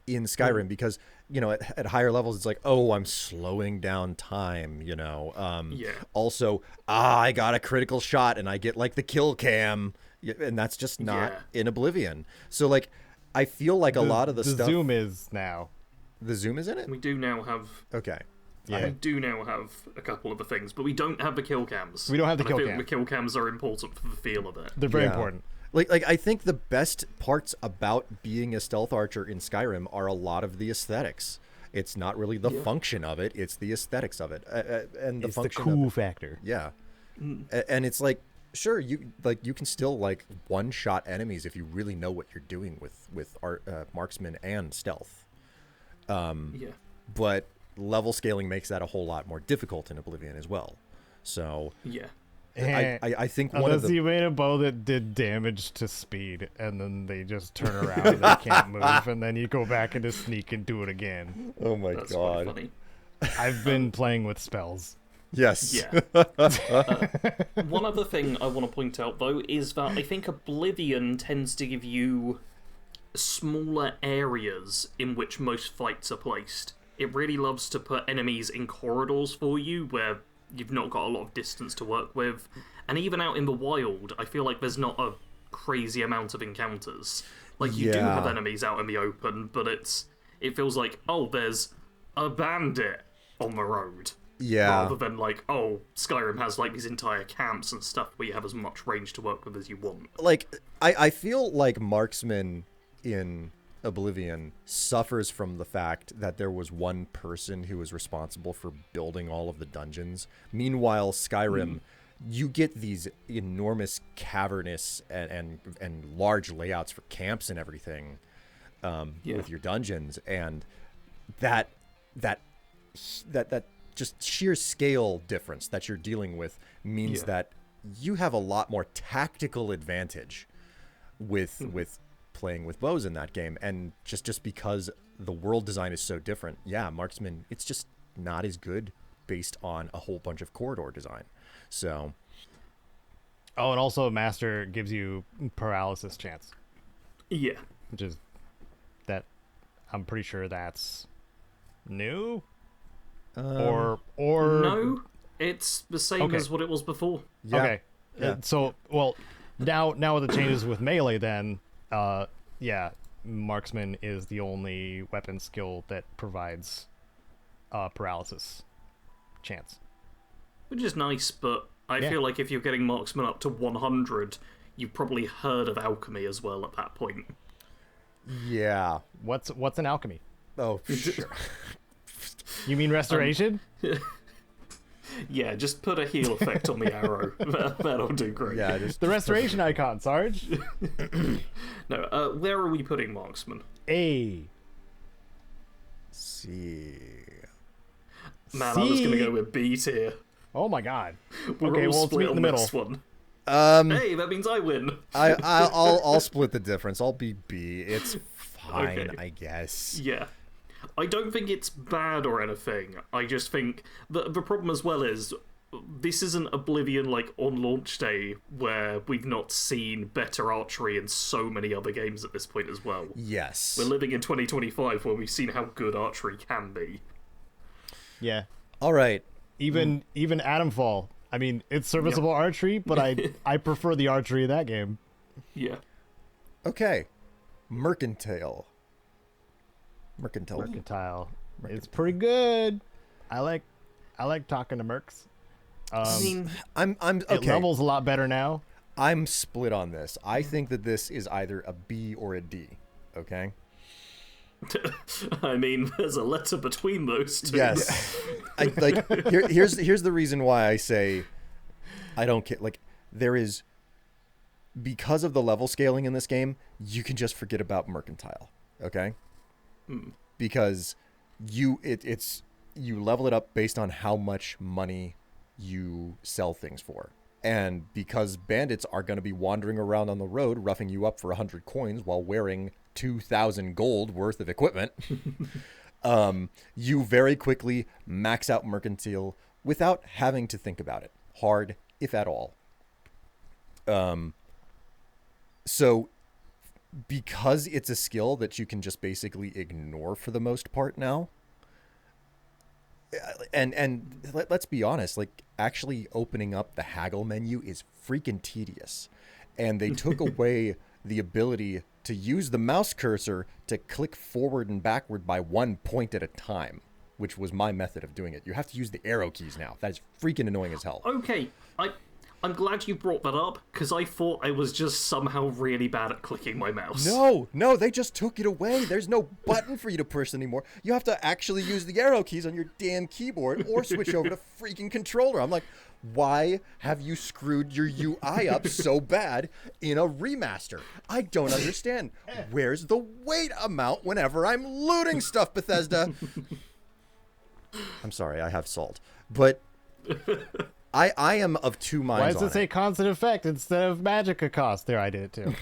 in Skyrim, because you know at higher levels it's like, oh, I'm slowing down time, you know. Also, I got a critical shot and I get like the kill cam, and that's just not in Oblivion. So like, I feel like a lot of the stuff. The zoom is now. The zoom is in it? We do now have... Okay. Yeah. We do now have a couple of the things, but we don't have the kill cams. We don't have the kill cams. The kill cams are important for the feel of it. They're very important. Like I think the best parts about being a stealth archer in Skyrim are a lot of the aesthetics. It's not really the function of it; it's the aesthetics of it, and the it's function. The cool factor. Yeah, and it's like, sure, you can still like one-shot enemies if you really know what you're doing with marksman and stealth. But level scaling makes that a whole lot more difficult in Oblivion as well. So I think one of the... you made a bow that did damage to speed, and then they just turn around and they can't move, and then you go back into sneak and do it again. Oh my That's god! Funny. I've been playing with spells. Yes. Yeah. One other thing I want to point out though is that I think Oblivion tends to give you smaller areas in which most fights are placed. It really loves to put enemies in corridors for you where you've not got a lot of distance to work with. And even out in the wild, I feel like there's not a crazy amount of encounters. Like, you do have enemies out in the open, but it feels like, oh, there's a bandit on the road. Yeah. Rather than like, oh, Skyrim has like these entire camps and stuff where you have as much range to work with as you want. Like, I feel like marksman in Oblivion suffers from the fact that there was one person who was responsible for building all of the dungeons. Meanwhile, Skyrim, you get these enormous cavernous and large layouts for camps and everything with your dungeons, and that just sheer scale difference that you're dealing with means that you have a lot more tactical advantage with playing with bows in that game. And just because the world design is so different, marksman, it's just not as good based on a whole bunch of corridor design. So and also master gives you paralysis chance, which is that I'm pretty sure that's new. Or no, it's the same as what it was before. Okay. So now with the changes with melee, then marksman is the only weapon skill that provides paralysis chance, which is nice. But I feel like if you're getting marksman up to 100, you've probably heard of alchemy as well at that point. Yeah. What's an alchemy? Oh, sure. You mean restoration? Yeah, just put a heal effect on the arrow. That'll do great. Yeah, just the restoration icon, Sarge. No, where are we putting marksman? A. C. Man, I was gonna go with B tier. Oh my god. We're Okay, all well, let's split meet in the on middle. this one. Hey, that means I win. I'll split the difference. I'll be B. It's fine, Okay. I guess. Yeah. I don't think it's bad or anything. I just think the problem as well is this isn't Oblivion like on launch day where we've not seen better archery in so many other games at this point as well. Yes. We're living in 2025 where we've seen how good archery can be. Yeah. All right. Even Atomfall. I mean, it's serviceable archery, but I prefer the archery of that game. Yeah. Okay. Mercantile. It's pretty good. I like talking to mercs. I mean, I'm okay. It levels a lot better now. I'm split on this. I think that this is either a B or a D. Okay. I mean, there's a letter between those two. Yes. Here's the reason why I say I don't care. Like, there is, because of the level scaling in this game, you can just forget about mercantile. Okay. Because you level it up based on how much money you sell things for. And because bandits are going to be wandering around on the road roughing you up for 100 coins while wearing 2,000 gold worth of equipment, you very quickly max out mercantile without having to think about it hard, if at all. So because it's a skill that you can just basically ignore for the most part now, and let's be honest, like, actually opening up the haggle menu is freaking tedious, and they took away the ability to use the mouse cursor to click forward and backward by 1 point at a time, which was my method of doing it. You have to use the arrow keys now. That is freaking annoying as hell. Okay, I'm glad you brought that up, because I thought I was just somehow really bad at clicking my mouse. No, they just took it away. There's no button for you to push anymore. You have to actually use the arrow keys on your damn keyboard or switch over to freaking controller. I'm like, why have you screwed your UI up so bad in a remaster? I don't understand. Where's the weight amount whenever I'm looting stuff, Bethesda? I'm sorry, I have salt. But I am of two minds. Why does it say constant effect instead of magica cost? There, I did it too.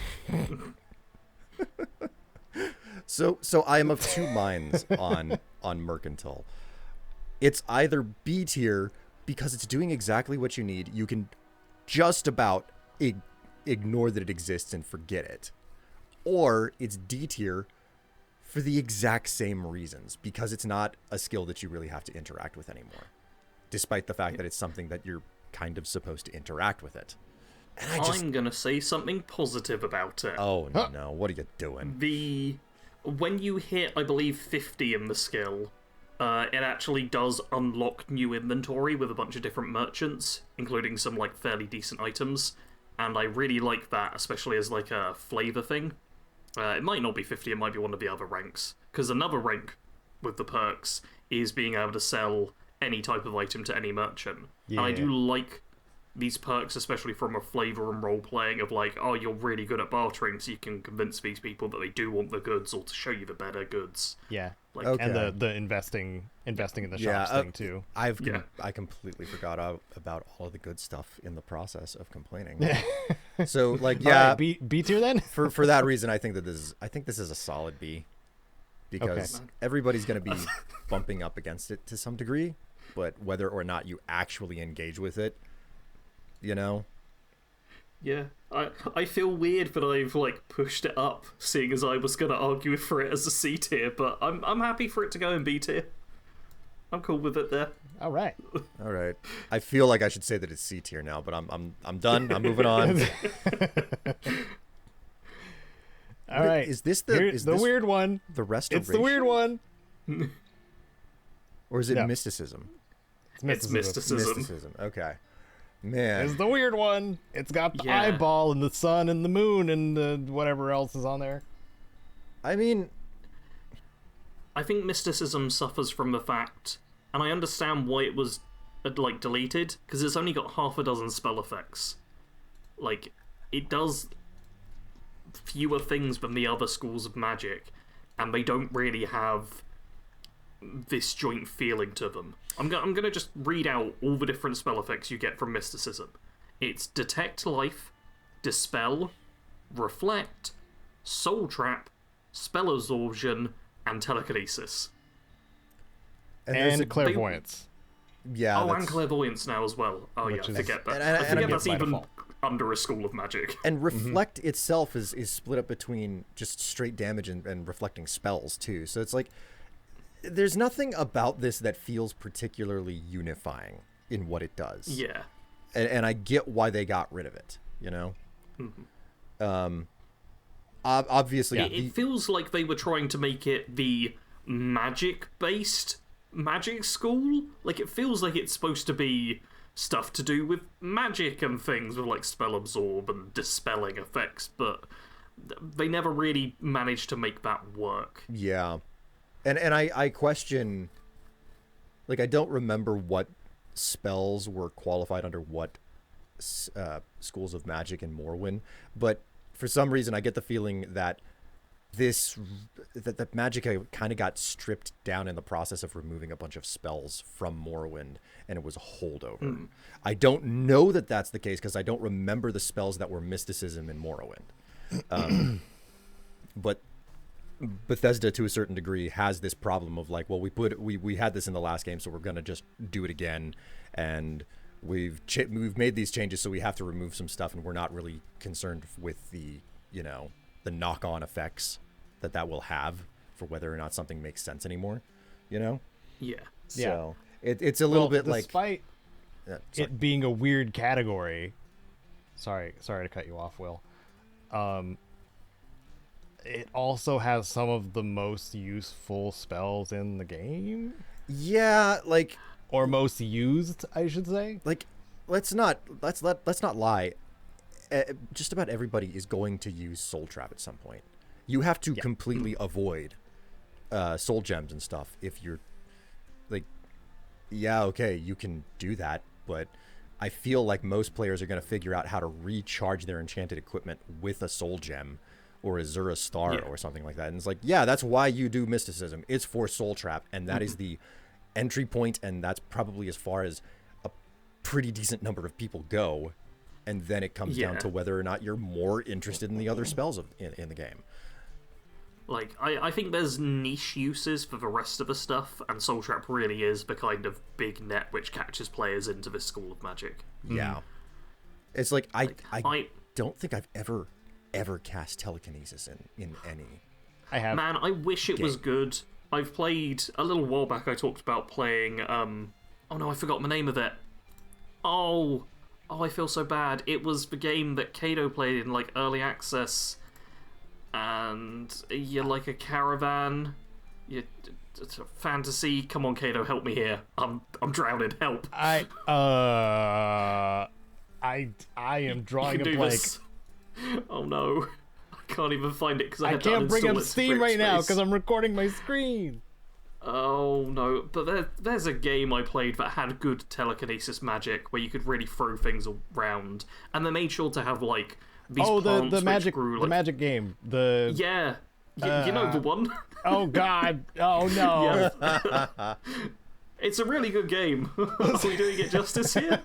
So I am of two minds on mercantile. It's either B tier because it's doing exactly what you need. You can just about ignore that it exists and forget it. Or it's D tier for the exact same reasons, because it's not a skill that you really have to interact with anymore, despite the fact that it's something that you're kind of supposed to interact with it. And I'm gonna say something positive about it. Oh, no. What are you doing? When you hit, I believe, 50 in the skill, it actually does unlock new inventory with a bunch of different merchants, including some, like, fairly decent items. And I really like that, especially as, like, a flavor thing. It might not be 50, it might be one of the other ranks. Because another rank with the perks is being able to sell any type of item to any merchant. Yeah. And I do like these perks, especially from a flavor and role playing of like, oh, you're really good at bartering, so you can convince these people that they do want the goods or to show you the better goods. Yeah. Like, Okay. And the investing in the shops thing too. I completely forgot about all of the good stuff in the process of complaining. So like, yeah, right, B tier then. for that reason, I think this is a solid B, because everybody's going to be bumping up against it to some degree, but whether or not you actually engage with it, you know. Yeah, I feel weird that I've like pushed it up, seeing as I was gonna argue for it as a C tier, but I'm happy for it to go in B tier. I'm cool with it there. All right. All right. I feel like I should say that it's C tier now, but I'm done. I'm moving on. All right. Is this Here's the weird one? The restoration? It's the weird one. Or is it No. mysticism? It's mysticism. Mysticism. Okay. Man. It's the weird one. It's got the Yeah. eyeball and the sun and the moon and the whatever else is on there. I mean, I think mysticism suffers from the fact, and I understand why it was like deleted, because it's only got half a dozen spell effects. Like, it does fewer things than the other schools of magic, and they don't really have this joint feeling to them. I'm gonna just read out all the different spell effects you get from mysticism. It's Detect Life, Dispel, Reflect, Soul Trap, Spell Absorption, and Telekinesis. there's And clairvoyance. yeah. Oh, that's- and Clairvoyance now as well. Oh, yeah, Which is- forget that. and I forget again, that's by even default. under a school of magic. And reflect itself is split up between just straight damage and reflecting spells too. So it's like, there's nothing about this that feels particularly unifying in what it does. Yeah. And I get why they got rid of it, you know? Obviously, It feels like they were trying to make it the magic-based magic school. Like, it feels like it's supposed to be stuff to do with magic and things, with like spell absorb and dispelling effects, but they never really managed to make that work. yeah. And I question, like, I don't remember what spells were qualified under what schools of magic in Morrowind, but for some reason I get the feeling that that magic kind of got stripped down in the process of removing a bunch of spells from Morrowind, and it was a holdover. I don't know that that's the case because I don't remember the spells that were mysticism in Morrowind. But Bethesda, to a certain degree, has this problem of like, well, we had this in the last game, so we're gonna just do it again, and we've made these changes, so we have to remove some stuff, and we're not really concerned with the the knock-on effects that will have for whether or not something makes sense anymore, you know? Yeah. So it's a little bit like, despite sorry. it being a weird category. Sorry to cut you off, Will. It also has some of the most useful spells in the game, yeah, like or most used, I should say. like let's not lie. Just about everybody is going to use Soul Trap at some point. You have to completely avoid soul gems and stuff if you're like, yeah, okay, you can do that, but I feel like most players are going to figure out how to recharge their enchanted equipment with a soul gem or a Zura Star or something like that. And it's like, yeah, that's why you do mysticism. It's for Soul Trap, and that is the entry point, and that's probably as far as a pretty decent number of people go. And then it comes down to whether or not you're more interested in the other spells in the game. Like, I think there's niche uses for the rest of the stuff, and Soul Trap really is the kind of big net which catches players into this school of magic. Yeah. It's like, I don't think I've ever cast telekinesis in any. I have. Man, I wish it was good. I've played, a little while back I talked about playing, oh no, I forgot the name of it. Oh, I feel so bad. It was the game that Caedo played in, like, early access, and you're like a caravan. It's a fantasy. Come on, Caedo, help me here. I'm drowning. Help. I am You drawing can a do blank. this. Oh no. can't even find it because I I had to can't bring uninstall up it to Steam free up right now space. because I'm recording my screen. Oh no, but there's a game I played that had good telekinesis magic where you could really throw things around, and they made sure to have like these plants the which magic grew like the magic game. The yeah, you know the one. oh god, oh no. Yeah. It's a really good game. Are we doing it justice here?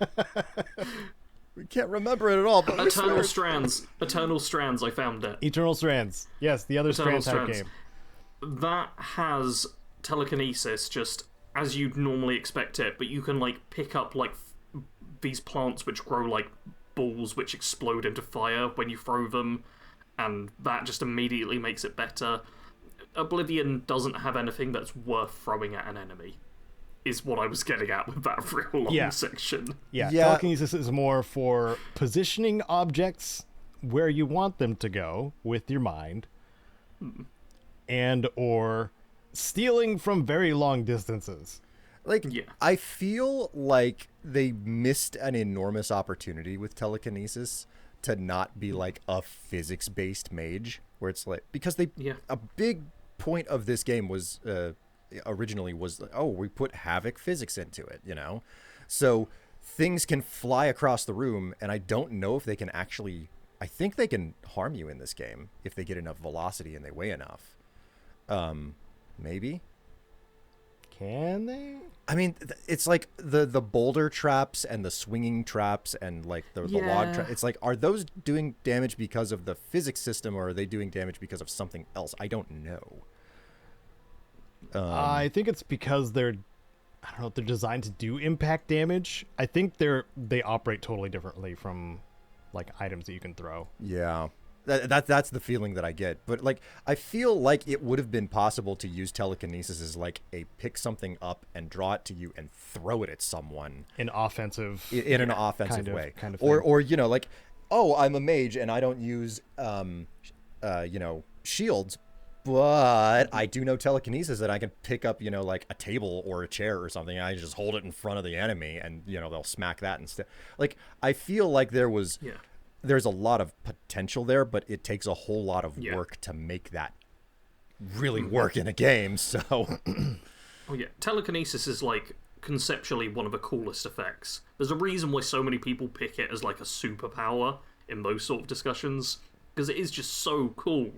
We can't remember it at all, but Eternal Strands. Eternal Strands, I found it. Eternal Strands. Yes, the other Eternal Strand type Strands. game. That has telekinesis just as you'd normally expect it, but you can like pick up like these plants which grow like balls which explode into fire when you throw them, and that just immediately makes it better. Oblivion doesn't have anything that's worth throwing at an enemy, is what I was getting at with that real long section. Yeah, Yeah. telekinesis is more for positioning objects where you want them to go with your mind, and or stealing from very long distances. Like, Yeah. I feel like they missed an enormous opportunity with telekinesis to not be like a physics-based mage, where it's like, because a big point of this game was originally was, oh, we put havoc physics into it, you know, so things can fly across the room, and I don't know if they can actually. I think they can harm you in this game if they get enough velocity and they weigh enough. Maybe. Can they? I mean, it's like the boulder traps and the swinging traps and like the log trap. It's like, are those doing damage because of the physics system, or are they doing damage because of something else? I don't know. I think it's because I don't know, they're designed to do impact damage. I think they operate totally differently from like items that you can throw. Yeah. That's the feeling that I get. But like, I feel like it would have been possible to use telekinesis as like a pick something up and draw it to you and throw it at someone In offensive in an offensive way. kind of or you know, like, oh, I'm a mage and I don't use you know, shields, but I do know telekinesis, that I can pick up, you know, like a table or a chair or something, and I just hold it in front of the enemy and, you know, they'll smack that instead. Like, I feel like there's a lot of potential there, but it takes a whole lot of work to make that really work in a game. So Oh yeah, telekinesis is like conceptually one of the coolest effects. There's a reason why so many people pick it as like a superpower in those sort of discussions, because it is just so cool.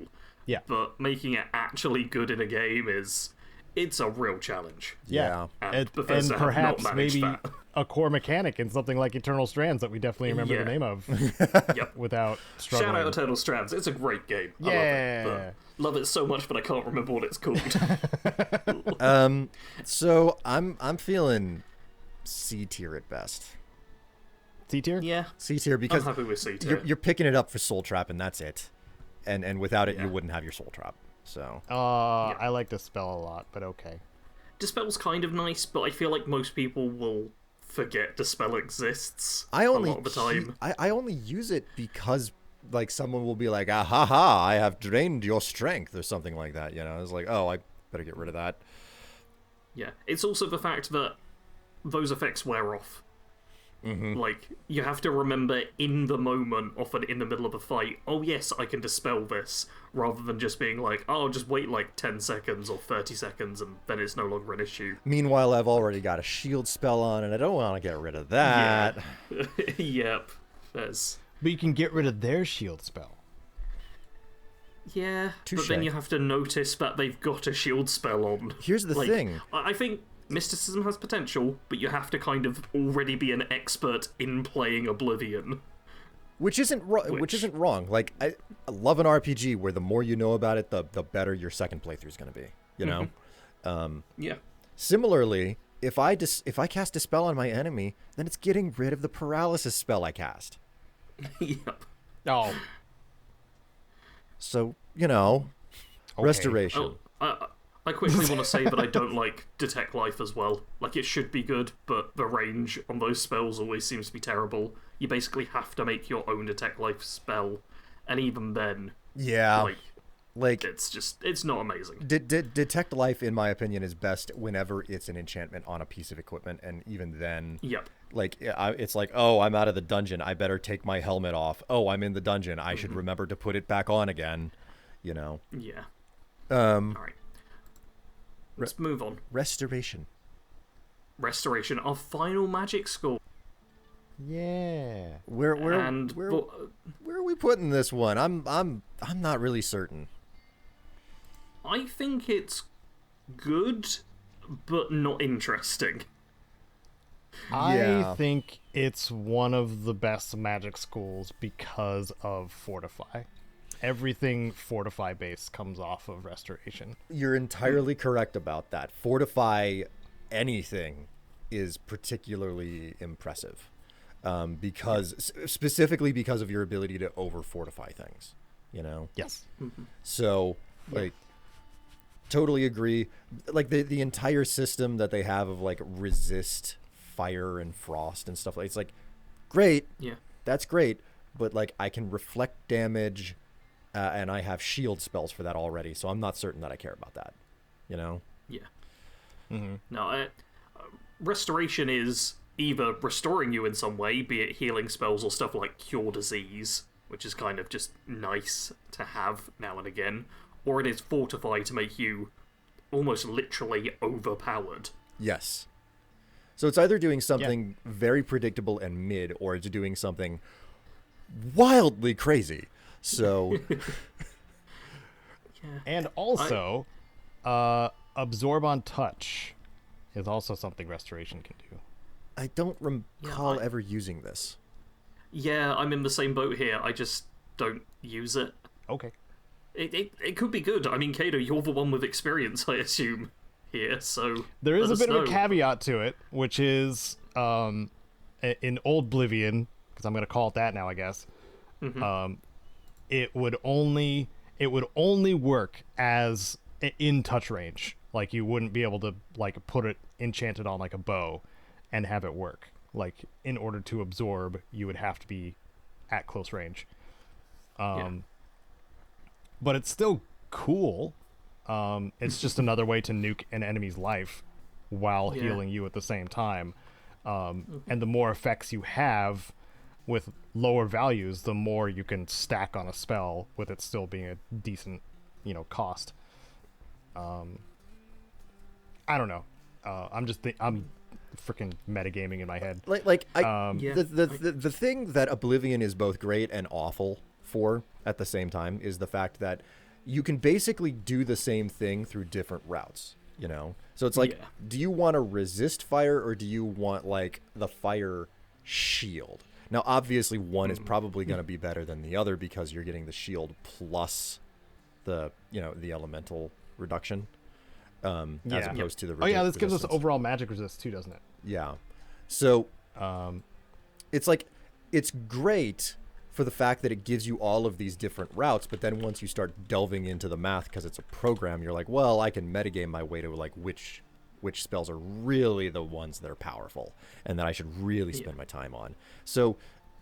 Yeah. But making it actually good in a game it's a real challenge. Yeah. And Bethesda have not perhaps managed maybe that. a core mechanic in something like Eternal Strands that we definitely remember the name of Yep. without struggling. Shout out Eternal Strands. It's a great game. I Yeah. love it. But love it so much, but I can't remember what it's called. so I'm feeling C tier at best. C tier? Yeah. C tier, I'm because happy with C tier. you're picking it up for Soul Trap, and that's it. And without it, you wouldn't have your Soul Trap. So I like Dispel a lot, but okay. Dispel's kind of nice, but I feel like most people will forget Dispel exists I only a lot of the time. I only use it because like someone will be like, ah ha ha, I have drained your strength or something like that. You know, it's like, oh, I better get rid of that. Yeah. It's also the fact that those effects wear off. Like, you have to remember in the moment, often in the middle of a fight, oh yes, I can dispel this, rather than just being like, oh, just wait like 10 seconds or 30 seconds and then it's no longer an issue. Meanwhile, I've already got a shield spell on, and I don't want to get rid of that. Yeah. Yep. There's... But you can get rid of their shield spell. Yeah, Touche. but then you have to notice that they've got a shield spell on. Here's the thing. I think mysticism has potential, but you have to kind of already be an expert in playing Oblivion. Which isn't wrong. Like, I love an RPG where the more you know about it, the better your second playthrough is going to be. You know. Yeah. Similarly, if I cast Dispel on my enemy, then it's getting rid of the paralysis spell I cast. Yep. Oh. So, you know, restoration. Oh, I quickly want to say that I don't like Detect Life as well. Like, it should be good, but the range on those spells always seems to be terrible. You basically have to make your own Detect Life spell, and even then, Yeah. Like it's not amazing. Detect Life, in my opinion, is best whenever it's an enchantment on a piece of equipment, and even then, Yep. like it's like, oh, I'm out of the dungeon, I better take my helmet off. Oh, I'm in the dungeon, I should remember to put it back on again, you know. Yeah. All right. Let's move on. Restoration, our final magic score. Yeah. Where are we putting this one? I'm not really certain. I think it's good, but not interesting. I think it's one of the best magic schools because of Fortify. Everything Fortify based comes off of Restoration. You're entirely correct about that. Fortify anything is particularly impressive, because specifically because of your ability to over fortify things, you know. Yes. So like, totally agree. Like the entire system that they have of like resist fire and frost and stuff, like, it's like great. Yeah. That's great, but like I can reflect damage, and I have shield spells for that already, so I'm not certain that I care about that, you know? Yeah. No, Restoration is either restoring you in some way, be it healing spells or stuff like Cure Disease, which is kind of just nice to have now and again, or it is Fortify to make you almost literally overpowered. Yes. So it's either doing something very predictable and mid, or it's doing something wildly crazy. So, And also, Absorb on Touch is also something Restoration can do. I don't recall ever using this. Yeah, I'm in the same boat here. I just don't use it. Okay. It could be good. I mean, Caedo, you're the one with experience, I assume, here, so... There is a bit know. of a caveat to it, which is, in Oblivion, because I'm going to call it that now, I guess, it would only work as in touch range. Like, you wouldn't be able to, like, put it enchanted on, like, a bow and have it work. Like, in order to absorb, you would have to be at close range. But it's still cool. It's just another way to nuke an enemy's life while healing you at the same time. And the more effects you have with lower values, the more you can stack on a spell with it still being a decent, cost. I don't know. I'm freaking metagaming in my head. The thing that Oblivion is both great and awful for at the same time is the fact that you can basically do the same thing through different routes, you know? So it's like, do you want to resist fire, or do you want like the fire shield? Now, obviously one is probably going to be better than the other because you're getting the shield plus the, the elemental reduction, as opposed to the this gives us overall magic resist too, doesn't it? Yeah. So it's like, it's great for the fact that it gives you all of these different routes, but then once you start delving into the math because it's a program, you're like, well, I can metagame my way to like which spells are really the ones that are powerful and that I should really spend my time on. So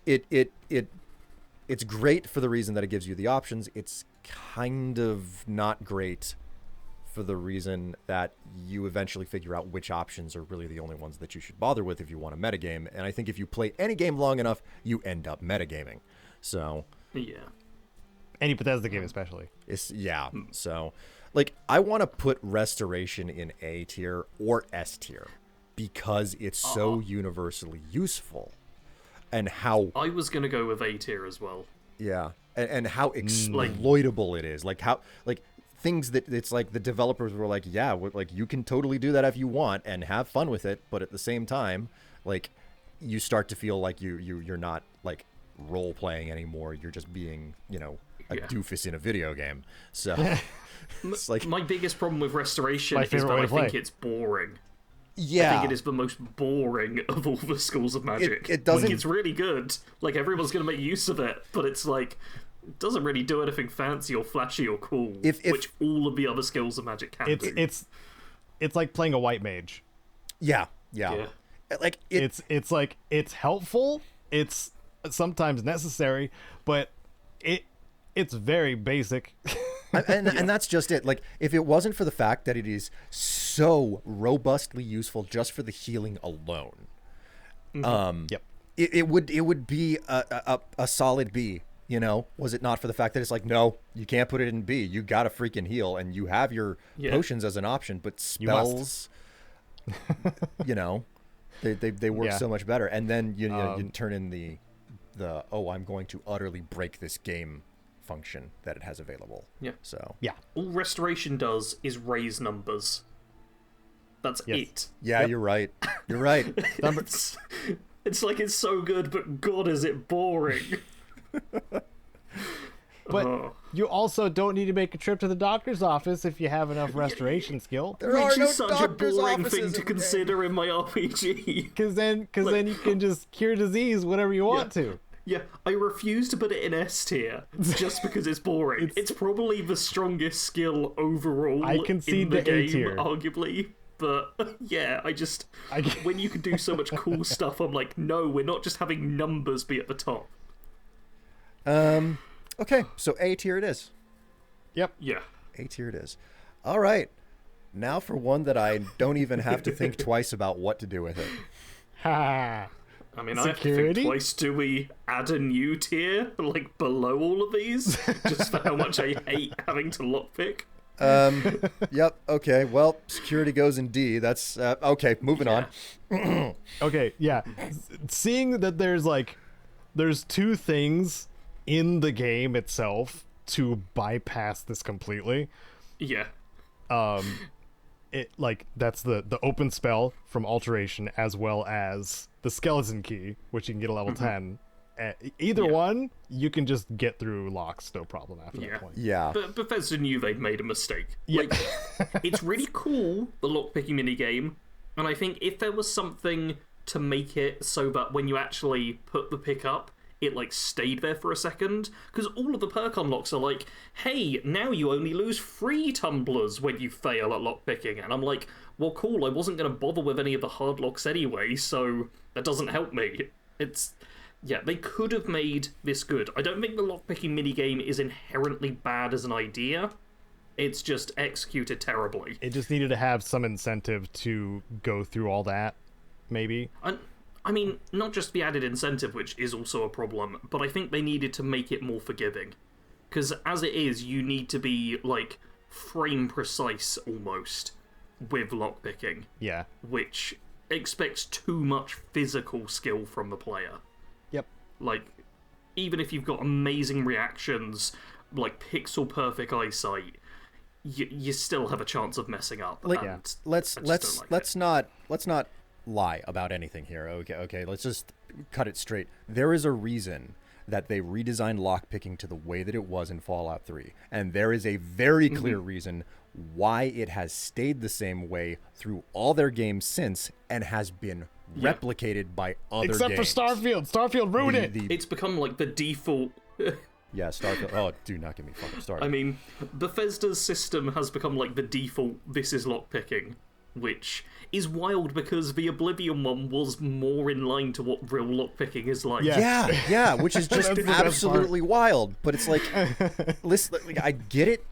it's great for the reason that it gives you the options. It's kind of not great for the reason that you eventually figure out which options are really the only ones that you should bother with if you want to metagame. And I think if you play any game long enough, you end up metagaming. So any Bethesda game especially. So like, I want to put Restoration in A tier or S tier because it's so universally useful, and how I was gonna go with A tier as well. Yeah, and how exploitable it is. Like how things that it's like the developers were like, you can totally do that if you want and have fun with it, but at the same time, like, you start to feel like you're not like role playing anymore. You're just being, a doofus in a video game. So it's like, my biggest problem with Restoration is that I think it's boring. Yeah, I think it is the most boring of all the schools of magic. It doesn't. Like, it's really good. Like, everyone's gonna make use of it, but it's like, it doesn't really do anything fancy or flashy or cool, which all of the other skills of magic can do. It's like playing a white mage. Yeah. Like it's like, it's helpful. It's sometimes necessary, but it's very basic. and that's just it. Like, if it wasn't for the fact that it is so robustly useful just for the healing alone, Yep. it would be a solid B. You know, was it not for the fact that it's like, no, you can't put it in B. You got to freaking heal, and you have your potions as an option, but spells, you know, they work so much better. And then you turn in the I'm going to utterly break this game function that it has available. Yeah. So all restoration does is raise numbers. That's it. Yeah, you're right. You're right. It's like it's so good, but God, is it boring. But you also don't need to make a trip to the doctor's office if you have enough restoration skill. Which is such a boring thing to consider in my RPG. Because then you can just cure disease whenever you want to. Yeah, I refuse to put it in S tier just because it's boring. It's probably the strongest skill overall I concede in the to A game, tier. arguably. But yeah, when you can do so much cool stuff, I'm like, no, we're not just having numbers be at the top. Okay, so A tier it is. Yep. Yeah. A tier it is. All right. Now for one that I don't even have to think twice about what to do with it. Ha. I mean, I have to think twice. Do we add a new tier, like, below all of these? Just for how much I hate having to lockpick? Yep, okay. Well, security goes in D. That's, okay, moving on. Okay, yeah. Seeing that there's two things in the game itself to bypass this completely. Yeah. That's the open spell from alteration, as well as the skeleton key, which you can get a level 10. Either one, you can just get through locks, no problem after that point. Yeah. But Bethesda knew they'd made a mistake. Yeah. Like, it's really cool, the lockpicking minigame, and I think if there was something to make it so that when you actually put the pick up, it like stayed there for a second, because all of the perk unlocks are like, hey, now you only lose 3 tumblers when you fail at lockpicking, and I'm like, well, cool, I wasn't going to bother with any of the hard locks anyway, so that doesn't help me. Yeah, they could have made this good. I don't think the lockpicking minigame is inherently bad as an idea. It's just executed terribly. It just needed to have some incentive to go through all that, maybe. I mean, not just the added incentive, which is also a problem, but I think they needed to make it more forgiving. Because as it is, you need to be, like, frame precise, almost, with lockpicking. Yeah. Which expects too much physical skill from the player. Yep. Like, even if you've got amazing reactions, like pixel-perfect eyesight, you still have a chance of messing up. Like, let's not lie about anything here. Okay, let's just cut it straight. There is a reason that they redesigned lockpicking to the way that it was in Fallout 3, and there is a very clear reason why it has stayed the same way through all their games since and has been replicated by other games. Except for Starfield ruined it. It's become like the default. Yeah, Starfield. Oh, do not get me fucking started. I mean, Bethesda's system has become like the default. This is lockpicking, which is wild because the Oblivion one was more in line to what real lockpicking is like. Yeah, which is just absolutely wild. But it's like, listen, I get it.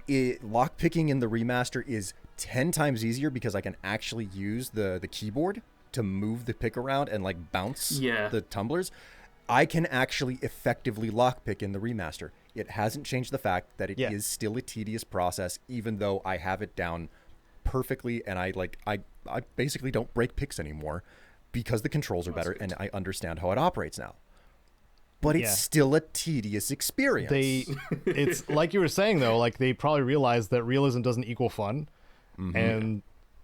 Lockpicking in the remaster is 10 times easier because I can actually use the keyboard to move the pick around and like bounce the tumblers. I can actually effectively lockpick in the remaster. It hasn't changed the fact that it is still a tedious process, even though I have it down perfectly, and I basically don't break picks anymore because the controls are better and I understand how it operates now. But it's still a tedious experience. It's like you were saying though, like they probably realized that realism doesn't equal fun, and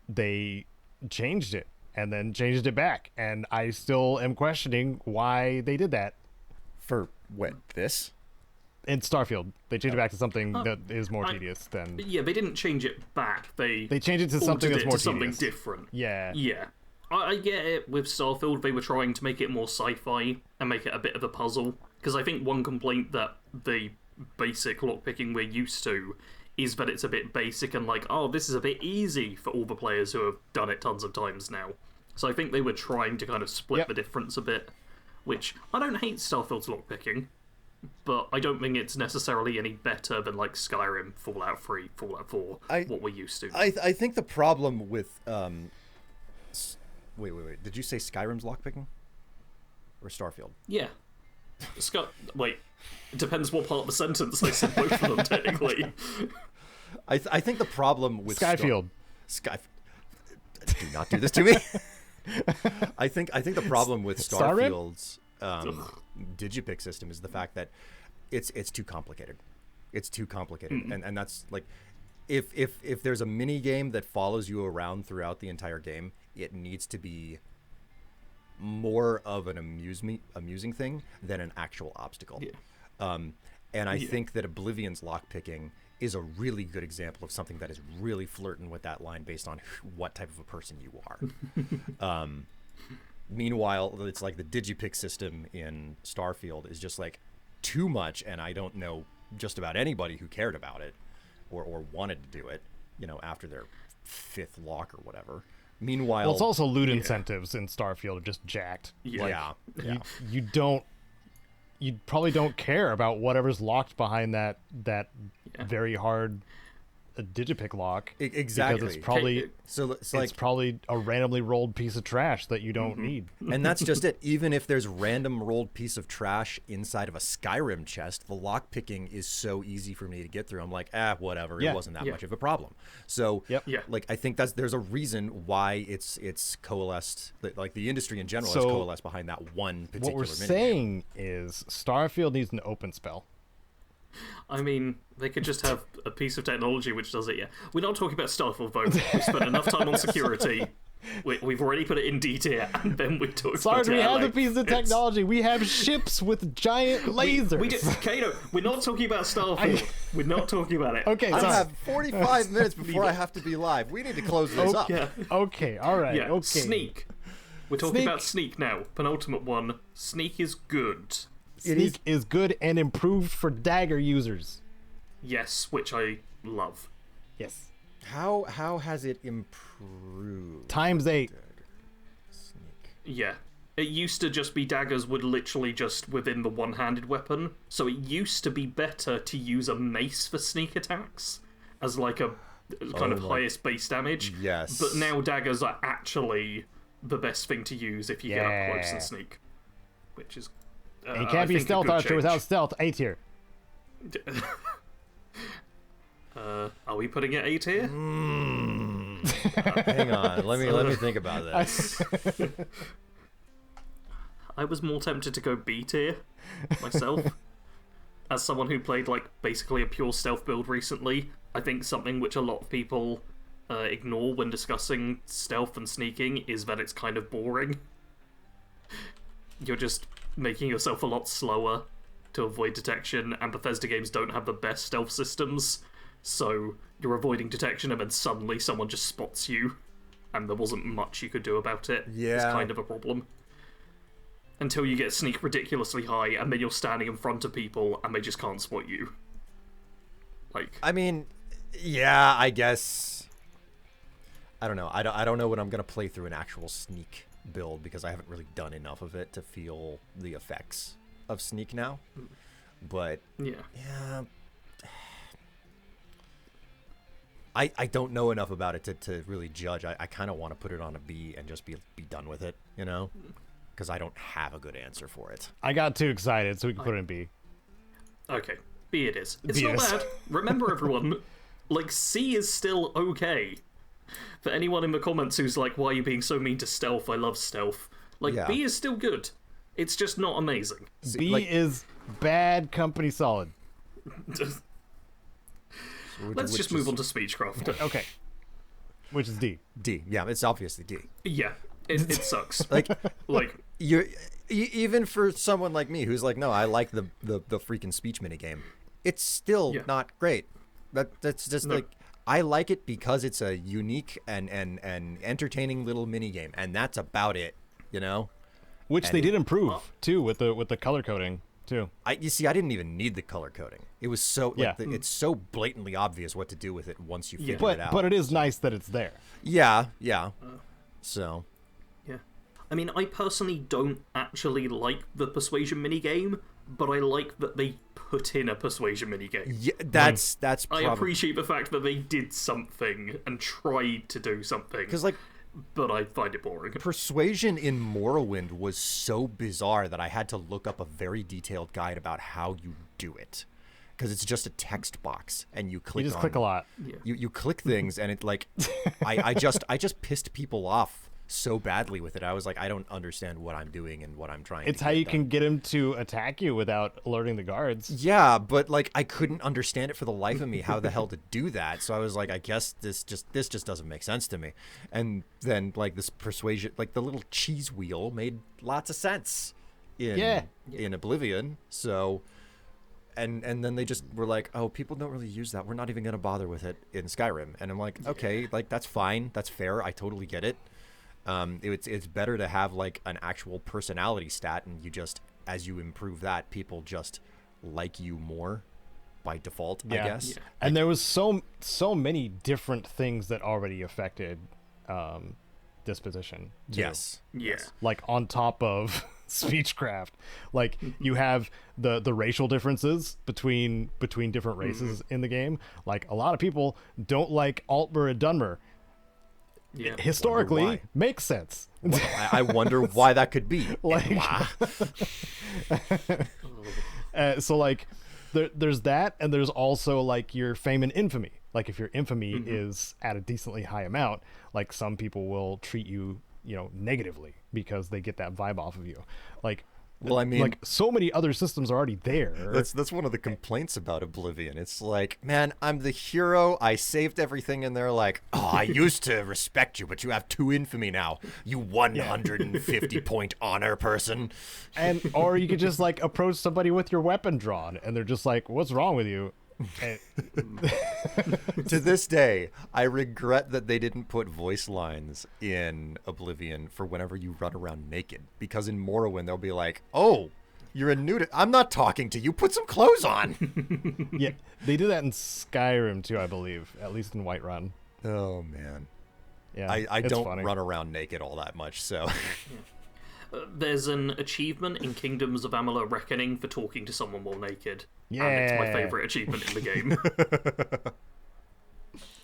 they changed it and then changed it back, and I still am questioning why they did that. For what, this? In Starfield, they changed it back to something that is more tedious than. Yeah, they didn't change it back. They changed it to something that's more tedious. Something different. Yeah. Yeah. I get it. With Starfield, they were trying to make it more sci-fi and make it a bit of a puzzle. Because I think one complaint that the basic lockpicking we're used to is that it's a bit basic and like, oh, this is a bit easy for all the players who have done it tons of times now. So I think they were trying to kind of split the difference a bit. Which, I don't hate Starfield's lockpicking, but I don't think it's necessarily any better than like Skyrim, Fallout 3, Fallout 4, what we're used to. I think the problem with Wait. Did you say Skyrim's lockpicking? Or Starfield? Yeah. Wait. It depends what part of the sentence I said both of them, technically. I think the problem with Skyfield. Do not do this to me. I think the problem with Starfield's digipick system is the fact that it's too complicated. It's too complicated, and that's like, if there's a mini game that follows you around throughout the entire game, it needs to be more of an amusing thing than an actual obstacle. Yeah. And I think that Oblivion's lockpicking is a really good example of something that is really flirting with that line based on what type of a person you are. Meanwhile, it's like the digipick system in Starfield is just like too much, and I don't know just about anybody who cared about it or wanted to do it, after their 5th lock or whatever. Meanwhile, well, it's also loot incentives in Starfield are just jacked. Yeah. You probably don't care about whatever's locked behind that very hard digipick lock. Exactly. Because it's probably it's probably a randomly rolled piece of trash that you don't need. And that's just it. Even if there's random rolled piece of trash inside of a Skyrim chest, the lock picking is so easy for me to get through. I'm like, whatever. Yeah. It wasn't that much of a problem. So like, I think there's a reason why it's coalesced, like the industry in general has coalesced behind that one particular What we're saying is Starfield needs an open spell. I mean, they could just have a piece of technology which does it, yeah. We're not talking about Starfield, though. We've spent enough time on security. We've already put it in D tier, and then we talk about Sarge, we have like, the piece of technology. We have ships with giant lasers. We do, Caedo, we're not talking about Starfield. We're not talking about it. Okay, I sorry. have 45 minutes before I have to be live. We need to close this up. Yeah. Okay, all right. Yeah. Okay. Sneak. We're talking about Sneak now. Penultimate one. Sneak is good. Sneak is good and improved for dagger users. Yes, which I love. Yes. How has it improved? ×8. Sneak. Yeah. It used to just be daggers would literally just within the one-handed weapon, so it used to be better to use a mace for sneak attacks as like a kind of highest base damage. Yes. But now daggers are actually the best thing to use if you get up close and sneak, which is And you can't be stealth archer without stealth. A tier. Are we putting it A tier? Hang on, let me think about this. I was more tempted to go B tier myself. As someone who played like basically a pure stealth build recently, I think something which a lot of people ignore when discussing stealth and sneaking is that it's kind of boring. You're just making yourself a lot slower to avoid detection, and Bethesda games don't have the best stealth systems, so you're avoiding detection and then suddenly someone just spots you, and there wasn't much you could do about it. Yeah. It's kind of a problem. Until you get sneak ridiculously high, and then you're standing in front of people, and they just can't spot you. Like, I mean, yeah, I guess. I don't know. I don't know when I'm gonna play through an actual sneak build because I haven't really done enough of it to feel the effects of sneak now. But yeah. I don't know enough about it to really judge. I kind of want to put it on a B and just be done with it, because I don't have a good answer for it. I got too excited, so we can put it in B. Okay, B it is. It's B not it is. bad. Remember, everyone, like, C is still okay. For anyone in the comments who's like, why are you being so mean to stealth? I love stealth. Like, Yeah. B is still good. It's just not amazing. B is bad company solid. Let's just move on to Speechcraft. Okay. Which is D. D. Yeah, it's obviously D. Yeah, it sucks. Like, Like, even for someone like me who's like, no, I like the freaking speech minigame, it's still not great. That's just like, I like it because it's a unique and entertaining little minigame, and that's about it, Which And they did improve too with the color coding too. You see, I didn't even need the color coding. It was so Yeah. it's so blatantly obvious what to do with it once you figure it out. But it is nice that it's there. Yeah. So yeah. I mean, I personally don't actually like the persuasion minigame, but I like that they put in a persuasion minigame. yeah, that's I probably appreciate the fact that they did something and tried to do something. because like but I find it boring. Persuasion in Morrowind was so bizarre that I had to look up a very detailed guide about how you do it. Because it's just a text box, and you click. You just on, click a lot. Yeah. You click things, and it like, I just pissed people off so badly with it. I was like, I don't understand what I'm doing and what I'm trying. It's to how get you done. can get him to attack you without alerting the guards. Yeah, but like I couldn't understand it for the life of me how the hell to do that. So I was like, I guess this just doesn't make sense to me. And then like this persuasion, like the little cheese wheel made lots of sense in Oblivion. So. And then they just were like, oh, people don't really use that. We're not even going to bother with it in Skyrim. And I'm like, okay, like that's fine. That's fair. I totally get it. It's better to have like an actual personality stat, and you just, as you improve that, people just like you more by default, I guess. Yeah. And there was so many different things that already affected disposition. Too. Yes. Yeah. Like on top of speechcraft, like you have the racial differences between different races in the game. Like a lot of people don't like Altmer and Dunmer. Yeah. Historically makes sense. I wonder why that could be. Like so like there's that, and there's also like your fame and infamy. Like if your infamy is at a decently high amount, like some people will treat you, negatively because they get that vibe off of you. Like, well, I mean, like so many other systems are already there. That's one of the complaints about Oblivion. It's like, man, I'm the hero. I saved everything, and they're like, oh, I used to respect you, but you have 2 infamy now. You 150 point honor person. And or you could just like approach somebody with your weapon drawn, and they're just like, "What's wrong with you?" To this day, I regret that they didn't put voice lines in Oblivion for whenever you run around naked. Because in Morrowind, they'll be like, oh, you're a nudist. I'm not talking to you. Put some clothes on. Yeah, they do that in Skyrim too, I believe. At least in Whiterun. Oh, man. Yeah, I it's don't funny. run around naked all that much, so... There's an achievement in Kingdoms of Amalur Reckoning for talking to someone while naked. Yeah. And it's my favourite achievement in the game.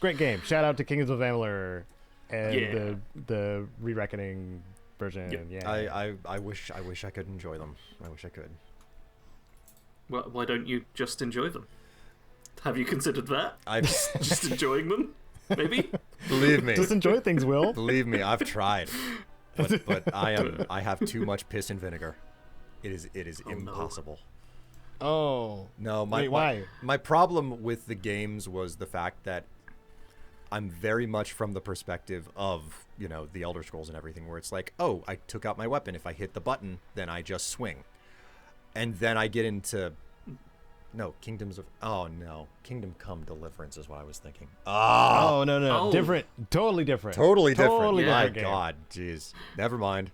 Great game. Shout out to Kingdoms of Amalur and Yeah. the re-reckoning version. Yep. Yeah. I wish I could enjoy them. I wish I could. Well, why don't you just enjoy them? Have you considered that? I've Just enjoying them? Maybe? believe me. Just enjoy things, Will. Believe me, I've tried. But I have too much piss and vinegar. It is no. impossible. Oh. No, Wait, why? My problem with the games was the fact that I'm very much from the perspective of, the Elder Scrolls and everything, where it's like, oh, I took out my weapon. If I hit the button, then I just swing. And then I get into Kingdom Come Deliverance is what I was thinking. Oh, no. Oh. Different. Totally different. Totally different. Totally My different game. God, jeez. Never mind.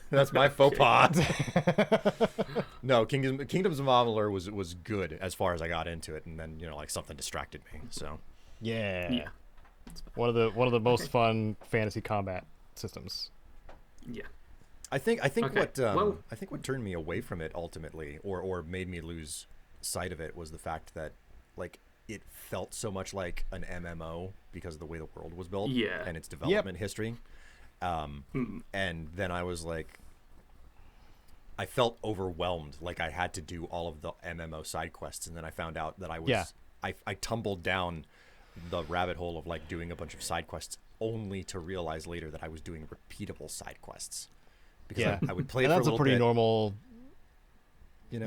That's my faux pas. No, Kingdoms of Amalur was good as far as I got into it, and then something distracted me. So Yeah. One of the most fun fantasy combat systems. Yeah. I think Okay, what turned me away from it ultimately, or made me lose sight of it, was the fact that it felt so much like an MMO because of the way the world was built and its development history. And then I was like, I felt overwhelmed, like I had to do all of the MMO side quests, and then I found out that I tumbled down the rabbit hole of doing a bunch of side quests, only to realize later that I was doing repeatable side quests. Because I would play it for a little bit. That's a pretty normal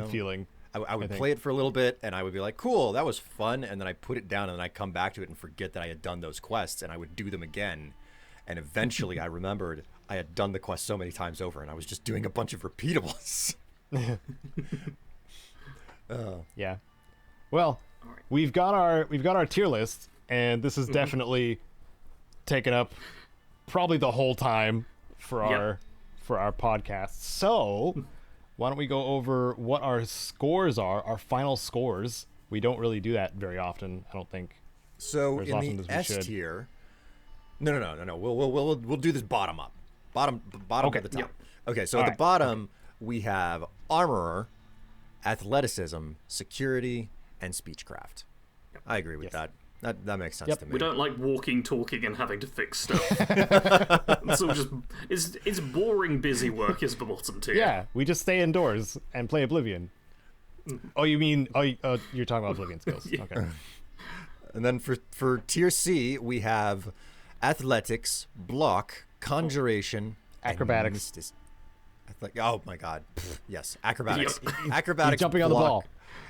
feeling. I would play it for a little bit, and I would be like, cool, that was fun, and then I put it down, and then I'd come back to it and forget that I had done those quests, and I would do them again. And eventually I remembered I had done the quest so many times over, and I was just doing a bunch of repeatables. Yeah. Well, we've got our tier list, and this is definitely taken up probably the whole time for our podcast. So, why don't we go over what our scores are, our final scores? We don't really do that very often, I don't think. So as in often the as we S should. tier, no. We'll do this bottom up, bottom Okay. to the top. Yep. Okay, so All at right. the bottom we have armorer, athleticism, security, and speechcraft. I agree with Yes. that. That makes sense Yep. to me. We don't like walking, talking, and having to fix stuff. It's all just it's boring, busy work is the bottom tier. Yeah, we just stay indoors and play Oblivion. Oh, you mean you're talking about Oblivion skills? Yeah. Okay. And then for tier C, we have athletics, block, conjuration, and Acrobatics. oh my god. Yes, acrobatics. Yep. Acrobatics. He's jumping on the block, ball.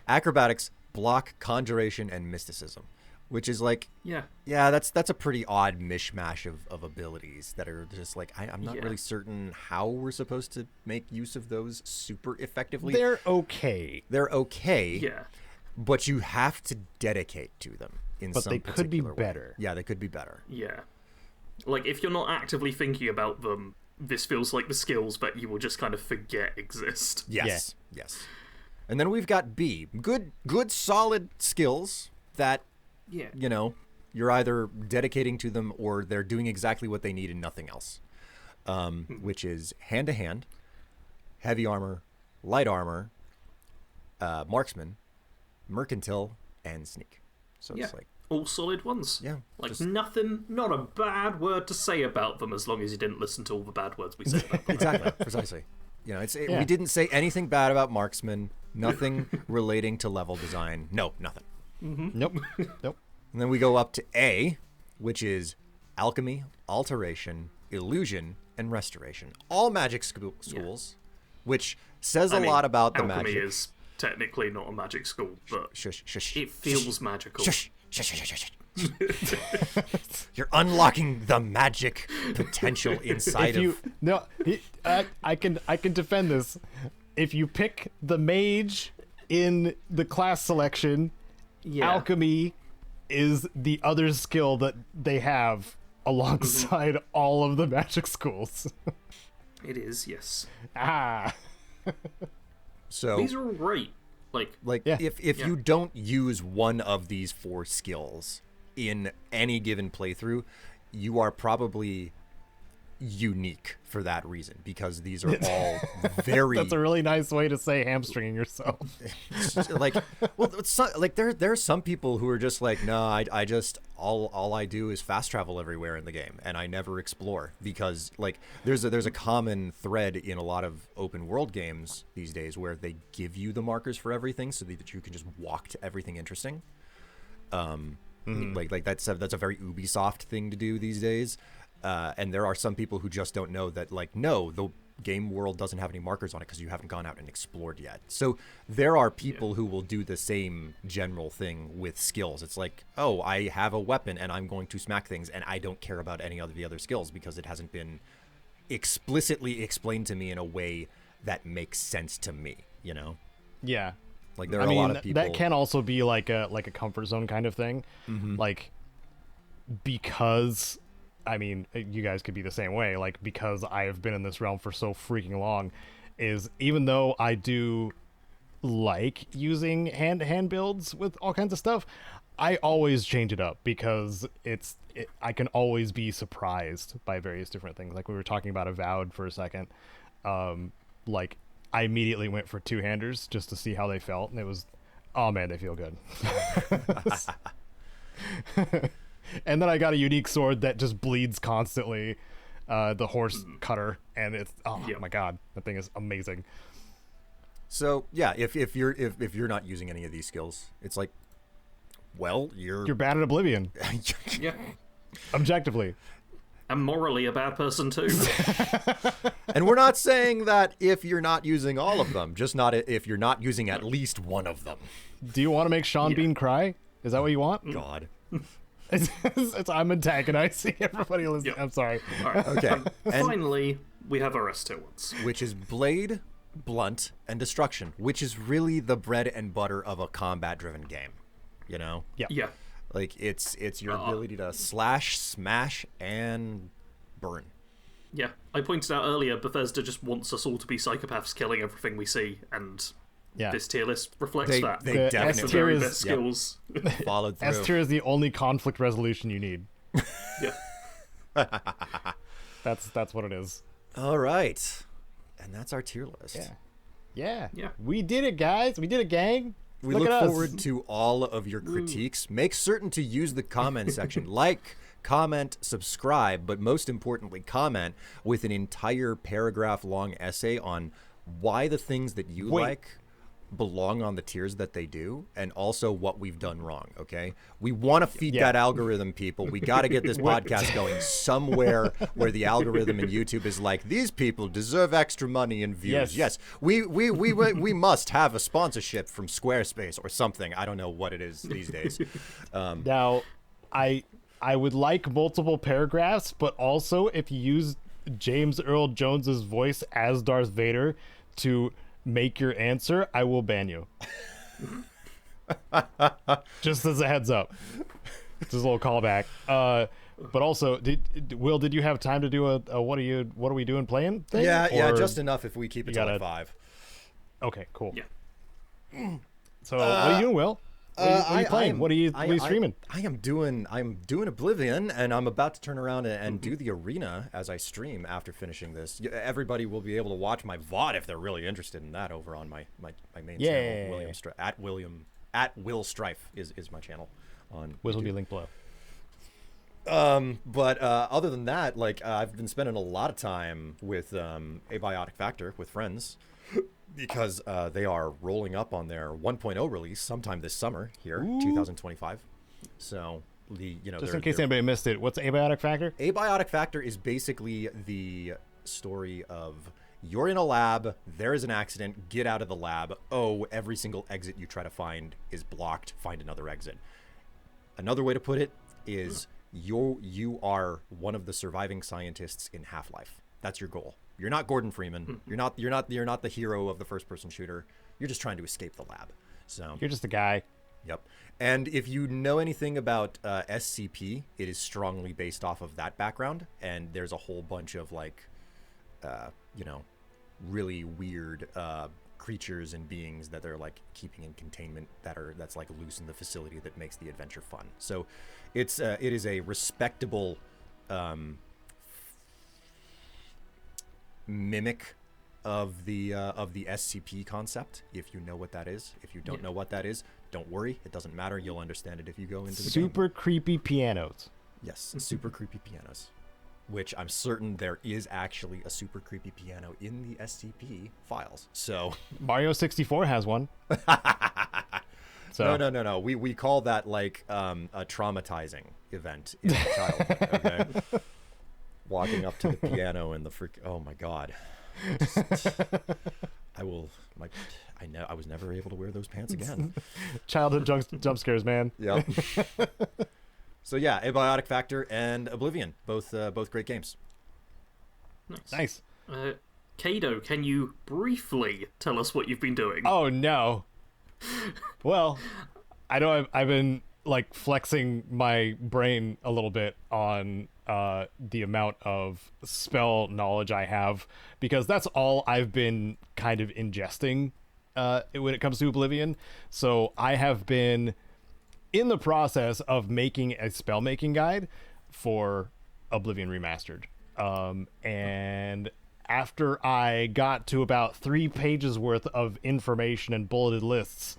Acrobatics, block, conjuration, and mysticism, which is like, Yeah. that's a pretty odd mishmash of abilities that are just like I'm not Yeah. really certain how we're supposed to make use of those super effectively. They're okay, They're okay. Yeah. But you have to dedicate to them in but some they could be particular way. better. Yeah, they could be better. Yeah. Like, if you're not actively thinking about them, this feels like the skills that you will just kind of forget exist. Yes. Yes. And then we've got B. Good solid skills that, Yeah. you know, you're either dedicating to them or they're doing exactly what they need and nothing else. Which is hand-to-hand, heavy armor, light armor, marksman, mercantile, and sneak. So Yeah. it's like, All solid ones. yeah. Like, just- nothing, not a bad word to say about them as long as you didn't listen to all the bad words we said about them. Exactly, precisely. You know, Yeah. we didn't say anything bad about marksman, nothing relating to level design. No, nothing. Nope. Nope. And then we go up to A, which is alchemy, alteration, illusion, and restoration. All magic schools, which says a lot about the alchemy magic. is technically not a magic school, but Shush, shush. it feels magical. Shush, shush, shush, shush, shush. You're unlocking the magic potential inside If you of. no, I can defend this. If you pick the mage in the class selection, Yeah. alchemy is the other skill that they have alongside all of the magic schools. It is, yes. Ah. So These are all great. Like, Yeah. if you don't use one of these 4 skills in any given playthrough, you are probably unique for that reason, because these are all very That's a really nice way to say hamstringing yourself. like, well, it's not, like there's some people who are just like, no, I just all I do is fast travel everywhere in the game and I never explore, because like there's a common thread in a lot of open world games these days where they give you the markers for everything so that you can just walk to everything interesting. Like that's a very Ubisoft thing to do these days. And there are some people who just don't know that, like, no, the game world doesn't have any markers on it because you haven't gone out and explored yet. So there are people who will do the same general thing with skills. It's like, oh, I have a weapon and I'm going to smack things and I don't care about any of the other skills because it hasn't been explicitly explained to me in a way that makes sense to me, you know? Yeah. Like there are a lot of people that can also be like a comfort zone kind of thing. Like, because I mean, you guys could be the same way, like, because I have been in this realm for so freaking long, is even though I do like using hand-to-hand builds with all kinds of stuff, I always change it up because I can always be surprised by various different things. Like we were talking about Avowed for a second. Like I immediately went for two-handers just to see how they felt, and it was, oh man, they feel good. And then I got a unique sword that just bleeds constantly, the horse cutter, and it's my god, that thing is amazing. So yeah, if you're not using any of these skills, it's like, well, you're bad at Oblivion, Yeah. objectively. And morally a bad person too. And we're not saying that if you're not using all of them, just not if you're not using at least one of them. Do you want to make Sean Bean cry? Is that what you want? God. I'm antagonizing everybody listening. Yep. I'm sorry. All right. Okay. And Finally, we have our S tier ones. which is blade, blunt, and destruction, which is really the bread and butter of a combat-driven game. You know? Yeah. Yeah. Like it's your ability to slash, smash, and burn. Yeah. I pointed out earlier, Bethesda just wants us all to be psychopaths killing everything we see, and Yeah. this tier list reflects They that. they The That's the definitely tier very is- best skills. followed through. S tier is the only conflict resolution you need. Yeah. That's what it is. All right. And that's our tier list. Yeah. Yeah. Yeah. We did it, guys. We did it, gang. We Look look at us. forward to all of your critiques. Make certain to use the comment section. Like, comment, subscribe, but most importantly, comment with an entire paragraph-long essay on why the things that you like belong on the tiers that they do, and also what we've done wrong, okay? We want to feed that algorithm, people. We got to get this podcast going somewhere where the algorithm in YouTube is like, these people deserve extra money and views. Yes, we must have a sponsorship from Squarespace or something. I don't know what it is these days. Now, I would like multiple paragraphs, but also if you use James Earl Jones's voice as Darth Vader to make your answer, I will ban you. Just as a heads up. Just a little callback. But also, did you have time to do a what are we doing playing thing? Yeah, just enough if we keep it to like 5. Okay, cool. Yeah. So what are you doing, Will? What are you playing? What are you streaming? I'm doing Oblivion, and I'm about to turn around and do the arena as I stream after finishing this. Everybody will be able to watch my VOD if they're really interested in that over on my main channel. At Will Strife is my channel on Will be linked below. But other than that, like I've been spending a lot of time with Abiotic Factor with friends. Because they are rolling up on their 1.0 release sometime this summer here, 2025. So just in case anybody missed it, what's Abiotic Factor? Abiotic Factor is basically the story of you're in a lab, there is an accident, get out of the lab. Oh, every single exit you try to find is blocked. Find another exit. Another way to put it is you are one of the surviving scientists in Half-Life. That's your goal. You're not Gordon Freeman. You're not the hero of the first-person shooter. You're just trying to escape the lab. So you're just a guy. Yep. And if you know anything about SCP, it is strongly based off of that background. And there's a whole bunch of like, really weird creatures and beings that they're like keeping in containment that's like loose in the facility that makes the adventure fun. So it is a respectable mimic of the SCP concept, if you know what that is. If you don't know what that is, don't worry, it doesn't matter. You'll understand it if you go into the super game. Creepy pianos. Yes, super creepy pianos, which I'm certain there is actually a super creepy piano in the SCP files. So Mario 64 has one. So no. We call that like a traumatizing event in childhood. Okay. Walking up to the piano and oh my god. I was never able to wear those pants again. Childhood jump scares, man. Yep. So yeah, Abiotic Factor and Oblivion, both great games. Nice. Caedo, can you briefly tell us what you've been doing? Oh no. Well, I know I've been like flexing my brain a little bit on the amount of spell knowledge I have, because that's all I've been kind of ingesting when it comes to Oblivion. So I have been in the process of making a spell making guide for Oblivion Remastered. And after I got to about 3 pages worth of information and bulleted lists,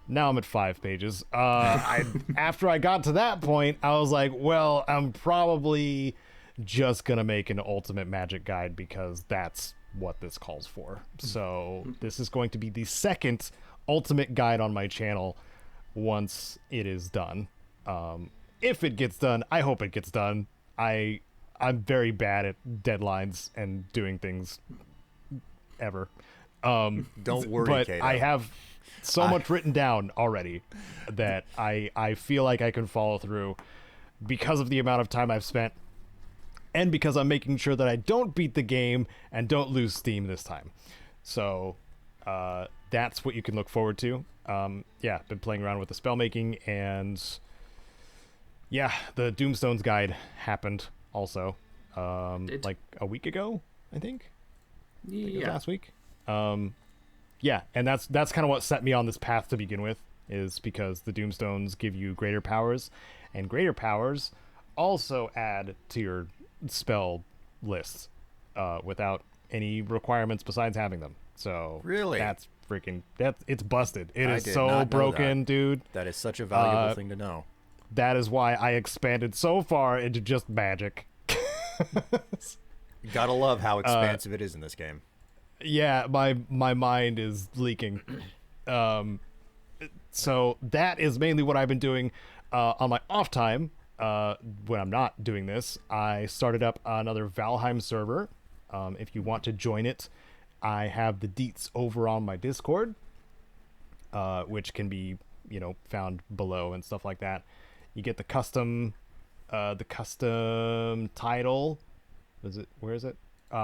now I'm at 5 pages. After I got to that point, I was like, well, I'm probably just going to make an ultimate magic guide because that's what this calls for. So this is going to be the second ultimate guide on my channel once it is done. If it gets done, I hope it gets done. I'm very bad at deadlines and doing things ever. Don't worry, but Caedo. I have so much written down already that I feel like I can follow through because of the amount of time I've spent, and because I'm making sure that I don't beat the game and don't lose steam this time. So that's what you can look forward to. Been playing around with the spell making, and the Doomstones guide happened also like a week ago, I think. I think it was last week. And that's kind of what set me on this path to begin with, is because the Doomstones give you greater powers, and greater powers also add to your spell lists without any requirements besides having them. So really, it's busted. It I is did so not know broken, that. dude. That is such a valuable thing to know. That is why I expanded so far into just magic. You gotta love how expansive it is in this game. Yeah, my mind is leaking. So that is mainly what I've been doing on my off time. When I'm not doing this, I started up another Valheim server. If you want to join it, I have the deets over on my Discord, which can be, found below and stuff like that. You get the custom title. Where is it?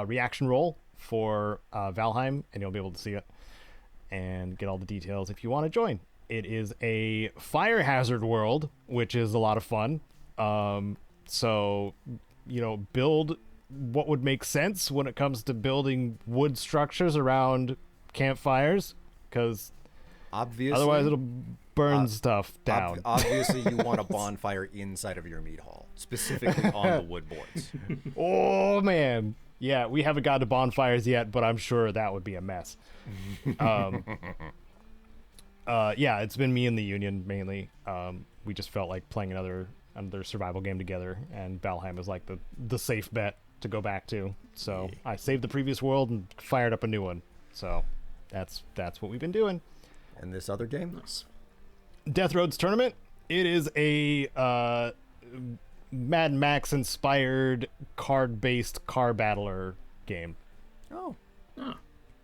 Reaction roll for Valheim, and you'll be able to see it and get all the details if you want to join. It is a fire hazard world, which is a lot of fun. So, build what would make sense when it comes to building wood structures around campfires, because otherwise it'll burn stuff down. Obviously, you want a bonfire inside of your meat hall, specifically on the wood boards. Oh, man. Yeah, we haven't gotten to bonfires yet, but I'm sure that would be a mess. Yeah, it's been me and the Union mainly. We just felt like playing another survival game together, and Valheim is like the safe bet to go back to. So I saved the previous world and fired up a new one. So that's what we've been doing. And this other game? Nice. Death Roads Tournament. It is a Mad Max inspired card-based car battler game. Oh. Oh.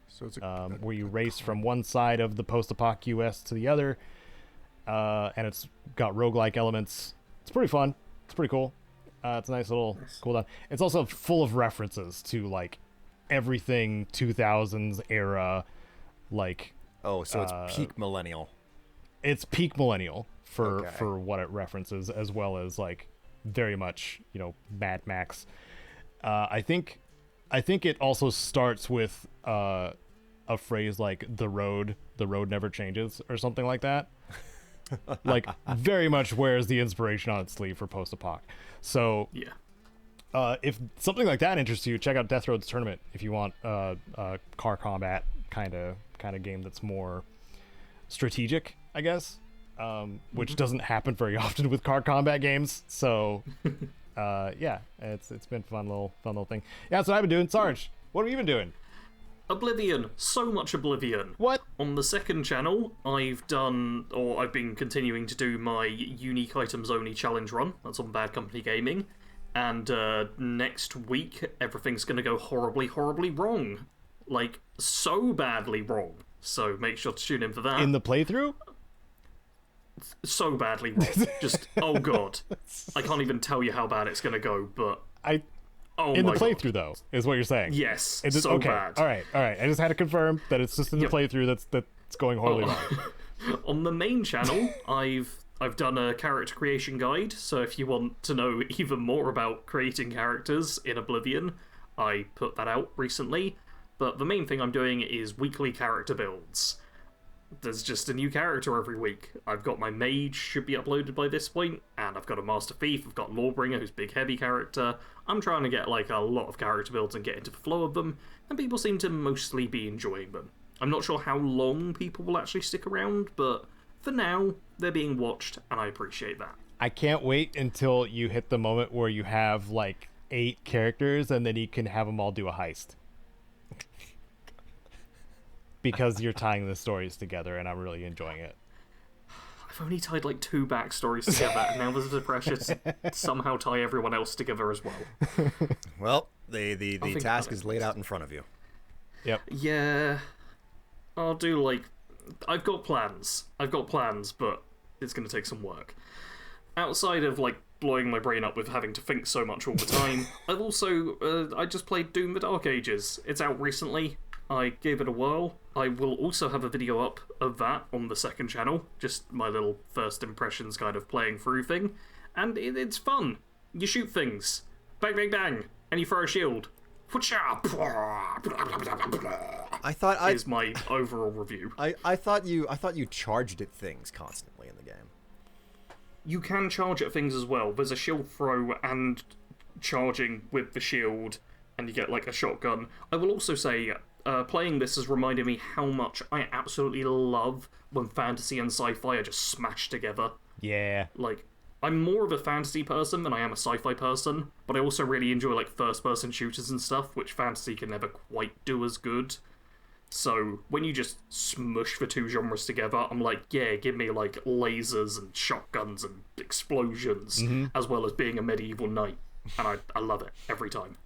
So it's where you race from one side of the post-apoc US to the other, and it's got roguelike elements. It's pretty fun. It's pretty cool. It's a nice little cool down. It's also full of references to like everything 2000s era, like. Oh, so it's peak millennial. It's peak millennial for what it references, as well as like very much Mad Max. I think it also starts with a phrase like the road never changes or something like that. Like very much wears the inspiration on its sleeve for post-apoc. So yeah, if something like that interests you, check out Death Roads Tournament if you want a car combat kind of game that's more strategic, I guess, which doesn't happen very often with car combat games. So yeah, it's been fun little thing. Yeah, that's what I've been doing. Sarge, what have you been doing? Oblivion, so much Oblivion. What? On the second channel, I've been continuing to do my unique items only challenge run. That's on Bad Company Gaming. And next week, everything's going to go horribly, horribly wrong. Like, so badly wrong. So make sure to tune in for that. In the playthrough? So badly wrong. Just, oh god. I can't even tell you how bad it's going to go, but... in the playthrough, though, is what you're saying. Yes, so bad. All right. I just had to confirm that it's just in the playthrough that's going horribly wrong. On the main channel, I've done a character creation guide, so if you want to know even more about creating characters in Oblivion, I put that out recently. But the main thing I'm doing is weekly character builds. There's just a new character every week. I've got my mage, should be uploaded by this point, and I've got a master thief, I've got Lawbringer, who's a big heavy character. I'm trying to get like a lot of character builds and get into the flow of them, and people seem to mostly be enjoying them. I'm not sure how long people will actually stick around, but for now, they're being watched, and I appreciate that. I can't wait until you hit the moment where you have like 8 characters, and then you can have them all do a heist. Because you're tying the stories together, and I'm really enjoying it. I've only tied like 2 backstories together, and now there's the pressure to somehow tie everyone else together as well. Well, the task is laid out in front of you. Yep. Yeah. I'll do like... I've got plans, but it's going to take some work. Outside of like blowing my brain up with having to think so much all the time, I've also... I just played Doom: The Dark Ages. It's out recently. I gave it a whirl. I will also have a video up of that on the second channel, just my little first impressions kind of playing through thing, and it's fun. You shoot things, bang bang bang, and you throw a shield. Is my overall review. I thought you charged at things constantly in the game. You can charge at things as well. There's a shield throw and charging with the shield, and you get like a shotgun. I will also say, playing this has reminded me how much I absolutely love when fantasy and sci-fi are just smashed together. Yeah. Like, I'm more of a fantasy person than I am a sci-fi person, but I also really enjoy, like, first-person shooters and stuff, which fantasy can never quite do as good. So, when you just smush the two genres together, I'm like, yeah, give me, like, lasers and shotguns and explosions, as well as being a medieval knight. And I love it every time.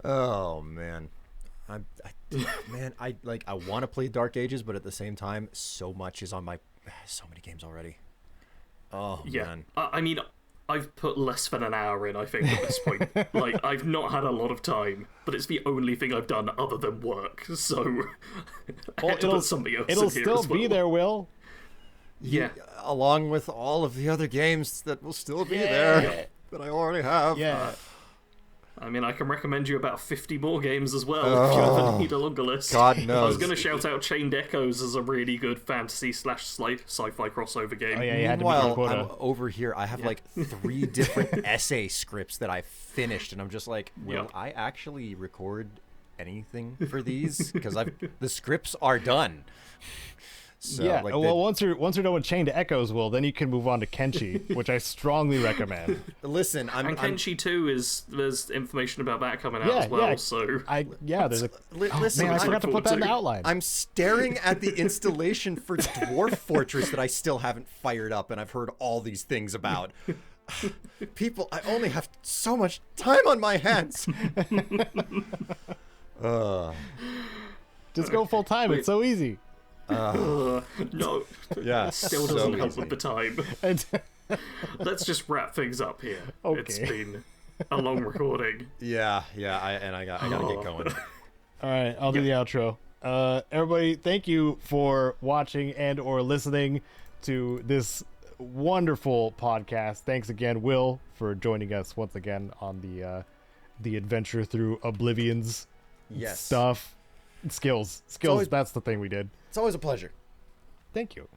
Oh, man. I want to play Dark Ages, but at the same time, so much is on my... So many games already. Oh, yeah. man. I mean, I've put less than an hour in, I think, at this point. Like, I've not had a lot of time, but it's the only thing I've done other than work, so I had to put something else in here still as well. be there, Will. Yeah. Along with all of the other games that will still be there that I already have. Yeah. I mean, I can recommend you about 50 more games as well if you ever need a longer list. God knows. I was going to shout out Chained Echoes as a really good fantasy/sci-fi crossover game. Oh, yeah, you had to meet your Meanwhile, quota. I'm over here. I have like 3 different essay scripts that I finished, and I'm just like, will I actually record anything for these? Because the scripts are done. So, Yeah, like, well, once you're done with Chained Echoes, Will, then you can move on to Kenshi, which I strongly recommend. Listen, And Kenshi 2 there's information about that coming out as well. So there's a. listen, Man, I forgot to put that in the too. outline. I'm staring at the installation for Dwarf Fortress that I still haven't fired up, and I've heard all these things about. People, I only have so much time on my hands. Just go full time. It's so easy. No, Yeah, still doesn't help with the time. Let's just wrap things up here. Okay. It's been a long recording. Yeah, I gotta get going. All right, I'll do the outro. Everybody, thank you for watching and or listening to this wonderful podcast. Thanks again, Will, for joining us once again on the adventure through Oblivion's stuff. Skills. Always, that's the thing we did. It's always a pleasure. Thank you.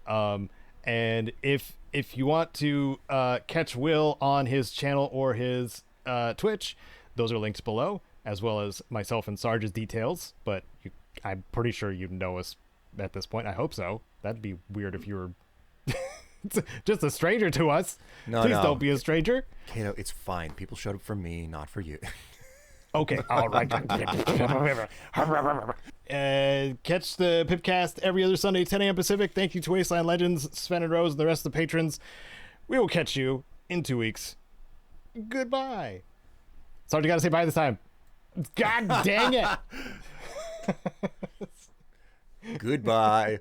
And if you want to catch Will on his channel or his Twitch, those are links below, as well as myself and Sarge's details. But I'm pretty sure you know us at this point. I hope so. That'd be weird if you were just a stranger to us. Please don't be a stranger. Caedo, it's fine. People showed up for me, not for you. Okay, all right. Catch the PIPCAST every other Sunday, 10 a.m. Pacific. Thank you to Wasteland Legends, Sven and Rose, and the rest of the patrons. We will catch you in 2 weeks. Goodbye. Sorry, you gotta say bye this time. God dang it. Goodbye.